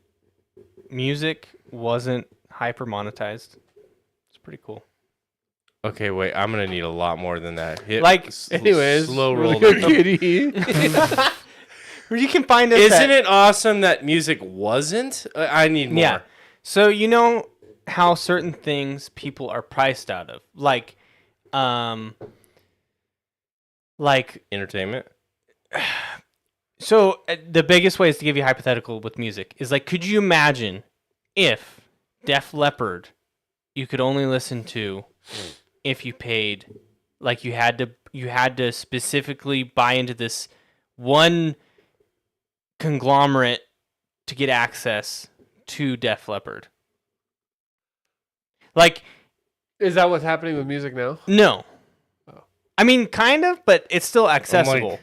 Speaker 2: music wasn't hyper monetized? It's pretty cool.
Speaker 3: Okay, wait. I'm gonna need a lot more than that.
Speaker 2: Like,
Speaker 1: Anyways,
Speaker 3: slow
Speaker 1: really
Speaker 3: roll.
Speaker 1: good
Speaker 3: down.
Speaker 1: kitty.
Speaker 2: Where you can find us.
Speaker 3: Isn't it awesome that music wasn't? I need more.
Speaker 2: Yeah. So you know how certain things people are priced out of, like
Speaker 3: Entertainment.
Speaker 2: So the biggest way is to give you a hypothetical with music is like, could you imagine if Def Leppard you could only listen to if you paid, like you had to specifically buy into this one conglomerate to get access to Def Leppard? Like,
Speaker 1: Is that what's happening with music now?
Speaker 2: no.
Speaker 1: Oh.
Speaker 2: I mean, kind of, but it's still accessible.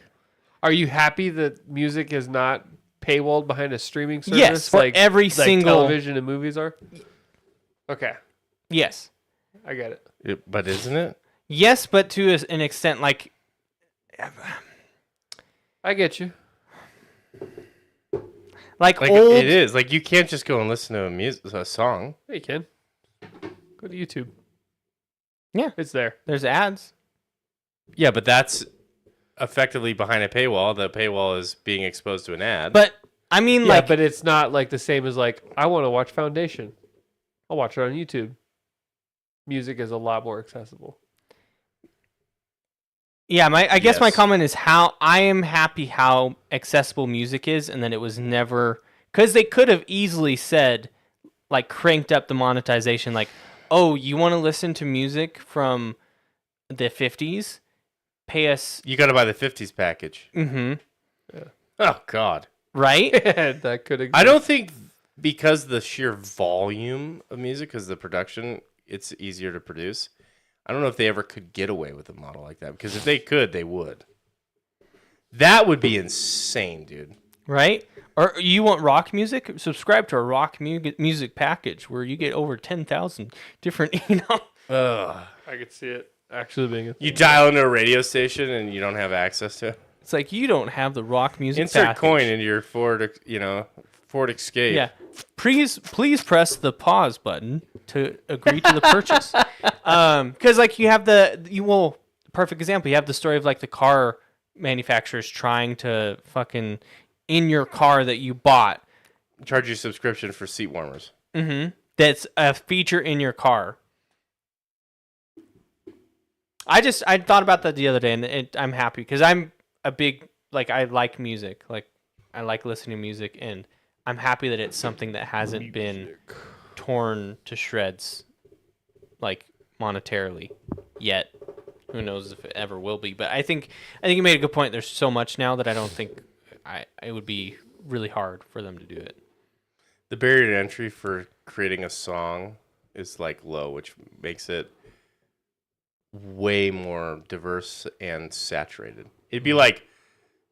Speaker 1: Are you happy that music is not paywalled behind a streaming service?
Speaker 2: Yes, for every single
Speaker 1: television and movies are. Okay,
Speaker 2: yes,
Speaker 1: I get it.
Speaker 3: But isn't it?
Speaker 2: yes, but to an extent, like
Speaker 1: I get you.
Speaker 2: like
Speaker 3: Like
Speaker 2: old.
Speaker 3: it is. Like you can't just go and listen to a song.
Speaker 1: Yeah, you can. Go to YouTube.
Speaker 2: Yeah.
Speaker 1: It's there.
Speaker 2: There's ads.
Speaker 3: Yeah, but that's effectively behind a paywall. The paywall is being exposed to an ad.
Speaker 2: But I mean,
Speaker 1: Yeah,
Speaker 2: like,
Speaker 1: but it's not like the same as like I want to watch Foundation. I'll watch it on YouTube. Music is a lot more accessible.
Speaker 2: yeah. I guess my
Speaker 3: Yes.
Speaker 2: comment is how I am happy how accessible music is, and that it was never because they could have easily said, like, cranked up the monetization, like, oh, you want to listen to music from the 50s? Pay us.
Speaker 3: You got to buy the 50s package.
Speaker 2: Mm-hmm.
Speaker 3: Oh God.
Speaker 2: Right?
Speaker 1: That could exist.
Speaker 3: I don't think because the sheer volume of music, because the production, it's easier to produce. I don't know if they ever could get away with a model like that. Because if they could, they would. That would be insane, dude.
Speaker 2: Right? Or you want rock music? Subscribe to a rock music package where you get over 10,000 different,
Speaker 3: Ugh.
Speaker 1: I could see it actually being a thing.
Speaker 3: You dial into a radio station and you don't have access to it.
Speaker 2: It's like you don't have the rock music
Speaker 3: Insert
Speaker 2: package.
Speaker 3: coin into your Ford Escape.
Speaker 2: Yeah. Please press the pause button to agree to the purchase. Because like you have perfect example. You have the story of like the car manufacturers trying to fucking in your car that you bought.
Speaker 3: Charge you subscription for seat warmers.
Speaker 2: Mm-hmm. That's a feature in your car. I thought about that the other day, and I'm happy because I'm a big I like music. Like I like listening to music, and I'm happy that it's something that hasn't been torn to shreds, like monetarily, yet. Who knows if it ever will be? But I think you made a good point. There's so much now that I don't think it would be really hard for them to do it.
Speaker 3: The barrier to entry for creating a song is like low, which makes it way more diverse and saturated. It'd be like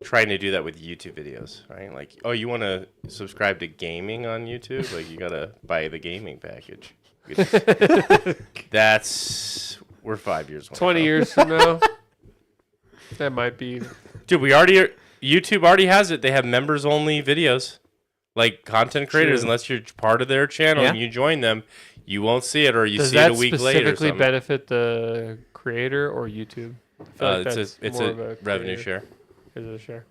Speaker 3: trying to do that with YouTube videos, right? Like, oh, you want to subscribe to gaming on YouTube? Like, you gotta buy the gaming package. We're 5 years.
Speaker 1: 20 years from now. That might be.
Speaker 3: Dude, YouTube already has it. They have members only videos, like content creators.
Speaker 1: True.
Speaker 3: Unless you're part of their channel and you join them, you won't see it, or you
Speaker 1: Does
Speaker 3: see it
Speaker 1: that
Speaker 3: a week later.
Speaker 1: specifically benefit the creator or YouTube? I feel like
Speaker 3: It's
Speaker 1: that's
Speaker 3: a
Speaker 1: more of a
Speaker 3: revenue
Speaker 1: creator.
Speaker 3: share.
Speaker 1: Is it a share?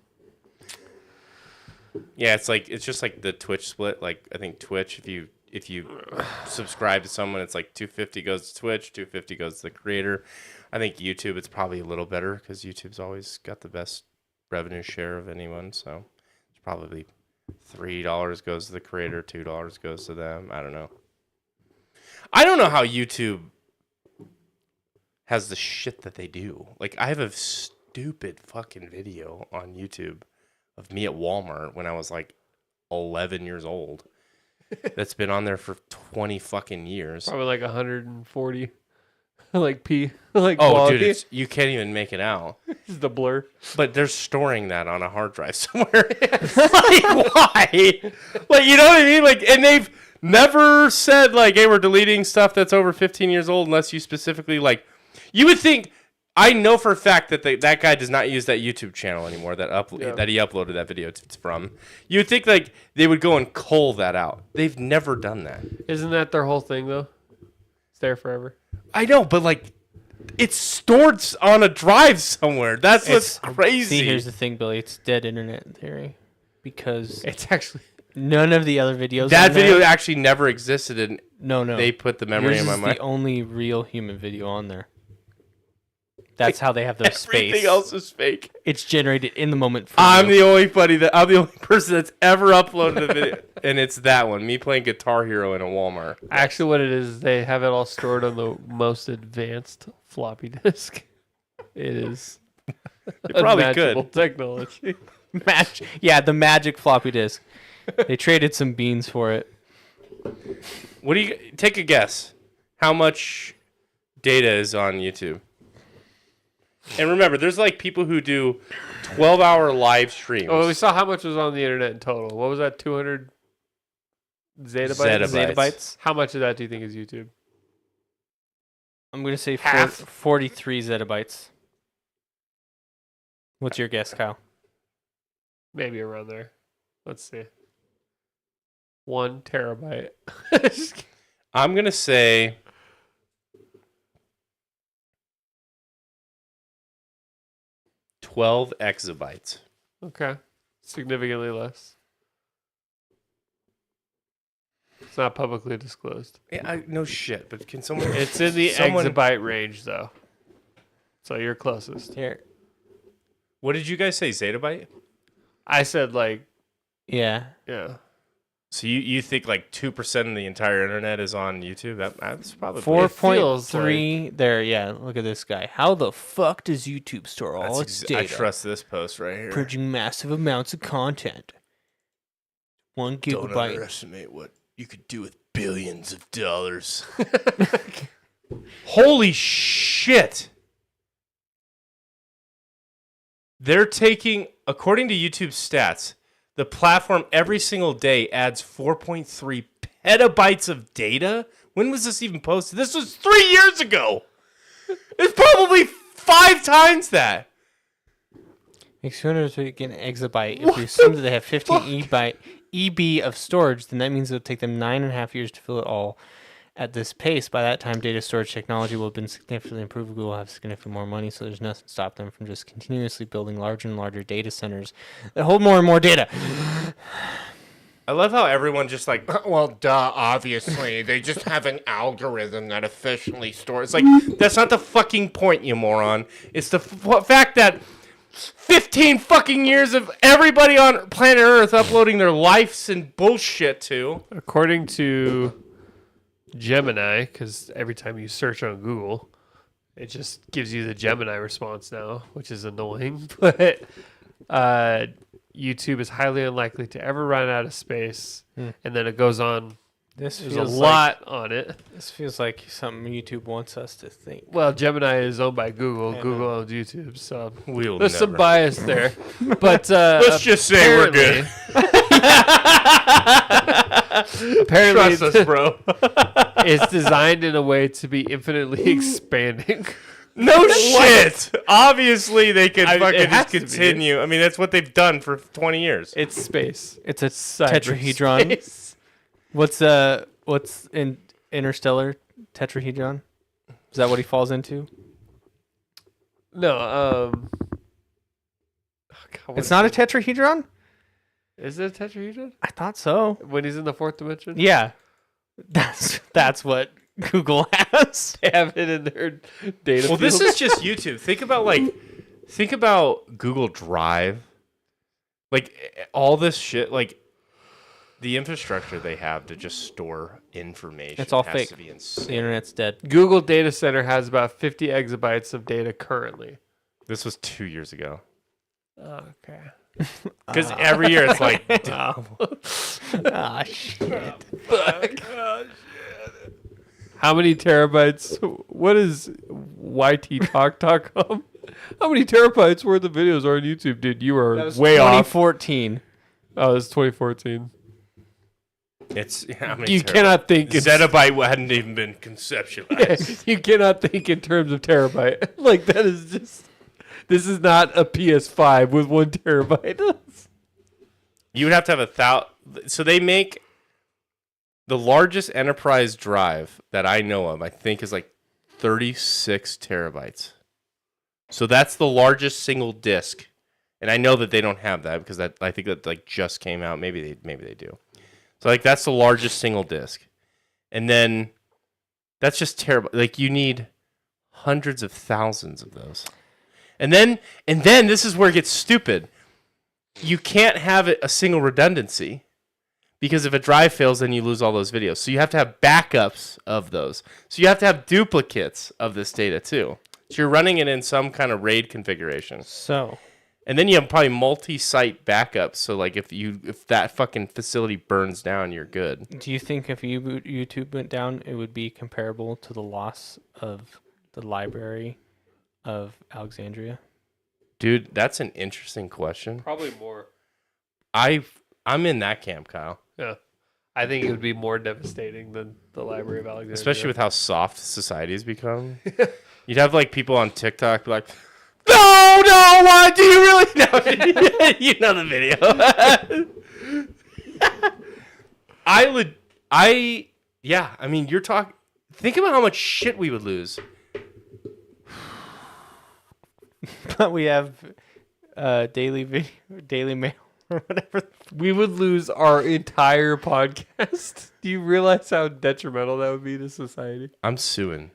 Speaker 3: Yeah, it's just like the Twitch split. Like I think Twitch, if you subscribe to someone, it's like $250 goes to Twitch, $250 goes to the creator. I think YouTube, it's probably a little better because YouTube's always got the best revenue share of anyone. So it's probably $3 goes to the creator, $2 goes to them. I don't know. I don't know how YouTube has the shit that they do. Like I have a stupid fucking video on YouTube of me at Walmart when I was like 11 years old. That's been on there for 20 fucking years.
Speaker 1: Probably like 140. Like like
Speaker 3: Oh,
Speaker 1: quality.
Speaker 3: dude, you can't even make it out.
Speaker 1: It's the blur.
Speaker 3: But they're storing that on a hard drive somewhere. Like, why? Like, you know what I mean? Like, and they've never said, like, hey, we're deleting stuff that's over 15 years old unless you specifically, like, you would think, I know for a fact that that guy does not use that YouTube channel anymore that he uploaded that video from. You would think, like, they would go and cull that out. They've never done that.
Speaker 1: Isn't that their whole thing, though? It's there forever.
Speaker 3: I know, but, like, it's stored on a drive somewhere. That's what's crazy.
Speaker 2: See, here's the thing, Billy. It's dead internet in theory because
Speaker 1: It's actually.
Speaker 2: none of the other videos.
Speaker 3: That
Speaker 2: on there-
Speaker 3: video actually never existed, and
Speaker 2: No.
Speaker 3: they put the memory
Speaker 2: Yours
Speaker 3: in my
Speaker 2: is
Speaker 3: mind.
Speaker 2: the only real human video on there. That's how they have those
Speaker 3: Everything
Speaker 2: space.
Speaker 3: else is fake.
Speaker 2: It's generated in the moment. For
Speaker 3: I'm
Speaker 2: you.
Speaker 3: the only person that's ever uploaded a video, and it's that one. Me playing Guitar Hero in a Walmart.
Speaker 1: Actually, what it is, they have it all stored on the most advanced floppy disk. It is.
Speaker 3: They probably
Speaker 1: unmatchable
Speaker 3: could.
Speaker 1: technology.
Speaker 2: the magic floppy disk. They traded some beans for it.
Speaker 3: What do you take a guess? How much data is on YouTube? And remember, there's like people who do 12-hour live streams.
Speaker 1: Oh, we saw how much was on the internet in total. What was that? 200 zettabytes?
Speaker 2: Zettabytes.
Speaker 1: How much of that do you think is YouTube?
Speaker 2: I'm going to say
Speaker 1: Half.
Speaker 2: 43 zettabytes. What's your guess, Kyle?
Speaker 1: Maybe around there. Let's see. 1 terabyte.
Speaker 3: I'm going to say 12 exabytes.
Speaker 1: Okay. Significantly less. It's not publicly disclosed.
Speaker 3: Yeah, no shit, but can someone...
Speaker 1: It's in the
Speaker 3: Someone-
Speaker 1: exabyte range, though. So you're closest.
Speaker 2: Here.
Speaker 3: What did you guys say, zettabyte?
Speaker 1: I said, like,
Speaker 2: Yeah.
Speaker 1: yeah.
Speaker 3: So you think like 2% of the entire internet is on YouTube? That's probably...
Speaker 2: 4.3 there. Yeah, look at this guy. How the fuck does YouTube store all
Speaker 3: That's
Speaker 2: its data?
Speaker 3: I trust this post right here.
Speaker 2: Purging massive amounts of content. 1
Speaker 3: Don't
Speaker 2: gigabyte.
Speaker 3: underestimate what you could do with billions of dollars. Holy shit! They're taking, according to YouTube stats, the platform every single day adds 4.3 petabytes of data. When was this even posted? This was 3 years ago. It's probably 5 times that.
Speaker 2: Makes 200 exabyte. If we assume that they have 15 EB of storage, then that means it'll take them 9.5 years to fill it all at this pace. By that time, data storage technology will have been significantly improved. Google will have significantly more money, so there's nothing to stop them from just continuously building larger and larger data centers that hold more and more data.
Speaker 3: I love how everyone just like,
Speaker 4: Well, duh, obviously. They just have an algorithm that efficiently stores.
Speaker 3: it's like, that's not the fucking point, you moron. It's the fact that 15 fucking years of everybody on planet Earth uploading their lives and bullshit to.
Speaker 1: According to Gemini, because every time you search on Google, it just gives you the Gemini response now, which is annoying. But YouTube is highly unlikely to ever run out of space. And then it goes on.
Speaker 2: This
Speaker 1: There's a lot on it.
Speaker 2: This feels like something YouTube wants us to think.
Speaker 1: Well, Gemini is owned by Google.
Speaker 2: Yeah,
Speaker 1: Google owns YouTube, so
Speaker 3: We'll
Speaker 1: there's some
Speaker 3: never.
Speaker 1: bias there. But
Speaker 3: Let's just say we're good.
Speaker 1: Apparently,
Speaker 3: Trust us, bro.
Speaker 1: it's designed in a way to be infinitely expanding.
Speaker 3: No shit. Obviously, they could
Speaker 1: I mean,
Speaker 3: fucking
Speaker 1: it has
Speaker 3: just
Speaker 1: to be.
Speaker 3: continue. I mean, that's what they've done for 20 years.
Speaker 1: It's space.
Speaker 2: It's a
Speaker 1: Cyberspace.
Speaker 2: tetrahedron. What's in Interstellar tetrahedron? Is that what he falls into?
Speaker 1: No, oh, God, what
Speaker 2: It's
Speaker 1: is
Speaker 2: not a
Speaker 1: it?
Speaker 2: tetrahedron?
Speaker 1: Is it a tetrahedron?
Speaker 2: I thought so.
Speaker 1: When he's in the fourth dimension?
Speaker 2: Yeah. That's what Google has.
Speaker 1: They have it in their data.
Speaker 3: Well, this
Speaker 1: field.
Speaker 3: is just YouTube. Think about Google Drive. Like all this shit, like the infrastructure they have to just store information.
Speaker 2: It's all
Speaker 3: has
Speaker 2: fake.
Speaker 3: to be
Speaker 2: The
Speaker 3: insane.
Speaker 2: internet's dead.
Speaker 1: Google Data Center has about 50 exabytes of data currently.
Speaker 3: This was 2 years ago.
Speaker 1: Okay.
Speaker 3: Because every year it's like,
Speaker 2: Ah, shit.
Speaker 1: How many terabytes? What is yttalk.com? How many terabytes worth of videos are on YouTube, dude? You are way off.
Speaker 2: 2014.
Speaker 1: Oh, it's 2014.
Speaker 3: it's how many
Speaker 1: You
Speaker 3: terabytes?
Speaker 1: cannot think.
Speaker 3: Zettabyte hadn't even been conceptualized.
Speaker 1: You cannot think in terms of terabyte. Like that is just. This is not a PS5 with 1 terabyte.
Speaker 3: You would have to have 1,000. So they make the largest enterprise drive that I know of, I think, is like 36 terabytes. So that's the largest single disk. And I know that they don't have that because I think that like just came out. Maybe they do. So like that's the largest single disk. And then that's just terabyte. Like you need hundreds of thousands of those. And then this is where it gets stupid. You can't have a single redundancy because if a drive fails, then you lose all those videos. So you have to have backups of those. So you have to have duplicates of this data too. So you're running it in some kind of RAID configuration.
Speaker 2: So,
Speaker 3: And then you have probably multi-site backups. So like if that fucking facility burns down, you're good.
Speaker 2: do you think if YouTube went down, it would be comparable to the loss of the library of Alexandria?
Speaker 3: Dude, that's an interesting question.
Speaker 1: Probably more.
Speaker 3: I'm in that camp, Kyle.
Speaker 1: Yeah. I think it would be more devastating than the Library of Alexandria.
Speaker 3: Especially with how soft society has become. You'd have like people on TikTok be like, no, what do you really know? You know the video. I mean, you're talking, think about how much shit we would lose.
Speaker 2: But we have Daily Mail or whatever.
Speaker 1: we would lose our entire podcast. Do you realize how detrimental that would be to society?
Speaker 3: I'm suing.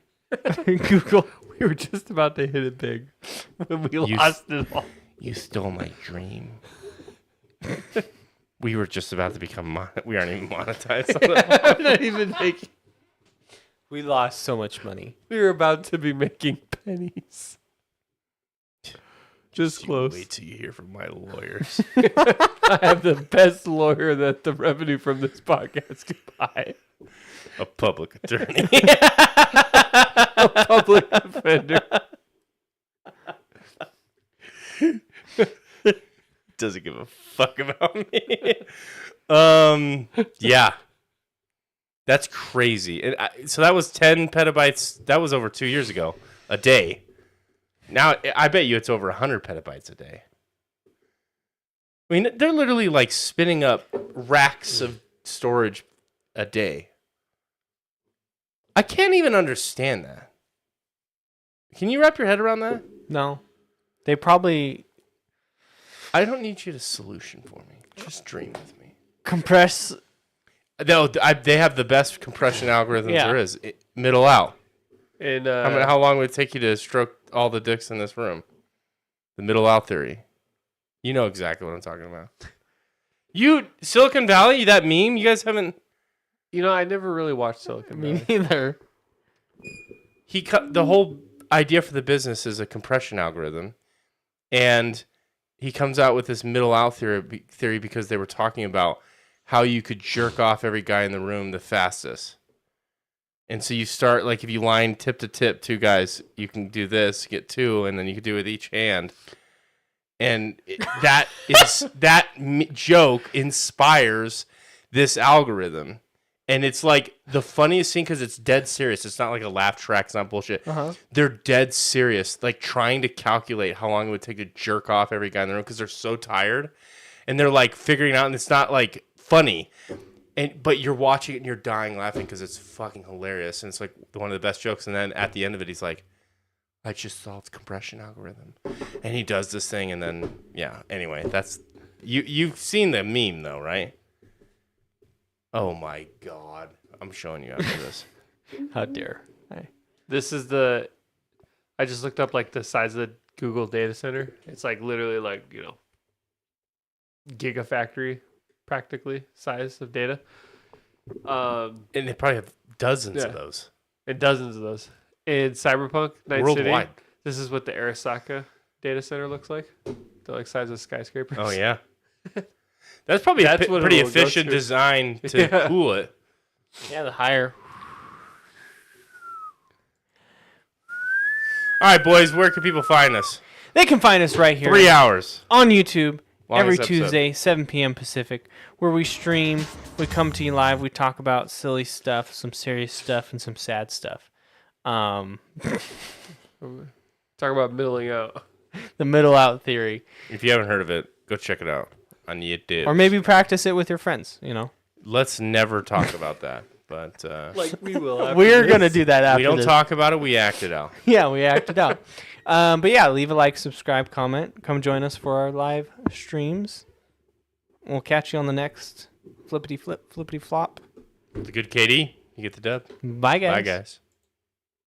Speaker 2: Google.
Speaker 1: We were just about to hit it big when we lost it all.
Speaker 3: You stole my dream. We were just about to become we aren't even monetized on it.
Speaker 1: I'm not even making.
Speaker 2: We lost so much money.
Speaker 1: We were about to be making pennies. Just close.
Speaker 3: Wait till you hear from my lawyers.
Speaker 1: I have the best lawyer that the revenue from this podcast could buy.
Speaker 3: A public attorney.
Speaker 1: A public defender.
Speaker 3: Doesn't give a fuck about me. Yeah. That's crazy. And so that was 10 petabytes. That was over 2 years ago. A day. Now, I bet you it's over 100 petabytes a day. I mean, they're literally like spinning up racks of storage a day. I can't even understand that. Can you wrap your head around that?
Speaker 2: No. They probably
Speaker 3: I don't need you to solution for me. Just dream with me.
Speaker 2: compress.
Speaker 3: No, they have the best compression algorithms
Speaker 2: Yeah.
Speaker 3: there is. Middle out.
Speaker 1: And
Speaker 3: How long would it take you to stroke all the dicks in this room? The middle out theory. You know exactly what I'm talking about. Silicon Valley, that meme, you guys haven't...
Speaker 1: I never really watched Silicon
Speaker 2: Me
Speaker 1: Valley.
Speaker 2: neither.
Speaker 3: The whole idea for the business is a compression algorithm. And he comes out with this middle out theory because they were talking about how you could jerk off every guy in the room the fastest. And so you start, like, if you line tip to tip, two guys, you can do this, get two, and then you can do it with each hand. And that joke inspires this algorithm. And it's like the funniest thing because it's dead serious. It's not like a laugh track. It's not bullshit.
Speaker 2: Uh-huh.
Speaker 3: They're dead serious, like trying to calculate how long it would take to jerk off every guy in the room because they're so tired. And they're like figuring out, and it's not like funny. But you're watching it and you're dying laughing because it's fucking hilarious. And it's like one of the best jokes. And then at the end of it, he's like, I just solved compression algorithm. And he does this thing. And then, yeah, anyway, that's, you've seen the meme though, right? Oh my God. I'm showing you after this.
Speaker 2: How dare.
Speaker 1: This is I just looked up like the size of the Google data center. It's like literally like, gigafactory practically size of data.
Speaker 3: And they probably have dozens of those.
Speaker 1: And dozens of those. In Cyberpunk Night
Speaker 3: Worldwide.
Speaker 1: City, this is what the Arasaka data center looks like. They're like size of skyscrapers.
Speaker 3: Oh, yeah. That's probably
Speaker 1: That's
Speaker 3: a
Speaker 1: what it
Speaker 3: pretty
Speaker 1: will go
Speaker 3: efficient
Speaker 1: to.
Speaker 3: design to cool it.
Speaker 2: Yeah, the higher.
Speaker 3: All right, boys, where can people find us?
Speaker 2: They can find us right here
Speaker 3: 3 hours.
Speaker 2: on YouTube
Speaker 3: Longest
Speaker 2: every
Speaker 3: episode.
Speaker 2: Tuesday, 7 p.m. Pacific, where we stream. We come to you live. We talk about silly stuff, some serious stuff, and some sad stuff.
Speaker 1: Talk about middling out.
Speaker 2: The middle out theory.
Speaker 3: If you haven't heard of it, go check it out on YouTube.
Speaker 2: Or maybe practice it with your friends,
Speaker 3: Let's never talk about that. But
Speaker 1: Like we will.
Speaker 2: We're going to do that after
Speaker 3: we don't
Speaker 2: this.
Speaker 3: talk about it. We act it out.
Speaker 2: Yeah, we acted out. But yeah, leave a like, subscribe, comment. Come join us for our live streams. We'll catch you on the next flippity flip, flippity flop.
Speaker 3: The good KD, you get the dub.
Speaker 2: Bye, guys.
Speaker 3: Bye, guys.